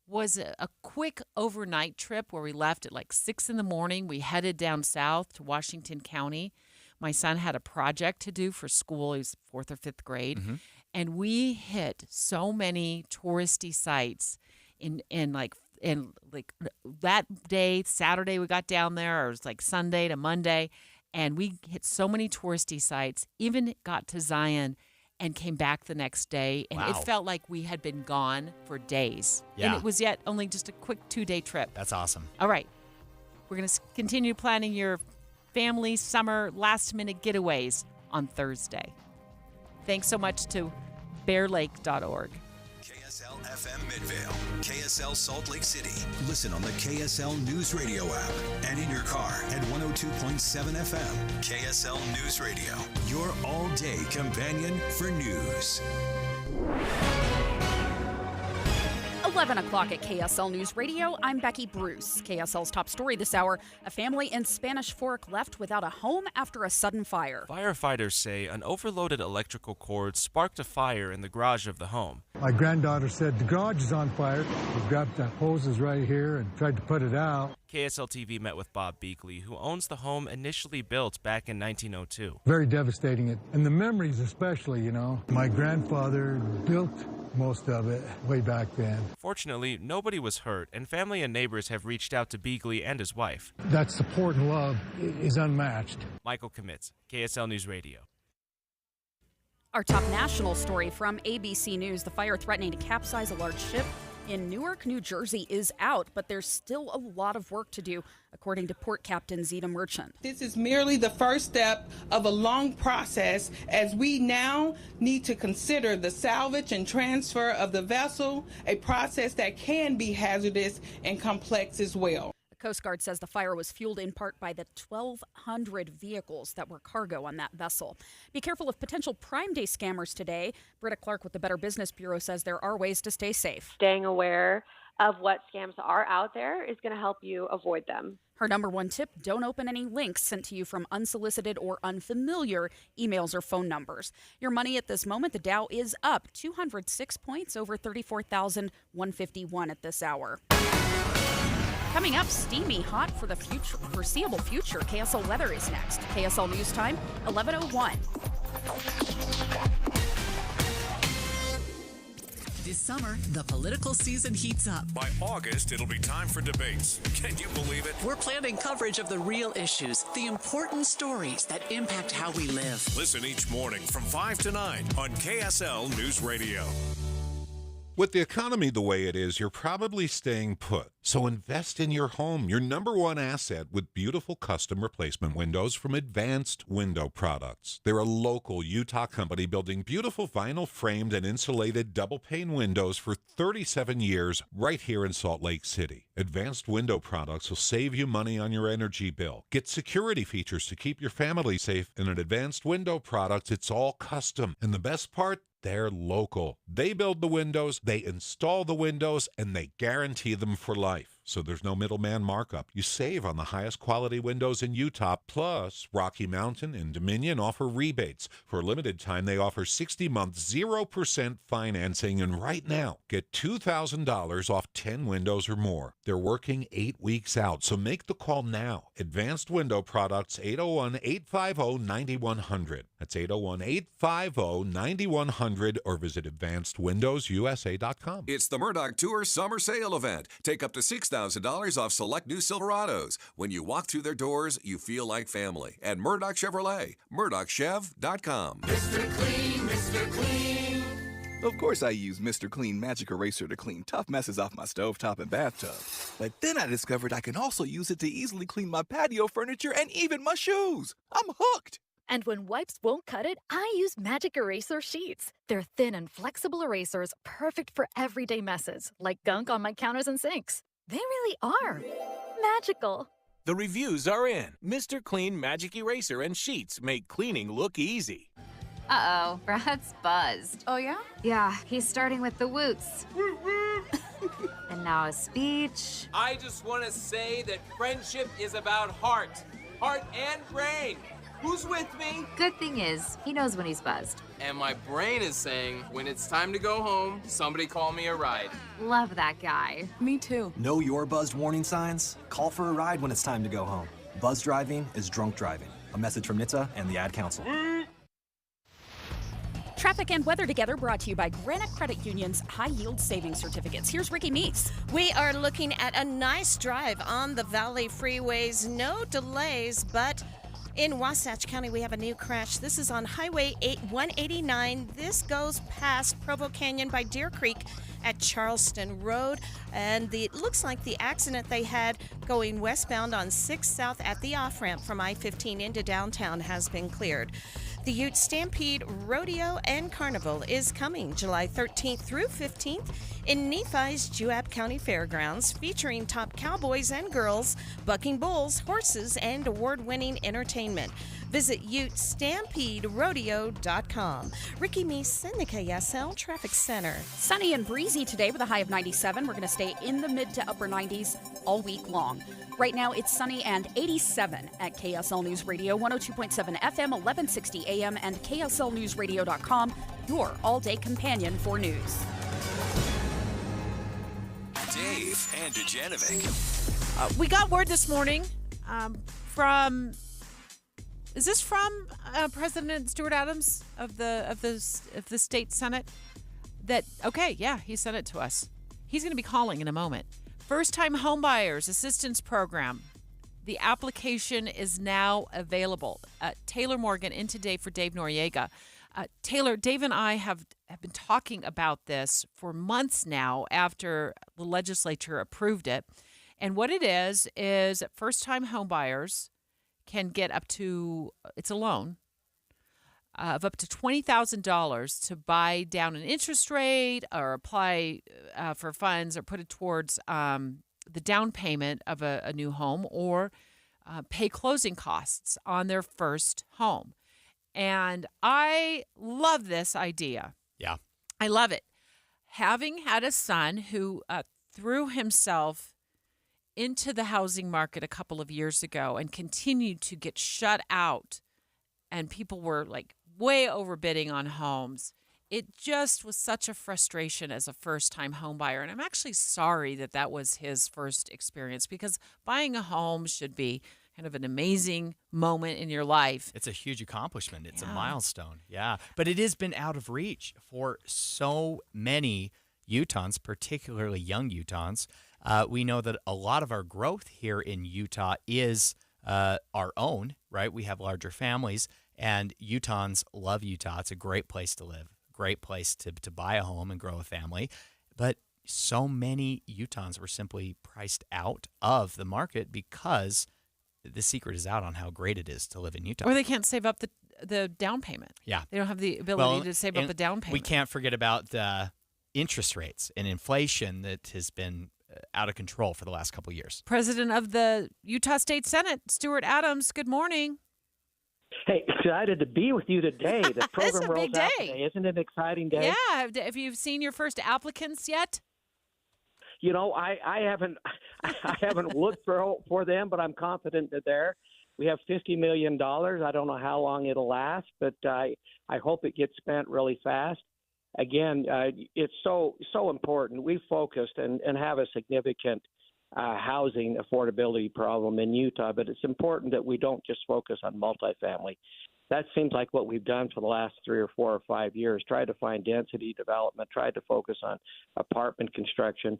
[SPEAKER 1] was a quick overnight trip where we left at 6 in the morning. We headed down south to Washington County. My son had a project to do for school. He was 4th or 5th grade.
[SPEAKER 2] Mm-hmm.
[SPEAKER 1] And we hit so many touristy sites in that day, Saturday we got down there, or it was Sunday to Monday, and we hit so many touristy sites, even got to Zion and came back the next day, and it felt like we had been gone for days.
[SPEAKER 2] Yeah.
[SPEAKER 1] And it was yet only just a quick 2-day trip.
[SPEAKER 2] That's awesome.
[SPEAKER 1] All right. We're going to continue planning your family summer last-minute getaways on Thursday. Thanks so much to bearlake.org.
[SPEAKER 5] KSL FM Midvale, KSL Salt Lake City. Listen on the KSL News Radio app and in your car at 102.7 FM. KSL News Radio, your all-day companion for news.
[SPEAKER 4] 11 o'clock at KSL News Radio. I'm Becky Bruce. KSL's top story this hour, a family in Spanish Fork left without a home after a sudden fire.
[SPEAKER 19] Firefighters say an overloaded electrical cord sparked a fire in the garage of the home.
[SPEAKER 22] My granddaughter said the garage is on fire. We grabbed the hoses right here and tried to put it out.
[SPEAKER 19] KSL TV met with Bob Beakley, who owns the home initially built back in 1902.
[SPEAKER 22] Very devastating. And the memories especially, My grandfather built most of it way back then.
[SPEAKER 19] Fortunately, nobody was hurt, and family and neighbors have reached out to Beagley and his wife.
[SPEAKER 22] That support and love is unmatched.
[SPEAKER 19] Michael Commits, KSL News Radio.
[SPEAKER 4] Our top national story from ABC News: the fire threatening to capsize a large ship in Newark, New Jersey is out, but there's still a lot of work to do, according to Port Captain Zita Merchant.
[SPEAKER 3] This is merely the first step of a long process, as we now need to consider the salvage and transfer of the vessel, a process that can be hazardous and complex as well.
[SPEAKER 4] The Coast Guard says the fire was fueled in part by the 1,200 vehicles that were cargo on that vessel. Be careful of potential Prime Day scammers today. Britta Clark with the Better Business Bureau says there are ways to stay safe.
[SPEAKER 10] Staying aware of what scams are out there is going to help you avoid them.
[SPEAKER 4] Her number one tip: don't open any links sent to you from unsolicited or unfamiliar emails or phone numbers. Your money at this moment: the Dow is up 206 points over 34,151 at this hour. Coming up, steamy hot for the foreseeable future. KSL weather is next. KSL News Time, 11:01.
[SPEAKER 8] This summer, the political season heats up.
[SPEAKER 5] By August, it'll be time for debates. Can you believe it?
[SPEAKER 8] We're planning coverage of the real issues, the important stories that impact how we live.
[SPEAKER 5] Listen each morning from 5 to 9 on KSL News Radio.
[SPEAKER 11] With the economy the way it is, you're probably staying put. So invest in your home, your number one asset, with beautiful custom replacement windows from Advanced Window Products. They're a local Utah company building beautiful vinyl framed and insulated double pane windows for 37 years right here in Salt Lake City. Advanced Window Products will save you money on your energy bill. Get security features to keep your family safe. And at Advanced Window Products, it's all custom. And the best part? They're local. They build the windows, they install the windows, and they guarantee them for life. So there's no middleman markup. You save on the highest quality windows in Utah. Plus, Rocky Mountain and Dominion offer rebates. For a limited time, they offer 60-month 0% financing. And right now, get $2,000 off 10 windows or more. They're working 8 weeks out. So make the call now. Advanced Window Products, 801-850-9100. That's 801-850-9100, or visit AdvancedWindowsUSA.com.
[SPEAKER 17] It's the Murdoch Tour Summer Sale Event. Take up to $6,000 off select new Silverados. When you walk through their doors, you feel like family. At Murdoch Chevrolet, MurdochChev.com.
[SPEAKER 24] Mr. Clean, Mr. Clean. Of course I use Mr. Clean Magic Eraser to clean tough messes off my stovetop and bathtub. But then I discovered I can also use it to easily clean my patio furniture and even my shoes. I'm hooked.
[SPEAKER 25] And when wipes won't cut it, I use Magic Eraser Sheets. They're thin and flexible erasers, perfect for everyday messes, like gunk on my counters and sinks. They really are magical.
[SPEAKER 26] The reviews are in. Mr. Clean Magic Eraser and Sheets make cleaning look easy.
[SPEAKER 27] Uh-oh, Brad's buzzed.
[SPEAKER 28] Oh, yeah?
[SPEAKER 27] Yeah, he's starting with the woots. And now a speech.
[SPEAKER 29] I just want to say that friendship is about heart and brain. Who's with me?
[SPEAKER 27] Good thing is, he knows when he's buzzed.
[SPEAKER 29] And my brain is saying, when it's time to go home, somebody call me a ride.
[SPEAKER 27] Love that guy.
[SPEAKER 28] Me too.
[SPEAKER 30] Know your buzzed warning signs? Call for a ride when it's time to go home. Buzz driving is drunk driving. A message from NHTSA and the Ad Council.
[SPEAKER 4] Traffic and weather together, brought to you by Granite Credit Union's High Yield Savings Certificates. Here's Ricky Meese.
[SPEAKER 31] We are looking at a nice drive on the Valley freeways. No delays, but in Wasatch County, we have a new crash. This is on Highway 189. This goes past Provo Canyon by Deer Creek at Charleston Road. And it looks like the accident they had going westbound on 6 South at the off-ramp from I-15 into downtown has been cleared. The Ute Stampede Rodeo and Carnival is coming July 13th through 15th in Nephi's Juab County Fairgrounds, featuring top cowboys and girls, bucking bulls, horses, and award-winning entertainment. Visit UtestampedeRodeo.com. Ricky Meese in the KSL Traffic Center.
[SPEAKER 4] Sunny and breezy today with a high of 97. We're going to stay in the mid to upper 90s all week long. Right now, it's sunny and 87 at KSL News Radio, 102.7 FM, 1160 AM, and KSLNewsRadio.com, your all-day companion for news.
[SPEAKER 5] Dave and Dujanovic.
[SPEAKER 1] We got word this morning from... Is this from President Stuart Adams of the state Senate? he sent it to us. He's going to be calling in a moment. First-time homebuyers assistance program. The application is now available. Taylor Morgan in today for Dave Noriega. Taylor, Dave and I have been talking about this for months now after the legislature approved it. And what it is first-time homebuyers can get up to, it's a loan, of up to $20,000 to buy down an interest rate or apply for funds or put it towards the down payment of a new home or pay closing costs on their first home. And I love this idea.
[SPEAKER 2] Yeah.
[SPEAKER 1] I love it. Having had a son who threw himself into the housing market a couple of years ago and continued to get shut out, and people were like way overbidding on homes. It just was such a frustration as a first-time home buyer. And I'm actually sorry that was his first experience, because buying a home should be kind of an amazing moment in your life.
[SPEAKER 2] It's a huge accomplishment. It's a milestone. Yeah. But it has been out of reach for so many Utahns, particularly young Utahns. We know that a lot of our growth here in Utah is our own, right? We have larger families, and Utahns love Utah. It's a great place to live, great place to buy a home and grow a family. But so many Utahns were simply priced out of the market because the secret is out on how great it is to live in Utah.
[SPEAKER 1] Or they can't save up the down payment.
[SPEAKER 2] Yeah.
[SPEAKER 1] They don't have the ability to save up the down payment.
[SPEAKER 2] We can't forget about the interest rates and inflation that has been out of control for the last couple of years.
[SPEAKER 1] President of the Utah State Senate, Stuart Adams, good morning.
[SPEAKER 6] Hey, excited to be with you today. The program
[SPEAKER 1] It's a
[SPEAKER 6] rolls
[SPEAKER 1] big
[SPEAKER 6] out
[SPEAKER 1] day.
[SPEAKER 6] today. Isn't it an exciting day?
[SPEAKER 1] Yeah. Have you seen your first applicants yet?
[SPEAKER 6] You know, I haven't I haven't looked for them, but I'm confident that they're. We have $50 million. I don't know how long it'll last, but I hope it gets spent really fast. Again, it's so important. We focused and have a significant housing affordability problem in Utah, but it's important that we don't just focus on multifamily. That seems like what we've done for the last 3 or 4 or 5 years, tried to find density development, tried to focus on apartment construction.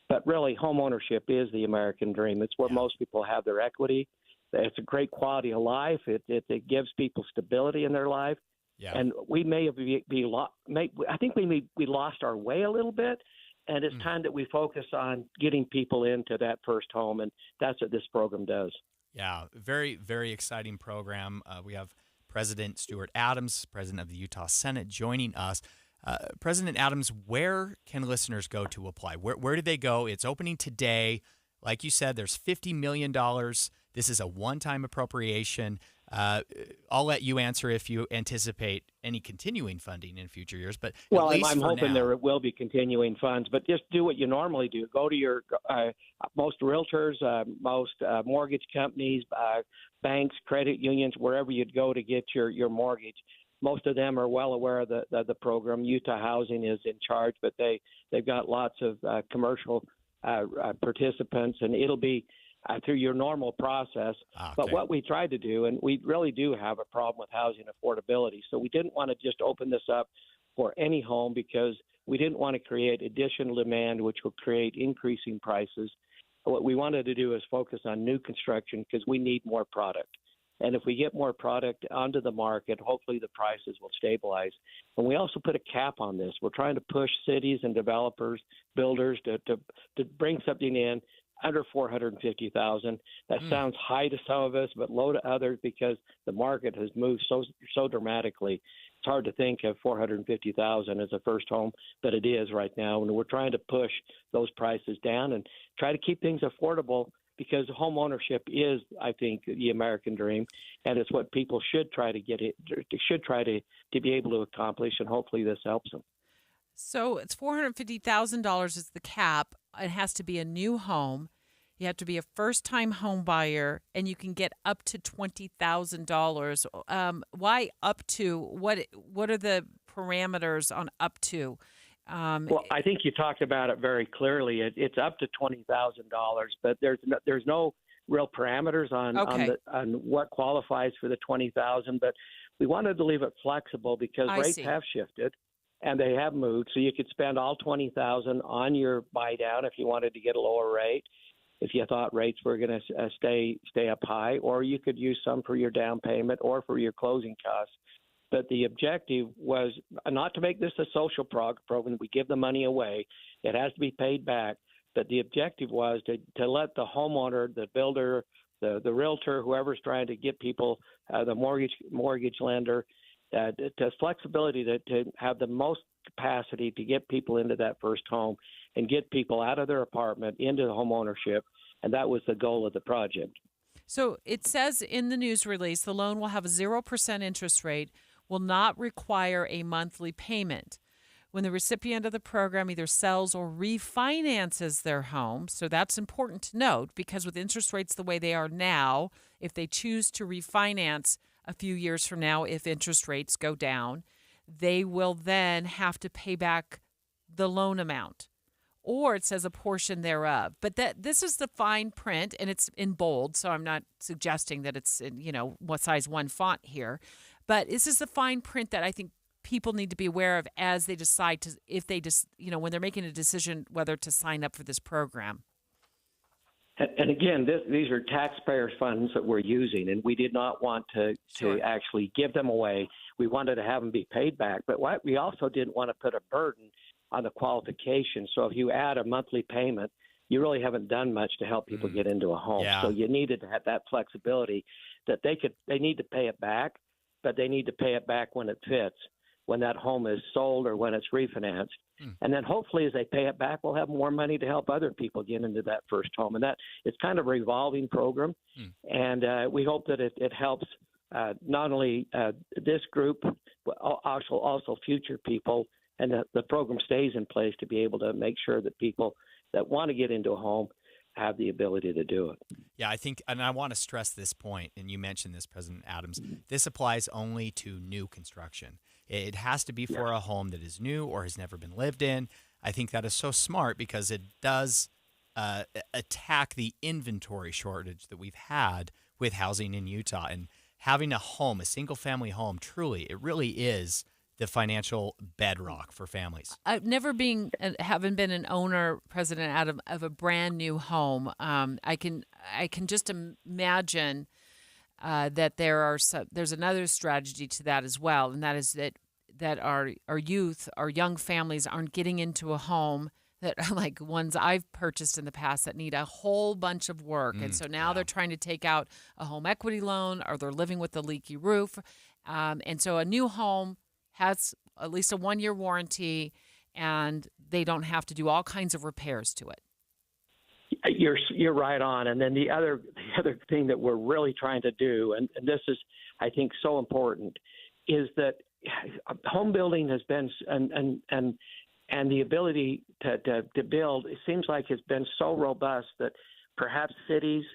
[SPEAKER 6] But really, home ownership is the American dream. It's where most people have their equity. It's a great quality of life. It gives people stability in their life.
[SPEAKER 2] Yeah.
[SPEAKER 6] And we may have I think we lost our way a little bit, and it's time that we focus on getting people into that first home, and that's what this program does.
[SPEAKER 2] Yeah, very, very exciting program. We have President Stuart Adams, President of the Utah Senate, joining us. President Adams, where can listeners go to apply? Where do they go? It's opening today. Like you said, there's $50 million. This is a one-time appropriation. I'll let you answer if you anticipate any continuing funding in future years. But
[SPEAKER 6] well,
[SPEAKER 2] at least
[SPEAKER 6] I'm hoping
[SPEAKER 2] now,
[SPEAKER 6] there will be continuing funds. But just do what you normally do. Go to your most realtors, most mortgage companies, banks, credit unions, wherever you'd go to get your mortgage. Most of them are well aware of the program. Utah Housing is in charge, but they've got lots of commercial participants, and it'll be through your normal process.
[SPEAKER 2] Okay.
[SPEAKER 6] But what we tried to do, and we really do have a problem with housing affordability, so we didn't want to just open this up for any home because we didn't want to create additional demand, which will create increasing prices. What we wanted to do is focus on new construction because we need more product. And if we get more product onto the market, hopefully the prices will stabilize. And we also put a cap on this. We're trying to push cities and developers, builders to bring something in under $450,000. That sounds high to some of us, but low to others because the market has moved so dramatically. It's hard to think of $450,000 as a first home, but it is right now. And we're trying to push those prices down and try to keep things affordable, because home ownership is, I think, the American dream, and it's what people should try to be able to accomplish, and hopefully this helps them.
[SPEAKER 1] So it's $450,000 is the cap. It has to be a new home. You have to be a first-time home buyer, and you can get up to $20,000. Why up to? What are the parameters on up to?
[SPEAKER 6] Well, I think you talked about it very clearly. It's up to $20,000, but there's no real parameters on what qualifies for the $20,000. But we wanted to leave it flexible because rates have shifted. and they have moved. So you could spend all $20,000 on your buy down if you wanted to get a lower rate, if you thought rates were going to stay up high, or you could use some for your down payment or for your closing costs. But the objective was not to make this a social program. We give the money away. It has to be paid back. But the objective was to let the homeowner, the builder, the realtor, whoever's trying to get people, the mortgage lender, to flexibility to have the most capacity to get people into that first home and get people out of their apartment into home ownership. And that was the goal of the project.
[SPEAKER 1] So it says in the news release, the loan will have a 0% interest rate, will not require a monthly payment. When the recipient of the program either sells or refinances their home, so that's important to note, because with interest rates the way they are now, if they choose to refinance a few years from now, if interest rates go down, they will then have to pay back the loan amount, or it says a portion thereof. But this is the fine print, and it's in bold, so I'm not suggesting that it's in, what size one font here. But this is the fine print that I think people need to be aware of as they decide to, if they just, when they're making a decision whether to sign up for this program.
[SPEAKER 6] And again, these are taxpayers' funds that we're using, and we did not want to actually give them away. We wanted to have them be paid back, but we also didn't want to put a burden on the qualification. So if you add a monthly payment, you really haven't done much to help people get into a home.
[SPEAKER 2] Yeah.
[SPEAKER 6] So you needed to have that flexibility that they need to pay it back, but they need to pay it back when it fits, when that home is sold or when it's refinanced. And then hopefully as they pay it back, we'll have more money to help other people get into that first home. And that it's kind of a revolving program. And we hope that it helps not only this group, but also future people, and that the program stays in place to be able to make sure that people that want to get into a home have the ability to do it.
[SPEAKER 2] Yeah, I think, and I want to stress this point, and you mentioned this, President Adams, this applies only to new construction. It has to be for a home that is new or has never been lived in. I think that is so smart because it does attack the inventory shortage that we've had with housing in Utah. And having a home, a single-family home, truly, it really is the financial bedrock for families.
[SPEAKER 1] I've never having been an owner, President Adam, of a brand new home. I can just imagine that there's another strategy to that as well, and that is that our youth, our young families aren't getting into a home that are like ones I've purchased in the past that need a whole bunch of work. And so now they're trying to take out a home equity loan, or they're living with a leaky roof. And so a new home has at least a 1-year warranty, and they don't have to do all kinds of repairs to it.
[SPEAKER 6] You're right on. And then the other thing that we're really trying to do, and this is, I think, so important, is that home building has been and the ability to build, it seems like it's been so robust that perhaps cities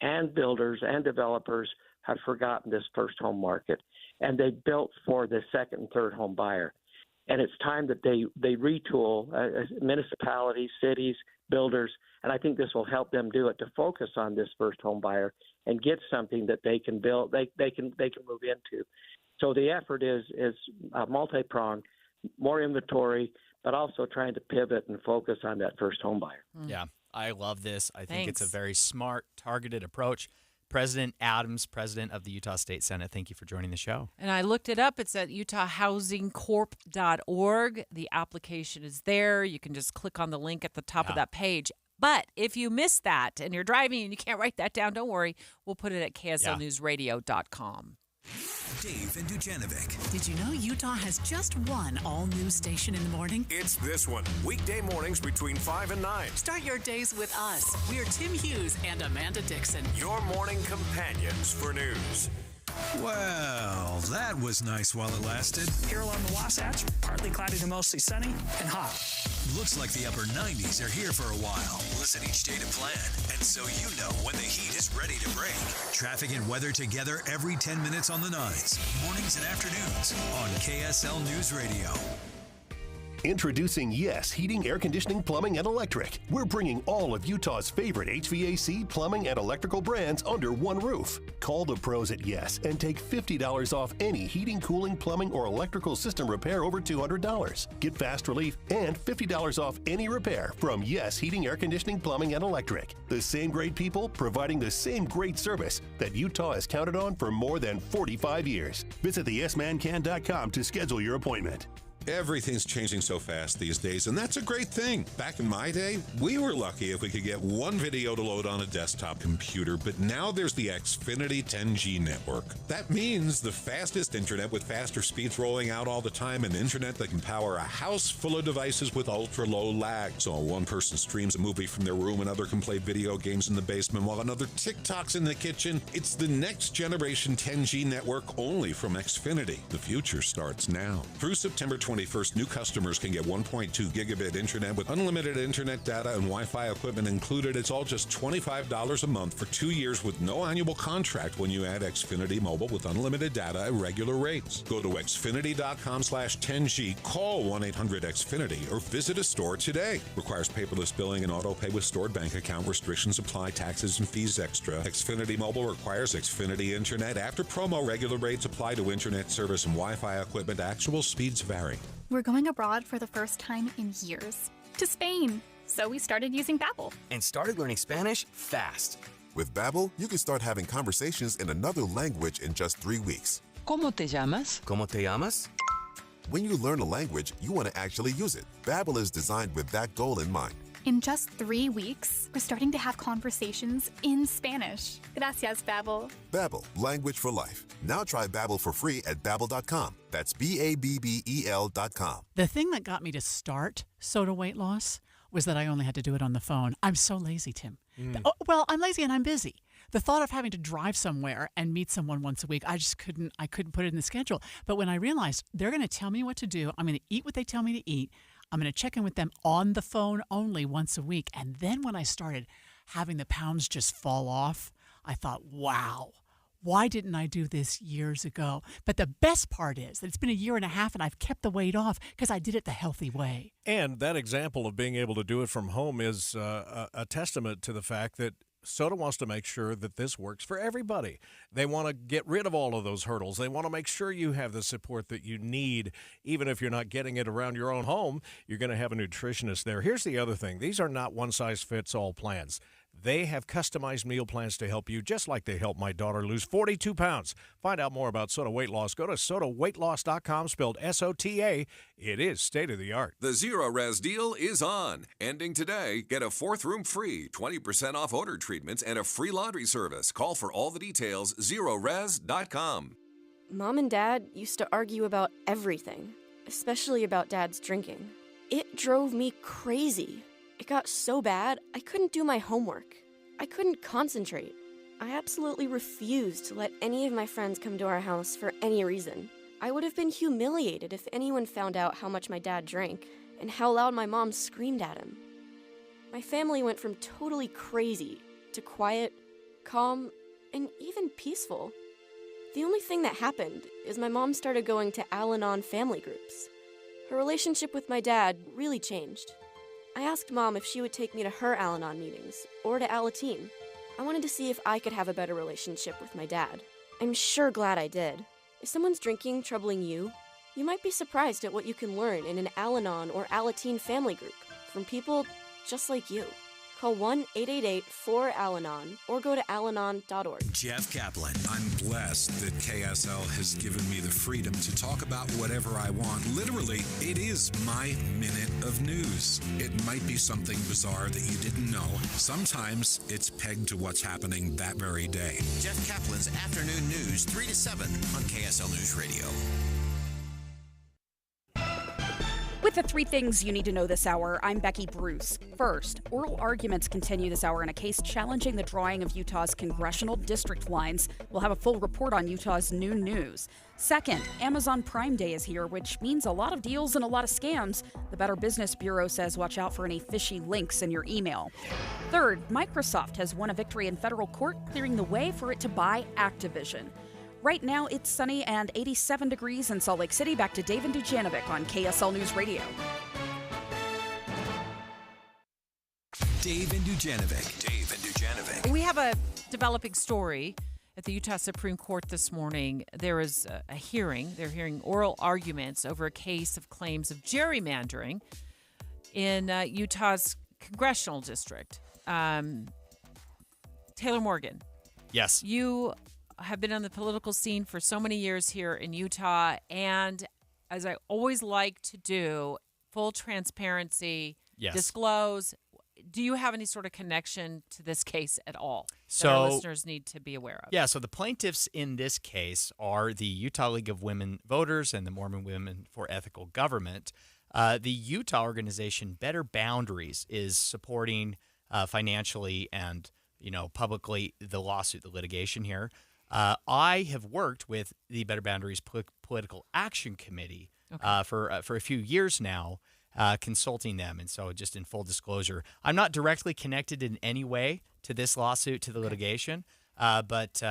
[SPEAKER 6] and builders and developers have forgotten this first home market, and they built for the second and third home buyer. And it's time that they retool municipalities, cities, builders, and I think this will help them do it, to focus on this first home buyer and get something that they can build, they can move into. So the effort is multi-pronged, more inventory, but also trying to pivot and focus on that first home buyer.
[SPEAKER 2] Yeah, I love this. I think it's a very smart, targeted approach. President Adams, president of the Utah State Senate, thank you for joining the show.
[SPEAKER 1] And I looked it up. It's at utahhousingcorp.org. The application is there. You can just click on the link at the top of that page. But if you missed that and you're driving and you can't write that down, don't worry. We'll put it at kslnewsradio.com.
[SPEAKER 5] Dave and Dujanovic.
[SPEAKER 8] Did you know Utah has just one all-new station in the morning?
[SPEAKER 5] It's this one. Weekday mornings between 5 and 9.
[SPEAKER 8] Start your days with us. We're Tim Hughes and Amanda Dixon.
[SPEAKER 5] Your morning companions for news. Well, that was nice while it lasted.
[SPEAKER 7] Here along the Wasatch, partly cloudy to mostly sunny and hot.
[SPEAKER 5] Looks like the upper 90s are here for a while. Listen each day to plan, and so you know when the heat is ready to break. Traffic and weather together every 10 minutes on the 9s, mornings and afternoons on KSL News Radio.
[SPEAKER 9] Introducing Yes Heating, Air Conditioning, Plumbing, and Electric. We're bringing all of Utah's favorite HVAC, plumbing, and electrical brands under one roof. Call the pros at Yes and take $50 off any heating, cooling, plumbing, or electrical system repair over $200. Get fast relief and $50 off any repair from Yes Heating, Air Conditioning, Plumbing, and Electric. The same great people providing the same great service that Utah has counted on for more than 45 years. Visit theyesmancan.com to schedule your appointment.
[SPEAKER 11] Everything's changing so fast these days, and that's a great thing. Back in my day, we were lucky if we could get one video to load on a desktop computer, but now there's the Xfinity 10G network. That means the fastest internet with faster speeds rolling out all the time, and internet that can power a house full of devices with ultra-low lag. So one person streams a movie from their room, another can play video games in the basement, while another TikToks in the kitchen. It's the next generation 10G network only from Xfinity. The future starts now. Through September 21st, new customers can get 1.2 gigabit internet with unlimited internet data and Wi-Fi equipment included. It's all just $25 a month for 2 years with no annual contract when you add Xfinity Mobile with unlimited data at regular rates. Go to xfinity.com/10G, call 1-800-XFINITY, or visit a store today. Requires paperless billing and auto pay with stored bank account. Restrictions apply. Taxes and fees extra. Xfinity Mobile requires Xfinity Internet. After promo, regular rates apply to internet service and Wi-Fi equipment. Actual speeds vary.
[SPEAKER 12] We're going abroad for the first time in years. To Spain. So we started using Babbel.
[SPEAKER 30] And started learning Spanish fast.
[SPEAKER 13] With Babbel, you can start having conversations in another language in just 3 weeks.
[SPEAKER 14] ¿Cómo te llamas?
[SPEAKER 30] ¿Cómo te llamas?
[SPEAKER 13] When you learn a language, you want to actually use it. Babbel is designed with that goal in mind.
[SPEAKER 12] In just 3 weeks, we're starting to have conversations in Spanish. Gracias, Babbel.
[SPEAKER 13] Babbel, language for life. Now try Babbel for free at Babbel.com. That's Babbel.com.
[SPEAKER 8] The thing that got me to start Soda weight loss was that I only had to do it on the phone. I'm so lazy, Tim. Well, I'm lazy and I'm busy. The thought of having to drive somewhere and meet someone once a week, I couldn't put it in the schedule. But when I realized they're going to tell me what to do, I'm going to eat what they tell me to eat, I'm going to check in with them on the phone only once a week. And then when I started having the pounds just fall off, I thought, wow, why didn't I do this years ago? But the best part is that it's been a year and a half and I've kept the weight off because I did it the healthy way.
[SPEAKER 15] And that example of being able to do it from home is a testament to the fact that Soda wants to make sure that this works for everybody. They want to get rid of all of those hurdles. They want to make sure you have the support that you need. Even if you're not getting it around your own home, you're going to have a nutritionist there. Here's the other thing. These are not one-size-fits-all plans. They have customized meal plans to help you, just like they helped my daughter lose 42 pounds. Find out more about Soda weight loss. Go to sodaweightloss.com, spelled SOTA. It is state-of-the-art.
[SPEAKER 17] The Zero Res deal is on. Ending today. Get a 4th room free, 20% off odor treatments, and a free laundry service. Call for all the details, zerores.com.
[SPEAKER 10] Mom and Dad used to argue about everything, especially about Dad's drinking. It drove me crazy. It got so bad, I couldn't do my homework. I couldn't concentrate. I absolutely refused to let any of my friends come to our house for any reason. I would have been humiliated if anyone found out how much my dad drank and how loud my mom screamed at him. My family went from totally crazy to quiet, calm, and even peaceful. The only thing that happened is my mom started going to Al-Anon family groups. Her relationship with my dad really changed. I asked Mom if she would take me to her Al-Anon meetings, or to Alateen. I wanted to see if I could have a better relationship with my dad. I'm sure glad I did. If someone's drinking troubling you, you might be surprised at what you can learn in an Al-Anon or Alateen family group from people just like you. Call 1-888-4-ALANON or go to alanon.org.
[SPEAKER 5] Jeff Kaplan. I'm blessed that KSL has given me the freedom to talk about whatever I want. Literally, it is my minute of news. It might be something bizarre that you didn't know. Sometimes it's pegged to what's happening that very day.
[SPEAKER 16] Jeff Kaplan's Afternoon News, 3 to 7 on KSL News Radio.
[SPEAKER 4] With the 3 things you need to know this hour, I'm Becky Bruce. First, oral arguments continue this hour in a case challenging the drawing of Utah's congressional district lines. We'll have a full report on Utah's noon news. Second, Amazon Prime Day is here, which means a lot of deals and a lot of scams. The Better Business Bureau says watch out for any fishy links in your email. Third, Microsoft has won a victory in federal court, clearing the way for it to buy Activision. Right now, it's sunny and 87 degrees in Salt Lake City. Back to Dave and Dujanovic on KSL News Radio.
[SPEAKER 5] Dave and Dujanovic.
[SPEAKER 1] We have a developing story at the Utah Supreme Court this morning. There is a hearing. They're hearing oral arguments over a case of claims of gerrymandering in Utah's congressional district. Taylor Morgan.
[SPEAKER 2] Yes.
[SPEAKER 1] You have been on the political scene for so many years here in Utah, and as I always like to do, full transparency,
[SPEAKER 2] Yes.
[SPEAKER 1] disclose. Do you have any sort of connection to this case at all that
[SPEAKER 2] So,
[SPEAKER 1] our listeners need to be aware of?
[SPEAKER 2] Yeah, so the plaintiffs in this case are the Utah League of Women Voters and the Mormon Women for Ethical Government. The Utah organization Better Boundaries is supporting financially and publicly the lawsuit, the litigation here. I have worked with the Better Boundaries Political Action Committee for a few years now, consulting them. And so just in full disclosure, I'm not directly connected in any way to this lawsuit, to the litigation, but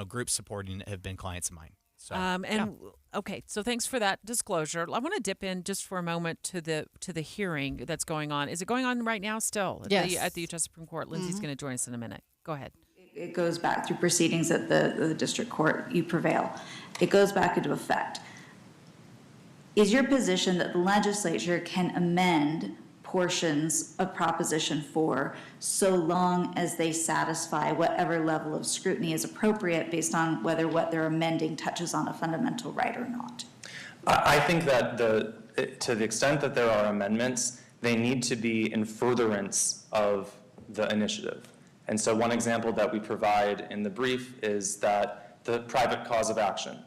[SPEAKER 2] groups supporting it have been clients of mine. So,
[SPEAKER 1] Okay, so thanks for that disclosure. I want to dip in just for a moment to the hearing that's going on. Is it going on right now still at the Utah Supreme Court? Lindsay's going to join us in a minute. Go ahead.
[SPEAKER 3] It goes back through proceedings at the district court. You prevail. It goes back into effect. Is your position that the legislature can amend portions of Proposition 4 so long as they satisfy whatever level of scrutiny is appropriate based on whether what they're amending touches on a fundamental right or not?
[SPEAKER 14] I think that to the extent that there are amendments, they need to be in furtherance of the initiative. And so one example that we provide in the brief is that the private cause of action.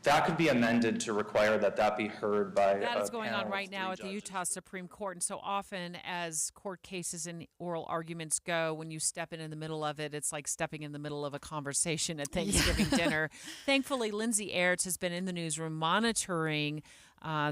[SPEAKER 14] That could be amended to require that be heard by
[SPEAKER 1] That is going on
[SPEAKER 14] panel
[SPEAKER 1] right
[SPEAKER 14] of
[SPEAKER 1] now at
[SPEAKER 14] three
[SPEAKER 1] the Utah Supreme Court. And so often as court cases and oral arguments go, when you step in the middle of it, it's like stepping in the middle of a conversation at Thanksgiving dinner. Thankfully, Lindsay Aerts has been in the newsroom monitoring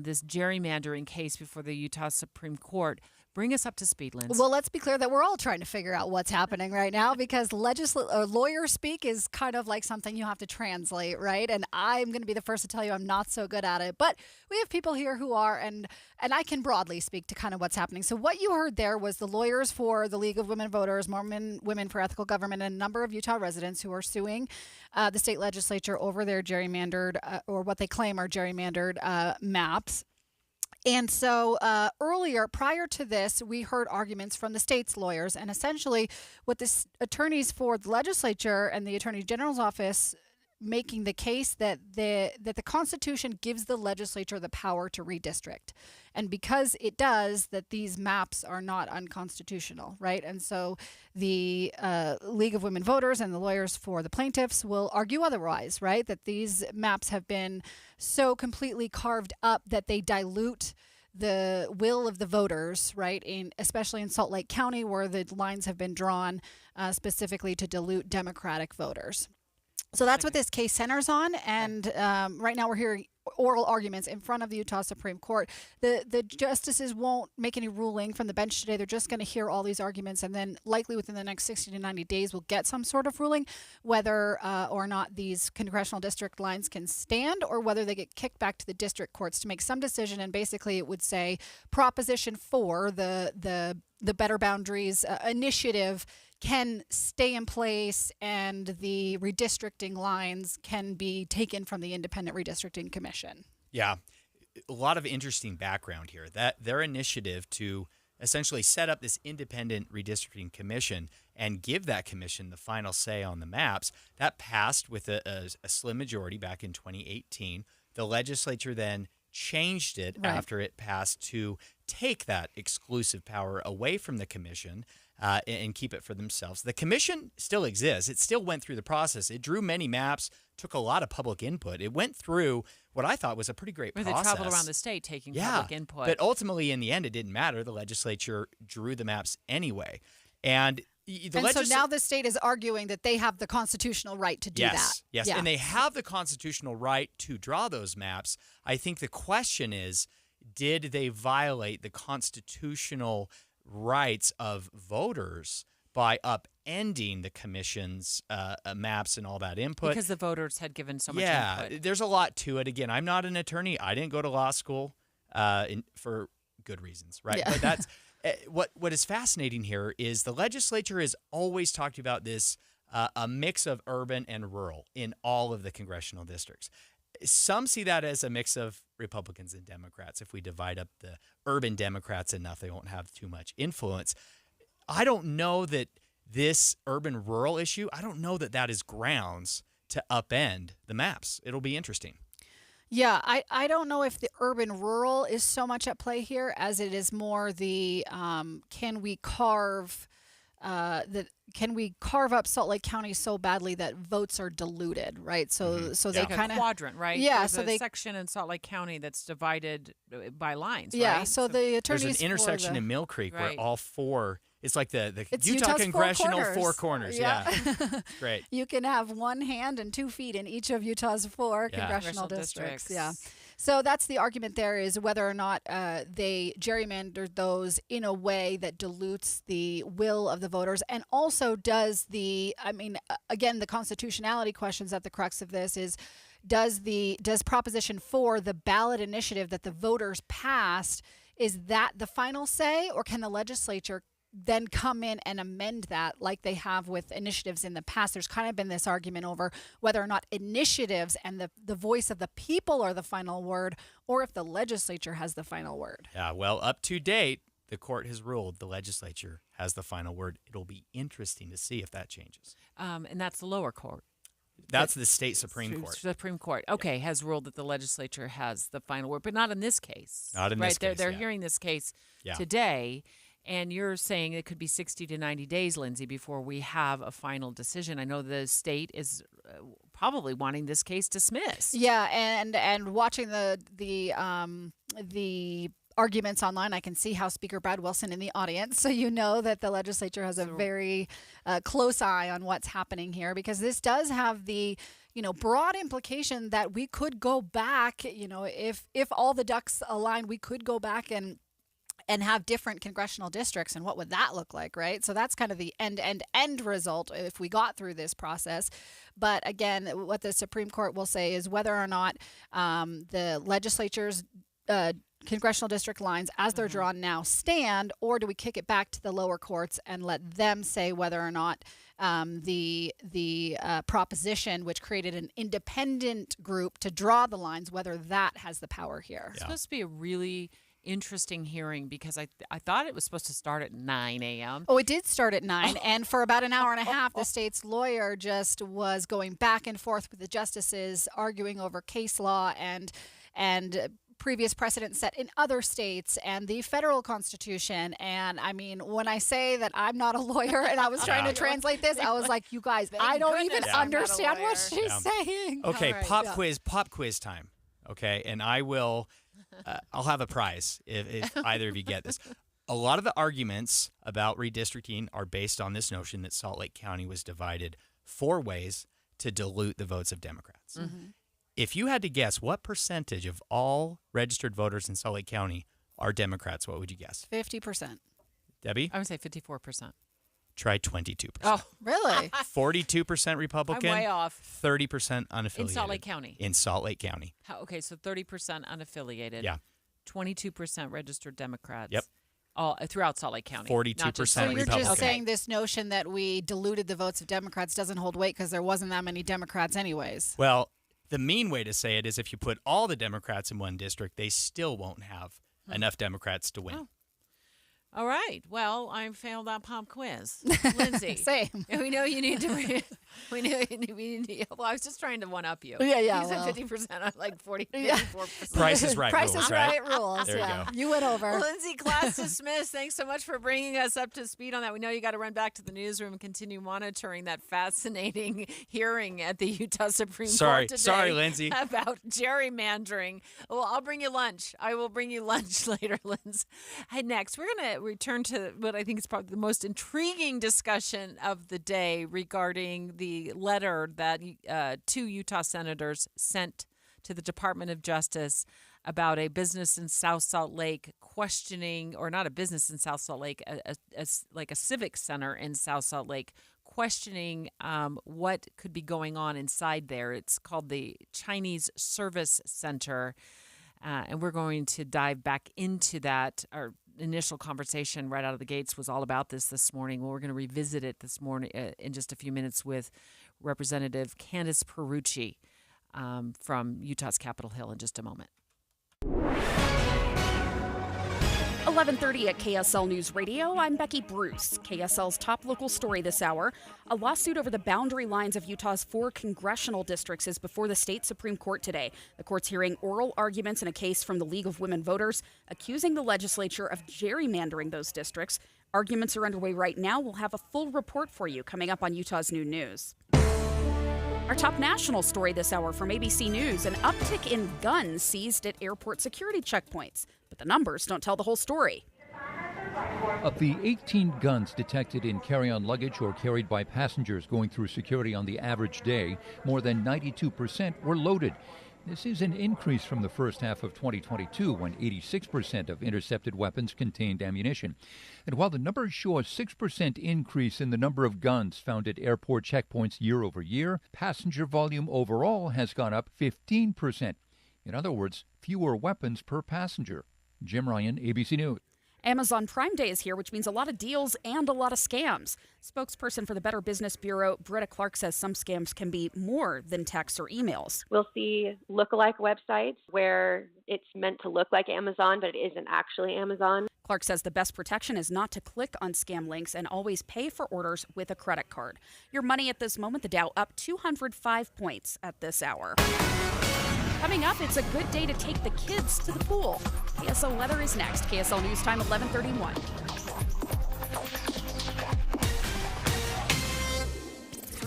[SPEAKER 1] this gerrymandering case before the Utah Supreme Court. Bring us up to speed, Lindsay.
[SPEAKER 18] Well, let's be clear that we're all trying to figure out what's happening right now because lawyer speak is kind of like something you have to translate, right? And I'm going to be the first to tell you I'm not so good at it. But we have people here who are, and I can broadly speak to kind of what's happening. So what you heard there was the lawyers for the League of Women Voters, Mormon Women for Ethical Government, and a number of Utah residents who are suing the state legislature over their gerrymandered, or what they claim are gerrymandered maps. And so earlier, prior to this, we heard arguments from the state's lawyers. And essentially what the attorneys for the legislature and the Attorney General's office making the case that the Constitution gives the legislature the power to redistrict. And because it does, that these maps are not unconstitutional, right? And so the League of Women Voters and the lawyers for the plaintiffs will argue otherwise, right? That these maps have been so completely carved up that they dilute the will of the voters, right? Especially in Salt Lake County, where the lines have been drawn specifically to dilute Democratic voters. So that's what this case centers on, and right now we're hearing oral arguments in front of the Utah Supreme Court. The justices won't make any ruling from the bench today. They're just going to hear all these arguments, and then likely within the next 60 to 90 days we'll get some sort of ruling whether or not these congressional district lines can stand or whether they get kicked back to the district courts to make some decision. And basically it would say Proposition 4, the Better Boundaries initiative, can stay in place and the redistricting lines can be taken from the Independent Redistricting Commission.
[SPEAKER 2] Yeah, a lot of interesting background here. That their initiative to essentially set up this Independent Redistricting Commission and give that commission the final say on the maps, that passed with a slim majority back in 2018. The legislature then changed it after it passed to take that exclusive power away from the commission and keep it for themselves. The commission still exists. It still went through the process. It drew many maps, took a lot of public input. It went through what I thought was a pretty great process.
[SPEAKER 1] They traveled around the state taking public input.
[SPEAKER 2] But ultimately, in the end, it didn't matter. The legislature drew the maps anyway. And
[SPEAKER 18] so now the state is arguing that they have the constitutional right to do that.
[SPEAKER 2] Yes, and they have the constitutional right to draw those maps. I think the question is, did they violate the constitutional rights of voters by upending the commission's maps and all that input?
[SPEAKER 1] Because the voters had given so much input.
[SPEAKER 2] Yeah, there's a lot to it. Again, I'm not an attorney. I didn't go to law school for good reasons, right?
[SPEAKER 18] Yeah.
[SPEAKER 2] But that's what is fascinating here is the legislature has always talked about this a mix of urban and rural in all of the congressional districts. Some see that as a mix of Republicans and Democrats. If we divide up the urban Democrats enough, they won't have too much influence. I don't know that this urban-rural issue, I don't know that is grounds to upend the maps. It'll be interesting.
[SPEAKER 18] Yeah, I don't know if the urban-rural is so much at play here as it is more the can we carve up Salt Lake County so badly that votes are diluted, right? So so they kind of
[SPEAKER 1] quadrant, right?
[SPEAKER 18] Yeah,
[SPEAKER 1] There's
[SPEAKER 18] so
[SPEAKER 1] a
[SPEAKER 18] they
[SPEAKER 1] section in Salt Lake County that's divided by lines,
[SPEAKER 18] yeah.
[SPEAKER 1] right?
[SPEAKER 18] So the attorneys
[SPEAKER 2] there's an intersection
[SPEAKER 18] for
[SPEAKER 2] in Mill Creek where
[SPEAKER 1] Right.
[SPEAKER 2] all four. It's like the
[SPEAKER 18] It's
[SPEAKER 2] Utah
[SPEAKER 18] Utah's
[SPEAKER 2] Congressional
[SPEAKER 18] four
[SPEAKER 2] Corners.
[SPEAKER 18] Yeah.
[SPEAKER 2] It's great.
[SPEAKER 18] You can have 1 hand and 2 feet in each of Utah's 4
[SPEAKER 2] Yeah.
[SPEAKER 18] congressional
[SPEAKER 1] Congressional
[SPEAKER 18] districts.
[SPEAKER 1] districts.
[SPEAKER 18] Yeah. So that's the argument there is whether or not they gerrymandered those in a way that dilutes the will of the voters. And also does again, the constitutionality questions at the crux of this is, does Proposition 4, the ballot initiative that the voters passed, is that the final say, or can the legislature then come in and amend that like they have with initiatives in the past? There's kind of been this argument over whether or not initiatives and the voice of the people are the final word, or if the legislature has the final word.
[SPEAKER 2] Yeah, well, up to date, the court has ruled the legislature has the final word. It'll be interesting to see if that changes.
[SPEAKER 1] And that's the lower court.
[SPEAKER 2] That's the state Supreme Court.
[SPEAKER 1] Supreme Court, okay, has ruled that the legislature has the final word, but not in this case.
[SPEAKER 2] Not in
[SPEAKER 1] right?
[SPEAKER 2] this case,
[SPEAKER 1] They're
[SPEAKER 2] yeah.
[SPEAKER 1] hearing this case
[SPEAKER 2] Yeah.
[SPEAKER 1] today, and you're saying it could be 60 to 90 days, Lindsay, before we have a final decision. I know the state is probably wanting this case dismissed.
[SPEAKER 18] Yeah, and watching the arguments online, I can see House Speaker Brad Wilson in the audience, so you know that the legislature has a very close eye on what's happening here, because this does have the broad implication that we could go back. If all the ducks align, we could go back and have different congressional districts, and what would that look like, right? So that's kind of the end result if we got through this process. But again, what the Supreme Court will say is whether or not the legislature's congressional district lines as they're drawn now stand, or do we kick it back to the lower courts and let them say whether or not the proposition, which created an independent group to draw the lines, whether that has the power here.
[SPEAKER 1] It's supposed to be a really interesting hearing, because I thought it was supposed to start at 9 a.m.
[SPEAKER 18] Oh, it did start at 9, and for about an hour and a half, the state's lawyer just was going back and forth with the justices, arguing over case law and previous precedent set in other states and the federal constitution. And I mean, when I say that I'm not a lawyer and I was trying to translate this, I was like, you guys, I don't even understand what she's saying.
[SPEAKER 2] Okay,
[SPEAKER 18] All right,
[SPEAKER 2] pop quiz time. Okay, and I will, I'll have a prize if either of you get this. A lot of the arguments about redistricting are based on this notion that Salt Lake County was divided 4 ways to dilute the votes of Democrats.
[SPEAKER 1] Mm-hmm.
[SPEAKER 2] If you had to guess what percentage of all registered voters in Salt Lake County are Democrats, what would you guess?
[SPEAKER 18] 50%.
[SPEAKER 2] Debbie?
[SPEAKER 1] I would say 54%.
[SPEAKER 2] Try 22%.
[SPEAKER 1] Oh,
[SPEAKER 18] really?
[SPEAKER 2] 42% Republican.
[SPEAKER 1] I'm way off.
[SPEAKER 2] 30% unaffiliated.
[SPEAKER 1] In Salt Lake County.
[SPEAKER 2] In Salt Lake County.
[SPEAKER 1] Okay, so 30% unaffiliated.
[SPEAKER 2] Yeah.
[SPEAKER 1] 22% registered Democrats.
[SPEAKER 2] Yep.
[SPEAKER 1] All throughout Salt Lake County.
[SPEAKER 2] 42%
[SPEAKER 18] So you're
[SPEAKER 2] Republican.
[SPEAKER 18] just saying this notion that we diluted the votes of Democrats doesn't hold weight because there wasn't that many Democrats anyways.
[SPEAKER 2] Well, the mean way to say it is if you put all the Democrats in one district, they still won't have enough Democrats to win.
[SPEAKER 1] Oh. All right. Well, I failed that pop quiz. Lindsay.
[SPEAKER 18] Same.
[SPEAKER 1] We know you need to. We need to. Well, I was just trying to one up you.
[SPEAKER 18] Yeah.
[SPEAKER 1] You said 50%. I'm like 54%.
[SPEAKER 2] Price is right.
[SPEAKER 18] Price
[SPEAKER 2] rules,
[SPEAKER 18] is
[SPEAKER 2] right
[SPEAKER 18] rules.
[SPEAKER 2] There you
[SPEAKER 18] yeah.
[SPEAKER 2] go.
[SPEAKER 18] You went over.
[SPEAKER 1] Lindsay, class dismissed. Thanks so much for bringing us up to speed on that. We know you got to run back to the newsroom and continue monitoring that fascinating hearing at the Utah Supreme Court today.
[SPEAKER 2] Sorry, Lindsay.
[SPEAKER 1] About gerrymandering. Well, I'll bring you lunch. I will bring you lunch later, Lindsay. Hey, next, we're going to return to what I think is probably the most intriguing discussion of the day regarding the letter that 2 Utah senators sent to the Department of Justice about a business in South Salt Lake questioning, or not a business in South Salt Lake, like a civic center in South Salt Lake, questioning what could be going on inside there. It's called the Chinese Service Center. And we're going to dive back into that, or initial conversation right out of the gates was all about this morning. Well, we're going to revisit it this morning in just a few minutes with Representative Candace Perucci from Utah's Capitol Hill in just a moment.
[SPEAKER 4] 11:30 at KSL News Radio. I'm Becky Bruce. KSL's top local story this hour. A lawsuit over the boundary lines of Utah's 4 congressional districts is before the state Supreme Court today. The court's hearing oral arguments in a case from the League of Women Voters accusing the legislature of gerrymandering those districts. Arguments are underway right now. We'll have a full report for you coming up on Utah's Noon News. Our top national story this hour from ABC News, an uptick in guns seized at airport security checkpoints. But the numbers don't tell the whole story.
[SPEAKER 19] Of the 18 guns detected in carry-on luggage or carried by passengers going through security on the average day, more than 92% were loaded. This is an increase from the first half of 2022, when 86% of intercepted weapons contained ammunition. And while the numbers show a 6% increase in the number of guns found at airport checkpoints year over year, passenger volume overall has gone up 15%. In other words, fewer weapons per passenger. Jim Ryan, ABC News.
[SPEAKER 4] Amazon Prime Day is here, which means a lot of deals and a lot of scams. Spokesperson for the Better Business Bureau, Britta Clark, says some scams can be more than texts or emails.
[SPEAKER 20] We'll see lookalike websites where it's meant to look like Amazon, but it isn't actually Amazon.
[SPEAKER 4] Clark says the best protection is not to click on scam links and always pay for orders with a credit card. Your money at this moment, the Dow up 205 points at this hour. Coming up, it's a good day to take the kids to the pool. KSL weather is next. KSL News Time, 11:31.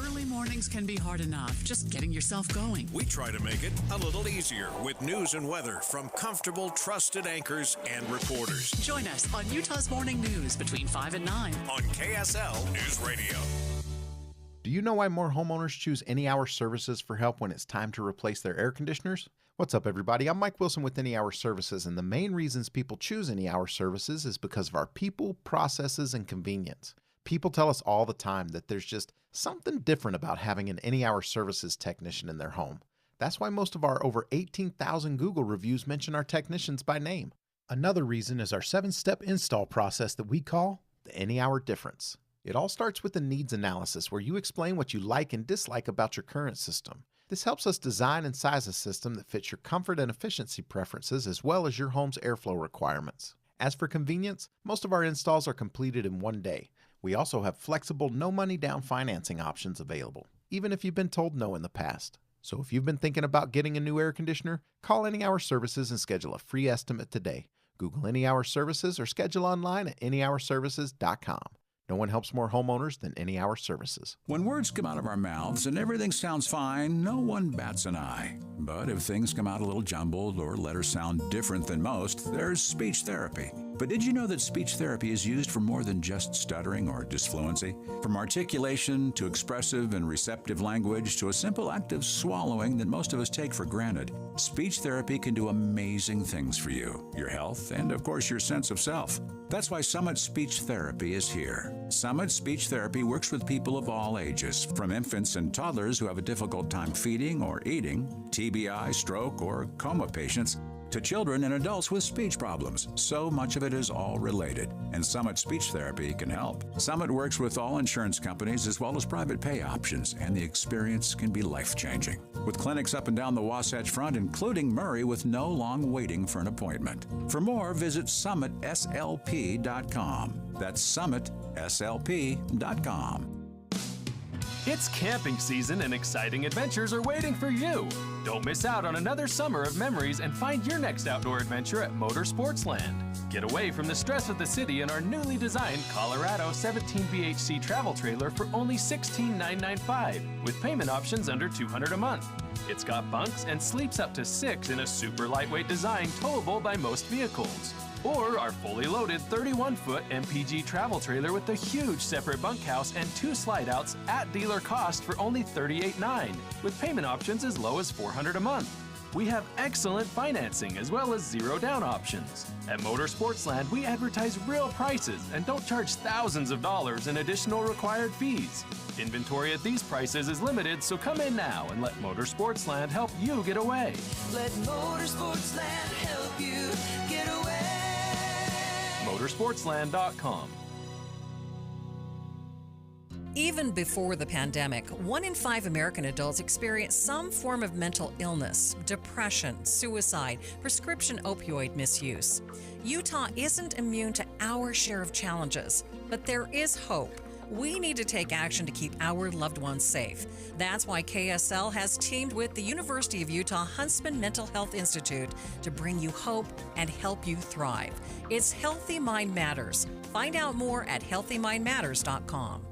[SPEAKER 8] Early mornings can be hard enough, just getting yourself going.
[SPEAKER 5] We try to make it a little easier with news and weather from comfortable, trusted anchors and reporters.
[SPEAKER 8] Join us on Utah's Morning News between 5 and 9
[SPEAKER 5] on KSL News Radio.
[SPEAKER 21] Do you know why more homeowners choose Any Hour Services for help when it's time to replace their air conditioners? What's up, everybody? I'm Mike Wilson with Any Hour Services, and the main reasons people choose Any Hour Services is because of our people, processes, and convenience. People tell us all the time that there's just something different about having an Any Hour Services technician in their home. That's why most of our over 18,000 Google reviews mention our technicians by name. Another reason is our 7-step install process that we call the Any Hour Difference. It all starts with a needs analysis where you explain what you like and dislike about your current system. This helps us design and size a system that fits your comfort and efficiency preferences as well as your home's airflow requirements. As for convenience, most of our installs are completed in one day. We also have flexible, no money down financing options available, even if you've been told no in the past. So if you've been thinking about getting a new air conditioner, call Any Hour Services and schedule a free estimate today. Google Any Hour Services or schedule online at anyhourservices.com. No one helps more homeowners than Any Hour Services.
[SPEAKER 22] When words come out of our mouths and everything sounds fine, no one bats an eye. But if things come out a little jumbled or letters sound different than most, there's speech therapy. But did you know that speech therapy is used for more than just stuttering or disfluency? From articulation to expressive and receptive language to a simple act of swallowing that most of us take for granted, speech therapy can do amazing things for you, your health, and of course your sense of self. That's why Summit Speech Therapy is here. Summit Speech Therapy works with people of all ages, from infants and toddlers who have a difficult time feeding or eating, TBI, stroke, or coma patients, to children and adults with speech problems. So much of it is all related, and Summit Speech Therapy can help. Summit works with all insurance companies as well as private pay options, and the experience can be life-changing. With clinics up and down the Wasatch Front, including Murray, with no long waiting for an appointment. For more, visit summitslp.com. That's summitslp.com.
[SPEAKER 19] It's camping season and exciting adventures are waiting for you. Don't miss out on another summer of memories and find your next outdoor adventure at Motorsportsland. Get away from the stress of the city in our newly designed Colorado 17 BHC travel trailer for only $16,995 with payment options under $200 a month. It's got bunks and sleeps up to 6 in a super lightweight design towable by most vehicles. Or our fully loaded 31-foot MPG travel trailer with a huge separate bunkhouse and 2 slide-outs at dealer cost for only $38,900 with payment options as low as $400 a month. We have excellent financing as well as zero down options. At Motorsportsland, we advertise real prices and don't charge thousands of dollars in additional required fees. Inventory at these prices is limited, so come in now and let Motorsportsland help you get away.
[SPEAKER 23] Let Motorsportsland help you get away.
[SPEAKER 19] motorsportsland.com.
[SPEAKER 6] Even before the pandemic, 1 in 5 American adults experience some form of mental illness, depression, suicide, prescription opioid misuse. Utah isn't immune to our share of challenges, but there is hope. We need to take action to keep our loved ones safe. That's why KSL has teamed with the University of Utah Huntsman Mental Health Institute to bring you hope and help you thrive. It's Healthy Mind Matters. Find out more at healthymindmatters.com.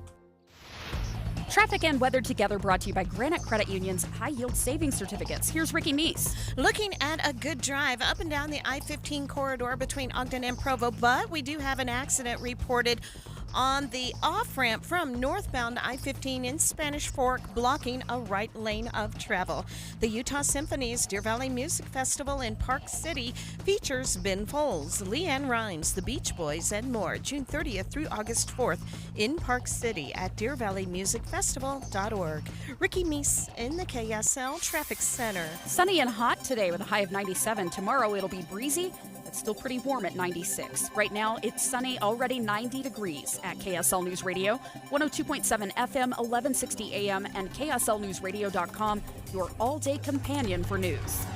[SPEAKER 4] Traffic and weather together brought to you by Granite Credit Union's High Yield Savings Certificates. Here's Ricky Meese.
[SPEAKER 7] Looking at a good drive up and down the I-15 corridor between Ogden and Provo, but we do have an accident reported on the off-ramp from northbound I-15 in Spanish Fork, blocking a right lane of travel. The Utah Symphony's Deer Valley Music Festival in Park City features Ben Folds, Leanne Rimes, the Beach Boys, and more, June 30th through August 4th in Park City at DeerValleyMusicFestival.org. Ricky Meese in the KSL Traffic Center.
[SPEAKER 4] Sunny and hot today with a high of 97. Tomorrow it'll be breezy. It's still pretty warm at 96. Right now, it's sunny, already 90 degrees at KSL News Radio, 102.7 FM, 1160 AM, and KSLNewsRadio.com, your all-day companion for news.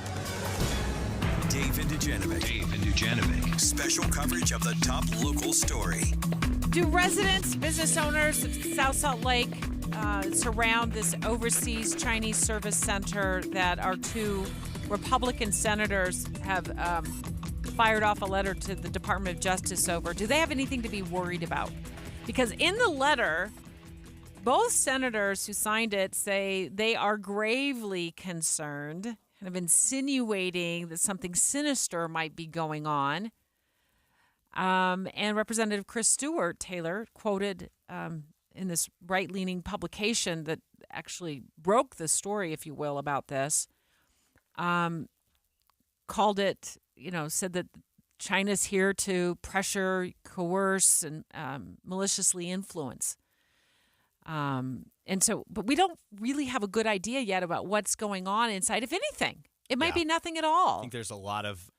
[SPEAKER 16] Dave and Dujanovic. Special coverage of the top local story.
[SPEAKER 1] Do residents, business owners of South Salt Lake surround this overseas Chinese service center that our two Republican senators have fired off a letter to the Department of Justice over? Do they have anything to be worried about? Because in the letter, both senators who signed it say they are gravely concerned, kind of insinuating that something sinister might be going on. And Representative Chris Stewart Taylor quoted in this right-leaning publication that actually broke the story, if you will, about this, called it, said that China's here to pressure, coerce, and maliciously influence. But we don't really have a good idea yet about what's going on inside. If anything, it might be nothing at all.
[SPEAKER 2] I think there's a lot of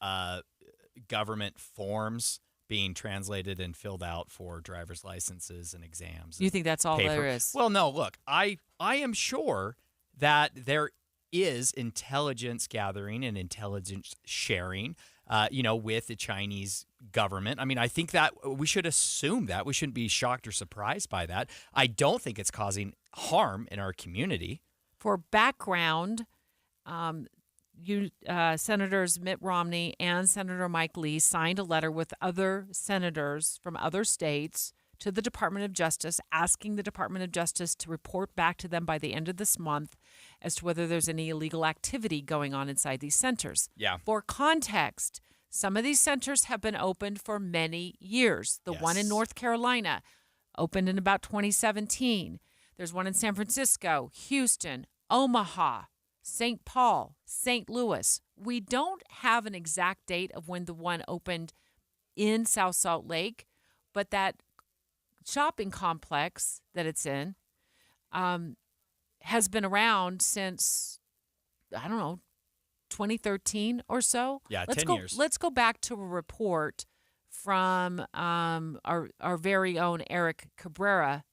[SPEAKER 2] government forms being translated and filled out for driver's licenses and exams.
[SPEAKER 1] You think that's all there is?
[SPEAKER 2] Well, no, look, I am sure that there is intelligence gathering and intelligence sharing, with the Chinese government. I mean, I think that we should assume that. We shouldn't be shocked or surprised by that. I don't think it's causing harm in our community.
[SPEAKER 1] For background, Senators Mitt Romney and Senator Mike Lee signed a letter with other senators from other states to the Department of Justice, asking the Department of Justice to report back to them by the end of this month as to whether there's any illegal activity going on inside these centers.
[SPEAKER 2] Yeah.
[SPEAKER 1] For context, some of these centers have been opened for many years. The one in North Carolina opened in about 2017. There's one in San Francisco, Houston, Omaha, St. Paul, St. Louis. We don't have an exact date of when the one opened in South Salt Lake, but that shopping complex that it's in has been around since, 2013 or so.
[SPEAKER 2] Yeah, 10 years.
[SPEAKER 1] Let's go back to a report from our very own Eric Cabrera,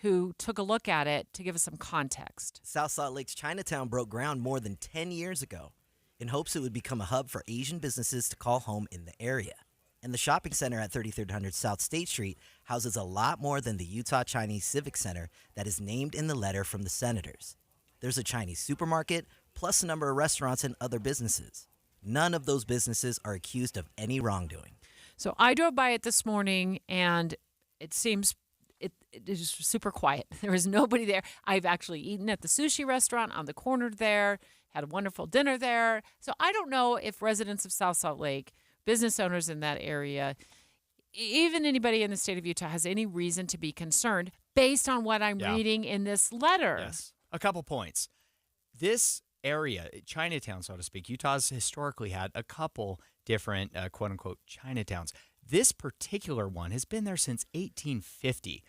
[SPEAKER 1] who took a look at it to give us some context.
[SPEAKER 9] South Salt Lake's Chinatown broke ground more than 10 years ago in hopes it would become a hub for Asian businesses to call home in the area. And the shopping center at 3300 South State Street houses a lot more than the Utah Chinese Civic Center that is named in the letter from the senators. There's a Chinese supermarket, plus a number of restaurants and other businesses. None of those businesses are accused of any wrongdoing.
[SPEAKER 1] So I drove by it this morning, and it seems it is super quiet. There is nobody there. I've actually eaten at the sushi restaurant on the corner there, had a wonderful dinner there. So I don't know if residents of South Salt Lake, business owners in that area, even anybody in the state of Utah has any reason to be concerned based on what I'm reading in this letter.
[SPEAKER 2] Yes. A couple points. This area, Chinatown, so to speak, Utah's historically had a couple different quote-unquote Chinatowns. This particular one has been there since 1850.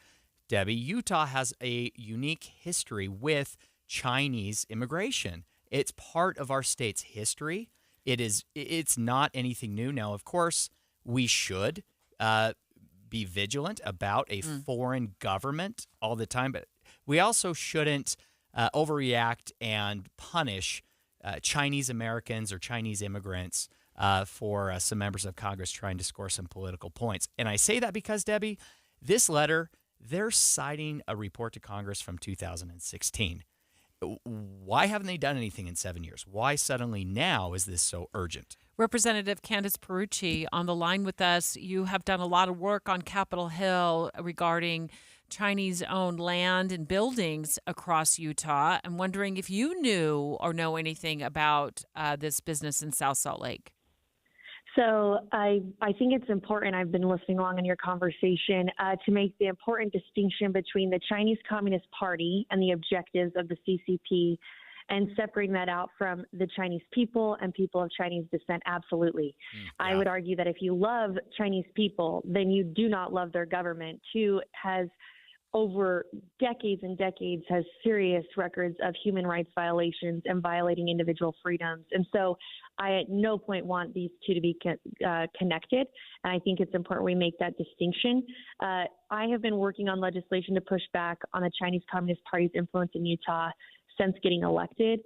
[SPEAKER 2] Debbie, Utah has a unique history with Chinese immigration. It's part of our state's history. It's not anything new. Now, of course, we should be vigilant about a foreign government all the time, but we also shouldn't overreact and punish Chinese Americans or Chinese immigrants for some members of Congress trying to score some political points. And I say that because, Debbie, this letter, they're citing a report to Congress from 2016. Why haven't they done anything in 7 years? Why suddenly now is this so urgent?
[SPEAKER 1] Representative Candace Perucci on the line with us. You have done a lot of work on Capitol Hill regarding Chinese-owned land and buildings across Utah. I'm wondering if you knew or know anything about this business in South Salt Lake.
[SPEAKER 11] So I think it's important, I've been listening along in your conversation, to make the important distinction between the Chinese Communist Party and the objectives of the CCP and separating that out from the Chinese people and people of Chinese descent. Absolutely. I would argue that if you love Chinese people, then you do not love their government, who has over decades and decades has serious records of human rights violations and violating individual freedoms. And so I at no point want these two to be connected. And I think it's important we make that distinction. I have been working on legislation to push back on the Chinese Communist Party's influence in Utah since getting elected.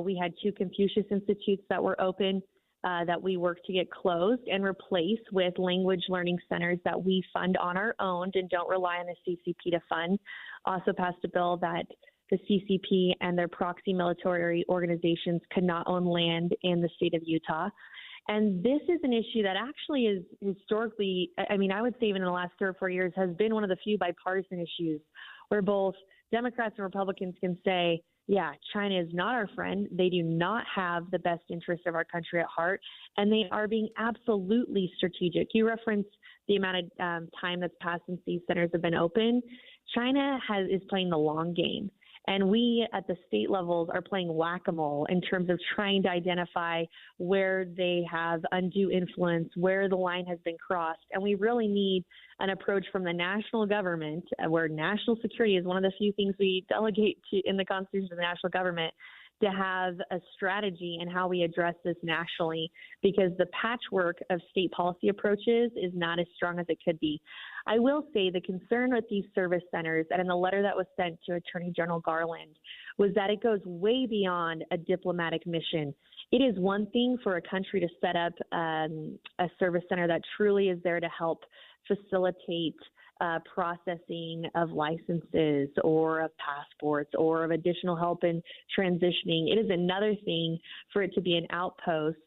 [SPEAKER 11] We had 2 Confucius Institutes that were open that we work to get closed and replace with language learning centers that we fund on our own and don't rely on the CCP to fund. Also passed a bill that the CCP and their proxy military organizations could not own land in the state of Utah. And this is an issue that actually is historically, I mean, I would say even in the last 3 or 4 years, has been one of the few bipartisan issues where both Democrats and Republicans can say, yeah, China is not our friend. They do not have the best interests of our country at heart, and they are being absolutely strategic. You referenced the amount of time that's passed since these centers have been open. China is playing the long game, and we at the state levels are playing whack-a-mole in terms of trying to identify where they have undue influence, where the line has been crossed, and we really need an approach from the national government, where national security is one of the few things we delegate to in the Constitution of the national government, to have a strategy in how we address this nationally, because the patchwork of state policy approaches is not as strong as it could be. I will say the concern with these service centers, and in the letter that was sent to Attorney General Garland, was that it goes way beyond a diplomatic mission. It is one thing for a country to set up a service center that truly is there to help facilitate processing of licenses or of passports or of additional help in transitioning. It is another thing for it to be an outpost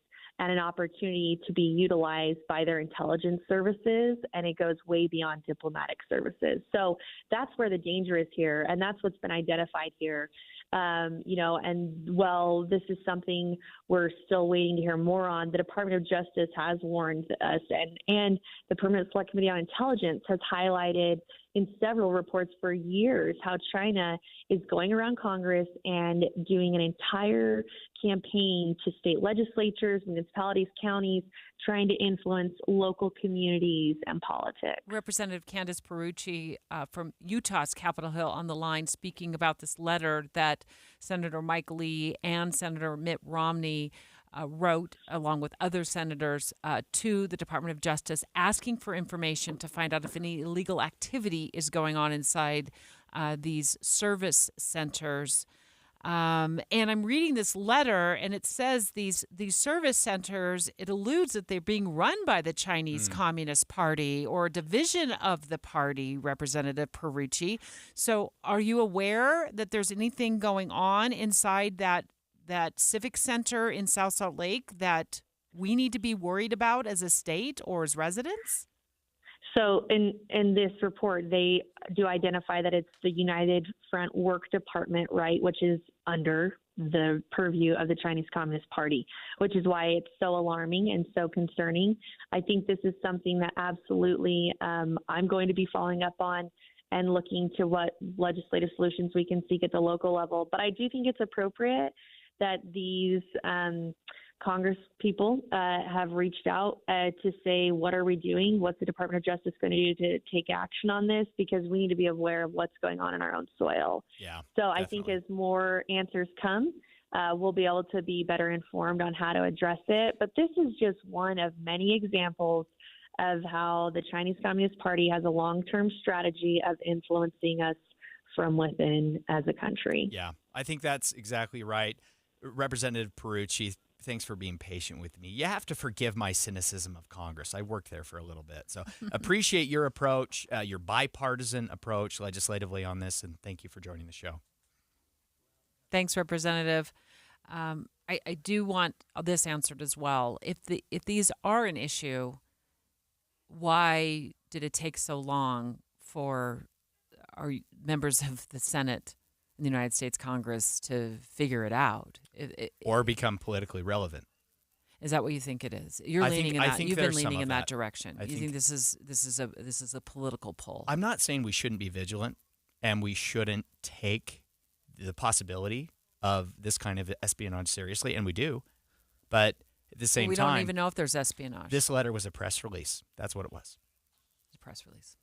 [SPEAKER 11] and an opportunity to be utilized by their intelligence services, and it goes way beyond diplomatic services. So that's where the danger is here, and that's what's been identified here. And while this is something we're still waiting to hear more on, the Department of Justice has warned us, and the Permanent Select Committee on Intelligence has highlighted in several reports for years how China is going around Congress and doing an entire campaign to state legislatures, municipalities, counties, trying to influence local communities and politics.
[SPEAKER 1] Representative Candace Perucci from Utah's Capitol Hill on the line, speaking about this letter that Senator Mike Lee and Senator Mitt Romney wrote, along with other senators, to the Department of Justice, asking for information to find out if any illegal activity is going on inside these service centers. And I'm reading this letter, and it says these service centers, it alludes that they're being run by the Chinese Communist Party or a division of the party, Representative Perucci. So are you aware that there's anything going on inside that civic center in South Salt Lake that we need to be worried about as a state or as residents?
[SPEAKER 11] So in this report, they do identify that it's the United Front Work Department, right, which is under the purview of the Chinese Communist Party, which is why it's so alarming and so concerning. I think this is something that absolutely I'm going to be following up on and looking to what legislative solutions we can seek at the local level. But I do think it's appropriate that these Congress people have reached out to say, what are we doing? What's the Department of Justice going to do to take action on this? Because we need to be aware of what's going on in our own soil.
[SPEAKER 2] Yeah,
[SPEAKER 11] so
[SPEAKER 2] definitely.
[SPEAKER 11] I think as more answers come, we'll be able to be better informed on how to address it. But this is just one of many examples of how the Chinese Communist Party has a long-term strategy of influencing us from within as a country.
[SPEAKER 2] Yeah, I think that's exactly right. Representative Perucci, thanks for being patient with me. You have to forgive my cynicism of Congress. I worked there for a little bit. So appreciate your approach, your bipartisan approach legislatively on this, and thank you for joining the show.
[SPEAKER 1] Thanks, Representative. I do want this answered as well. If these are an issue, why did it take so long for our members of the Senate in the United States Congress to figure it out?
[SPEAKER 2] Or become politically relevant.
[SPEAKER 1] Is that what you think it is? You're leaning in that. You've been leaning in that direction. You think this is a political pull?
[SPEAKER 2] I'm not saying we shouldn't be vigilant, and we shouldn't take the possibility of this kind of espionage seriously, and we do. But at the same time,
[SPEAKER 1] we don't even know if there's espionage.
[SPEAKER 2] This letter was a press release. That's what it was.
[SPEAKER 1] It's a press release.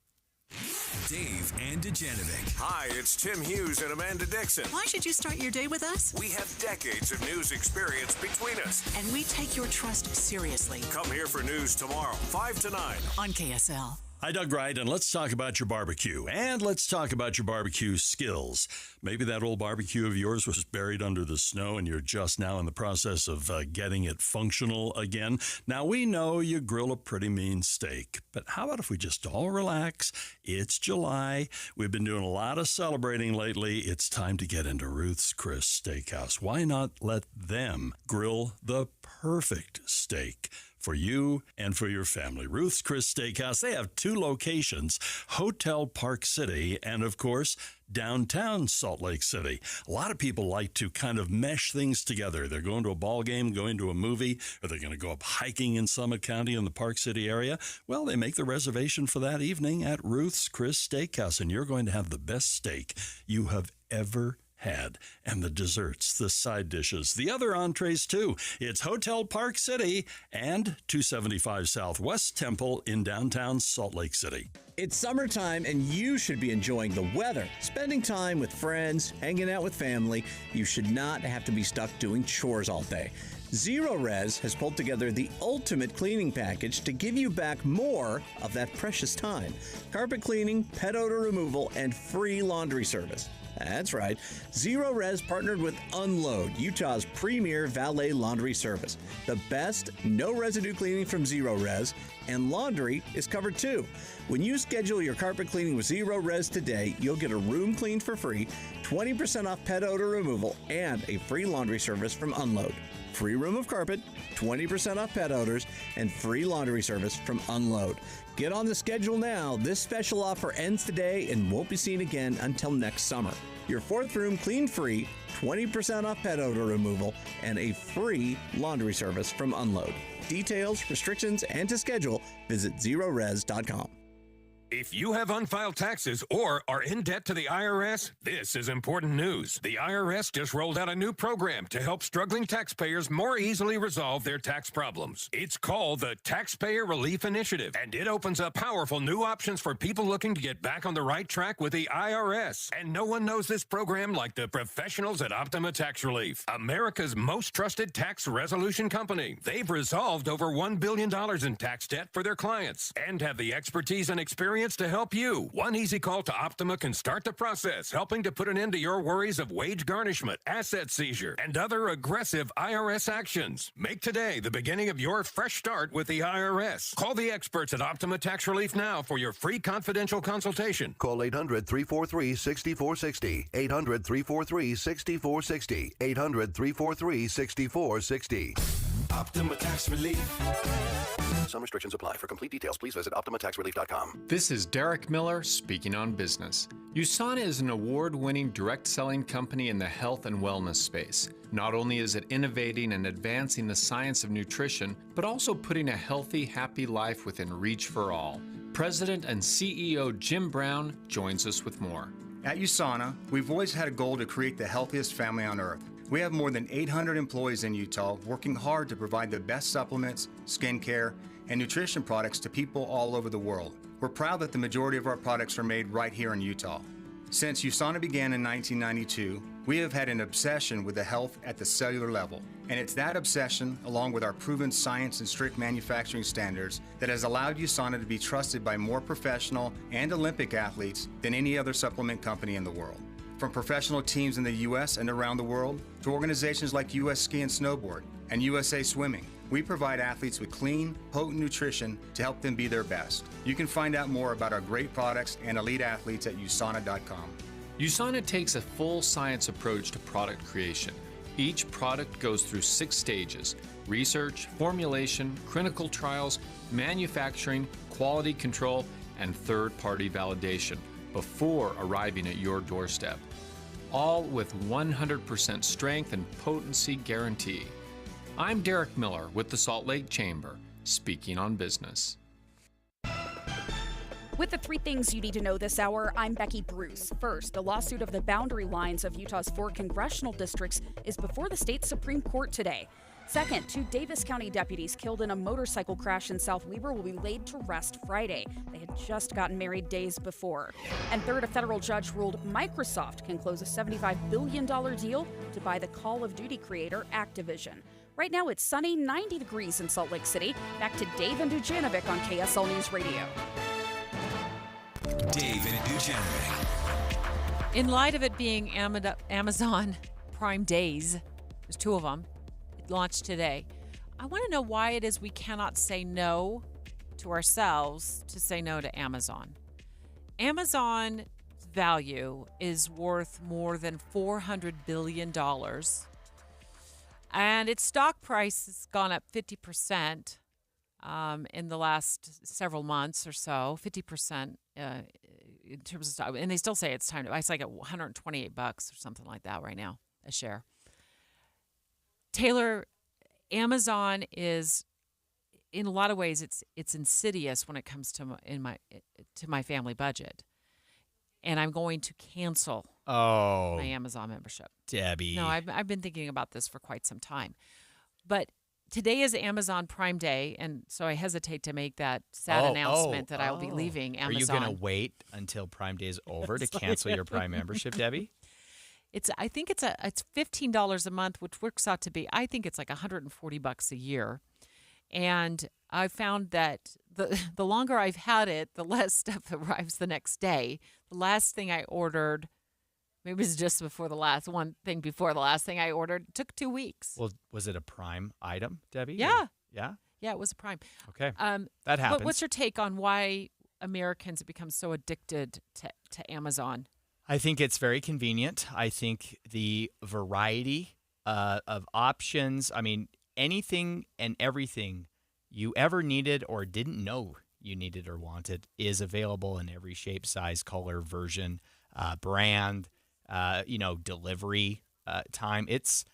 [SPEAKER 16] Dave and Dujanovic.
[SPEAKER 5] Hi, it's Tim Hughes and Amanda Dixon.
[SPEAKER 12] Why should you start your day with us?
[SPEAKER 5] We have decades of news experience between us.
[SPEAKER 12] And we take your trust seriously.
[SPEAKER 5] Come here for news tomorrow, 5 to 9.
[SPEAKER 12] On KSL.
[SPEAKER 13] Hi, Doug Wright, and let's talk about your barbecue. And let's talk about your barbecue skills. Maybe that old barbecue of yours was buried under the snow and you're just now in the process of getting it functional again. Now, we know you grill a pretty mean steak, but how about if we just all relax? It's July. We've been doing a lot of celebrating lately. It's time to get into Ruth's Chris Steakhouse. Why not let them grill the perfect steak for you and for your family? Ruth's Chris Steakhouse, they have 2 locations, Hotel Park City and, of course, downtown Salt Lake City. A lot of people like to kind of mesh things together. They're going to a ball game, going to a movie, or they're going to go up hiking in Summit County in the Park City area. Well, they make the reservation for that evening at Ruth's Chris Steakhouse, and you're going to have the best steak you have ever had. And the desserts, the side dishes, the other entrees too. It's Hotel Park City and 275 Southwest Temple in downtown Salt Lake City.
[SPEAKER 23] It's summertime and you should be enjoying the weather, spending time with friends, hanging out with family. You should not have to be stuck doing chores all day. Zero Res has pulled together the ultimate cleaning package to give you back more of that precious time. Carpet cleaning, pet odor removal, and free laundry service. That's right. Zero Res partnered with Unload, Utah's premier valet laundry service. The best no residue cleaning from Zero Res, and laundry is covered too. When you schedule your carpet cleaning with Zero Res today, you'll get a room cleaned for free, 20% off pet odor removal, and a free laundry service from Unload. Free room of carpet, 20% off pet odors, and free laundry service from Unload. Get on the schedule now. This special offer ends today and won't be seen again until next summer. Your 4th room clean free, 20% off pet odor removal, and a free laundry service from Unload. Details, restrictions, and to schedule, visit zerores.com.
[SPEAKER 24] If you have unfiled taxes or are in debt to the IRS, this is important news. The IRS just rolled out a new program to help struggling taxpayers more easily resolve their tax problems. It's called the Taxpayer Relief Initiative, and it opens up powerful new options for people looking to get back on the right track with the IRS. And no one knows this program like the professionals at Optima Tax Relief, America's most trusted tax resolution company. They've resolved over $1 billion in tax debt for their clients and have the expertise and experience to help you. One easy call to Optima can start the process, helping to put an end to your worries of wage garnishment, asset seizure, and other aggressive IRS actions. Make today the beginning of your fresh start with the IRS. Call the experts at Optima Tax Relief now for your free confidential consultation.
[SPEAKER 25] Call 800-343-6460. 800-343-6460. 800-343-6460.
[SPEAKER 26] Optima Tax Relief.
[SPEAKER 25] Some restrictions apply. For complete details, please visit OptimaTaxRelief.com.
[SPEAKER 27] This is Derek Miller speaking on business. USANA is an award-winning direct selling company in the health and wellness space. Not only is it innovating and advancing the science of nutrition, but also putting a healthy, happy life within reach for all. President and CEO Jim Brown joins us with more.
[SPEAKER 28] At USANA, we've always had a goal to create the healthiest family on earth. We have more than 800 employees in Utah working hard to provide the best supplements, skincare, and nutrition products to people all over the world. We're proud that the majority of our products are made right here in Utah. Since USANA began in 1992, We have had an obsession with the health at the cellular level, and it's that obsession, along with our proven science and strict manufacturing standards, that has allowed USANA to be trusted by more professional and Olympic athletes than any other supplement company in the world. From professional teams in the U.S. and around the world to organizations like U.S. Ski and Snowboard and USA Swimming, we provide athletes with clean, potent nutrition to help them be their best. You can find out more about our great products and elite athletes at USANA.com.
[SPEAKER 27] USANA takes a full science approach to product creation. Each product goes through 6 stages: research, formulation, clinical trials, manufacturing, quality control, and third-party validation before arriving at your doorstep. All with 100% strength and potency guarantee. I'm Derek Miller with the Salt Lake Chamber, speaking on business.
[SPEAKER 4] With the 3 things you need to know this hour, I'm Becky Bruce. First, a lawsuit of the boundary lines of Utah's 4 congressional districts is before the state Supreme Court today. Second, 2 Davis County deputies killed in a motorcycle crash in South Weber will be laid to rest Friday. They had just gotten married days before. And third, a federal judge ruled Microsoft can close a $75 billion deal to buy the Call of Duty creator Activision. Right now, it's sunny, 90 degrees in Salt Lake City. Back to Dave and Dujanovic on KSL News Radio.
[SPEAKER 16] Dave and Dujanovic.
[SPEAKER 1] In light of it being Amazon Prime Days, there's 2 of them, it launched today. I want to know why it is we cannot say no to ourselves to say no to Amazon. Amazon's value is worth more than $400 billion. And its stock price has gone up 50% in the last several months or so, 50% in terms of stock. And they still say it's time to buy. It's like at $128 or something like that right now, a share. Taylor, Amazon is, in a lot of ways, it's insidious when it comes to my family budget. And I'm going to cancel my Amazon membership.
[SPEAKER 2] Debbie.
[SPEAKER 1] No, I've been thinking about this for quite some time. But today is Amazon Prime Day, and so I hesitate to make that sad announcement that I will be leaving Amazon.
[SPEAKER 2] Are you going to wait until Prime Day is over to cancel your Prime membership, Debbie?
[SPEAKER 1] I think it's $15 a month, which works out to be, I think it's like $140 a year. And I found that the longer I've had it, the less stuff arrives the next day. The last thing I ordered, maybe it was just before the last thing I ordered, took 2 weeks.
[SPEAKER 2] Well, was it a Prime item, Debbie?
[SPEAKER 1] Yeah.
[SPEAKER 2] Yeah?
[SPEAKER 1] Yeah, it was a Prime.
[SPEAKER 2] Okay. That happens.
[SPEAKER 1] But what's your take on why Americans have become so addicted to Amazon?
[SPEAKER 2] I think it's very convenient. I think the variety of options, I mean, anything and everything you ever needed or didn't know you needed or wanted is available in every shape, size, color, version, brand, delivery time. It's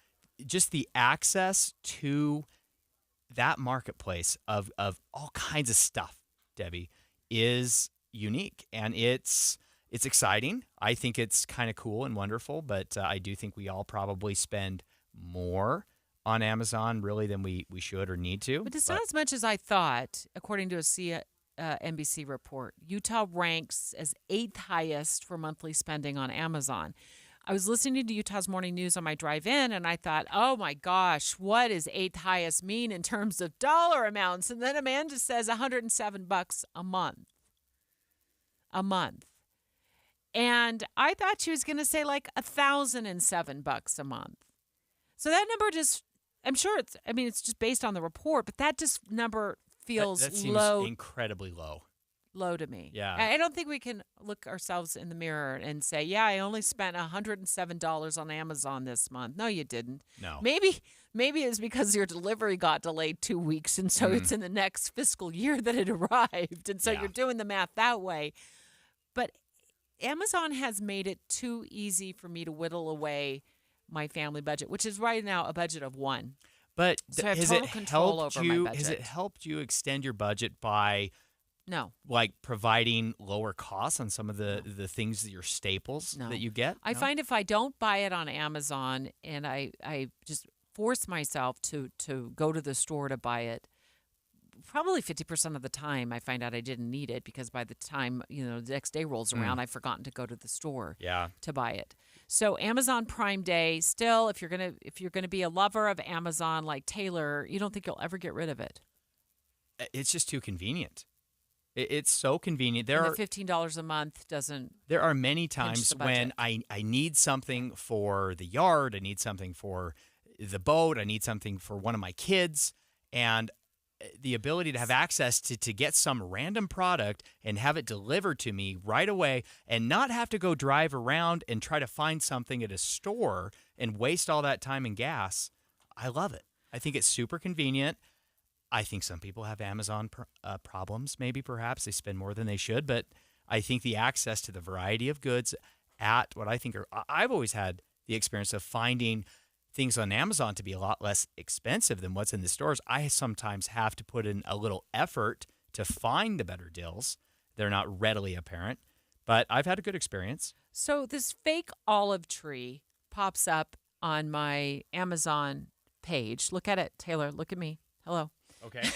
[SPEAKER 2] just the access to that marketplace of all kinds of stuff, Debbie, is unique, and it's exciting. I think it's kind of cool and wonderful, but I do think we all probably spend more on Amazon really than we should or need to.
[SPEAKER 1] But it's not as much as I thought, according to a NBC report. Utah ranks as 8th highest for monthly spending on Amazon. I was listening to Utah's Morning News on my drive in, and I thought, oh my gosh, what does 8th highest mean in terms of dollar amounts? And then Amanda says $107 a month. A month. And I thought she was going to say like $1,007 a month. So that number just, I'm sure it's just based on the report, but that just number feels
[SPEAKER 2] that seems
[SPEAKER 1] low.
[SPEAKER 2] Incredibly low.
[SPEAKER 1] Low to me.
[SPEAKER 2] Yeah.
[SPEAKER 1] I don't think we can look ourselves in the mirror and say, yeah, I only spent $107 on Amazon this month. No, you didn't.
[SPEAKER 2] No.
[SPEAKER 1] Maybe it's because your delivery got delayed 2 weeks, and so it's in the next fiscal year that it arrived. And so you're doing the math that way. But Amazon has made it too easy for me to whittle away my family budget, which is right now a budget of 1.
[SPEAKER 2] But
[SPEAKER 1] so I have
[SPEAKER 2] has
[SPEAKER 1] total
[SPEAKER 2] it
[SPEAKER 1] control
[SPEAKER 2] helped
[SPEAKER 1] over
[SPEAKER 2] you?
[SPEAKER 1] my budget.
[SPEAKER 2] Has it helped you extend your budget by
[SPEAKER 1] No.
[SPEAKER 2] like providing lower costs on some of the things that your staples
[SPEAKER 1] No.
[SPEAKER 2] that you get?
[SPEAKER 1] I find if I don't buy it on Amazon and I just force myself to go to the store to buy it, probably 50% of the time I find out I didn't need it because by the time the next day rolls around, I've forgotten to go to the store to buy it. So Amazon Prime Day, still, if you're gonna be a lover of Amazon like Taylor, you don't think you'll ever get rid of it.
[SPEAKER 2] It's just too convenient. It's so convenient.
[SPEAKER 1] And the $15 a month doesn't.
[SPEAKER 2] There are many times
[SPEAKER 1] the
[SPEAKER 2] when
[SPEAKER 1] budget.
[SPEAKER 2] I need something for the yard, I need something for the boat, I need something for one of my kids, and the ability to have access to get some random product and have it delivered to me right away and not have to go drive around and try to find something at a store and waste all that time and gas. I love it. I think it's super convenient. I think some people have Amazon problems, maybe perhaps. They spend more than they should, but I think the access to the variety of goods at what I think are, I've always had the experience of finding things on Amazon to be a lot less expensive than what's in the stores. I sometimes have to put in a little effort to find the better deals. They're not readily apparent, but I've had a good experience.
[SPEAKER 1] So this fake olive tree pops up on my Amazon page. Look at it, Taylor. Look at me. Hello.
[SPEAKER 2] Okay.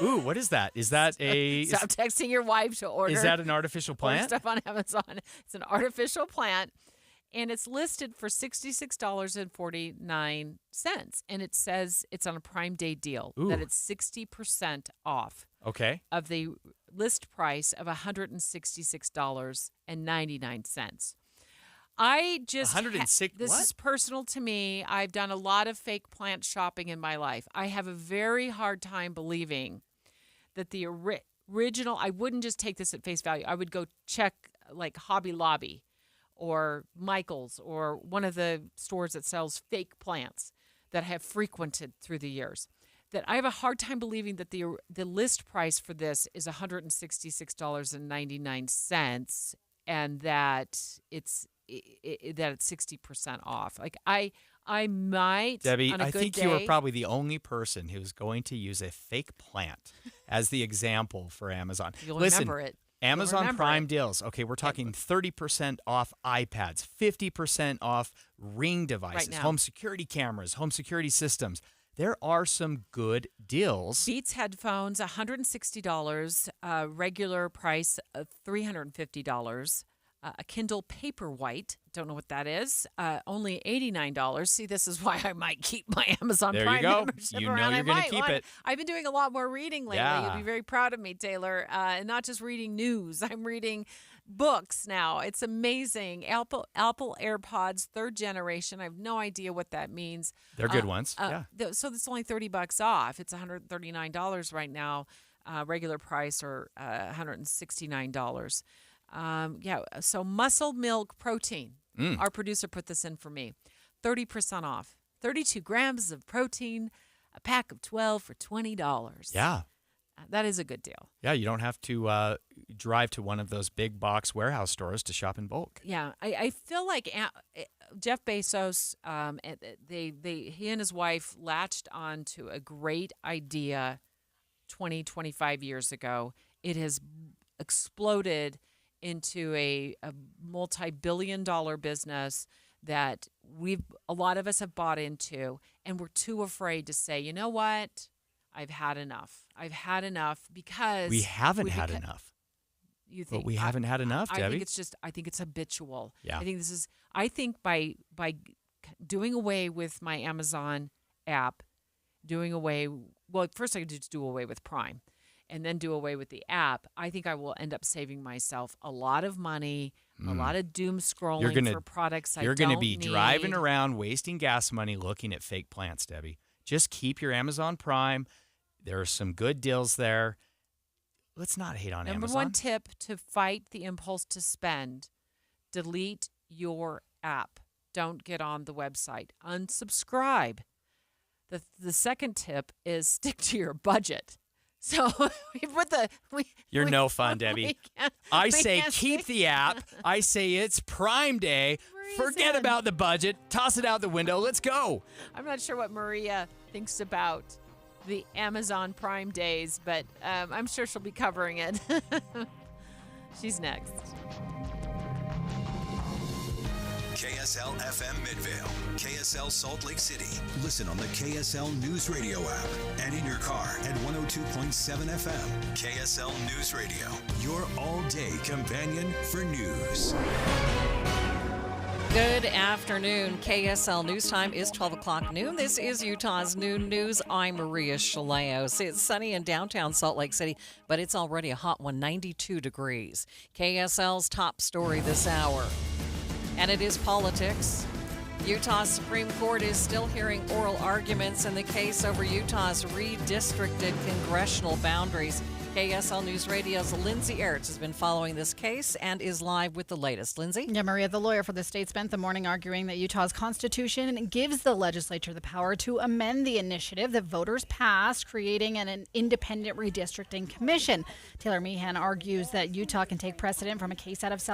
[SPEAKER 2] Ooh, what is that? Is that a...
[SPEAKER 1] Stop texting your wife to order.
[SPEAKER 2] Is that an artificial plant?
[SPEAKER 1] Stuff on Amazon. It's an artificial plant, and it's listed for $66.49. And it says it's on a Prime Day deal, that it's 60% off.
[SPEAKER 2] Okay.
[SPEAKER 1] Of the list price of $166.99. I just
[SPEAKER 2] 106.
[SPEAKER 1] This is personal to me. I've done a lot of fake plant shopping in my life. I have a very hard time believing that the original. I wouldn't just take this at face value. I would go check like Hobby Lobby or Michael's or one of the stores that sells fake plants that I have frequented through the years. That I have a hard time believing that the list price for this is $166.99 and that it's 60% off. Like I might,
[SPEAKER 2] Debbie,
[SPEAKER 1] on a
[SPEAKER 2] I
[SPEAKER 1] good
[SPEAKER 2] think
[SPEAKER 1] day,
[SPEAKER 2] you are probably the only person who's going to use a fake plant as the example for Amazon.
[SPEAKER 1] You'll
[SPEAKER 2] Listen,
[SPEAKER 1] remember it.
[SPEAKER 2] Amazon
[SPEAKER 1] remember
[SPEAKER 2] Prime
[SPEAKER 1] it.
[SPEAKER 2] deals. Okay, we're talking 30% off iPads, 50% off Ring devices,
[SPEAKER 1] now.
[SPEAKER 2] home security cameras, home security systems. There are some good deals.
[SPEAKER 1] Beats headphones, $160, regular price of $350. A Kindle Paperwhite, don't know what that is, only $89. See, this is why I might keep my Amazon
[SPEAKER 2] There
[SPEAKER 1] Prime
[SPEAKER 2] you go.
[SPEAKER 1] membership
[SPEAKER 2] You know
[SPEAKER 1] around.
[SPEAKER 2] you're going to keep it.
[SPEAKER 1] I've been doing a lot more reading lately.
[SPEAKER 2] Yeah.
[SPEAKER 1] You'll be very proud of me, Taylor. And not just reading news. I'm reading books now. It's amazing. Apple AirPods, 3rd generation. I have no idea what that means.
[SPEAKER 2] They're good ones. Yeah.
[SPEAKER 1] So it's only $30 off. It's $139 right now, regular price, or $169. So Muscle Milk Protein. Our producer put this in for me. 30% off. 32 grams of protein, a pack of 12 for $20.
[SPEAKER 2] Yeah.
[SPEAKER 1] That is a good deal.
[SPEAKER 2] Yeah, you don't have to drive to one of those big box warehouse stores to shop in bulk.
[SPEAKER 1] Yeah, I feel like Jeff Bezos, he and his wife latched on to a great idea 25 years ago. It has exploded into a multi-billion-dollar business that a lot of us have bought into, and we're too afraid to say, you know what, I've had enough. I've had enough because
[SPEAKER 2] We haven't had enough.
[SPEAKER 1] You think
[SPEAKER 2] But we haven't had enough,
[SPEAKER 1] I
[SPEAKER 2] Debbie.
[SPEAKER 1] think it's habitual.
[SPEAKER 2] Yeah.
[SPEAKER 1] I think by doing away with my Amazon app, first I could just do away with Prime and then do away with the app, I think I will end up saving myself a lot of money, a lot of doom scrolling for products I don't need.
[SPEAKER 2] You're going to be driving around wasting gas money looking at fake plants, Debbie. Just keep your Amazon Prime. There are some good deals there. Let's not hate on Amazon.
[SPEAKER 1] Number one tip to fight the impulse to spend, delete your app. Don't get on the website. Unsubscribe. The second tip is stick to your budget. So
[SPEAKER 2] You're no fun, Debbie. I say keep the app. I say it's Prime Day. Forget about the budget. Toss it out the window. Let's go.
[SPEAKER 1] I'm not sure what Maria thinks about the Amazon Prime days, but I'm sure she'll be covering it. She's next.
[SPEAKER 16] KSL FM Midvale, KSL Salt Lake City. Listen on the KSL News Radio app and in your car at 102.7 FM. KSL News Radio, your all-day companion for news.
[SPEAKER 6] Good afternoon. KSL News Time is 12 o'clock noon. This is Utah's Noon News. I'm Maria Chaleos. It's sunny in downtown Salt Lake City, but it's already a hot one, 92 degrees. KSL's top story this hour. And it is politics. Utah's Supreme Court is still hearing oral arguments in the case over Utah's redistricted congressional boundaries. KSL News Radio's Lindsay Ertz has been following this case and is live with the latest. Lindsay?
[SPEAKER 3] Yeah, Maria, the lawyer for the state spent the morning arguing that Utah's constitution gives the legislature the power to amend the initiative that voters passed, creating an independent redistricting commission. Taylor Meehan argues that Utah can take precedent from a case out of South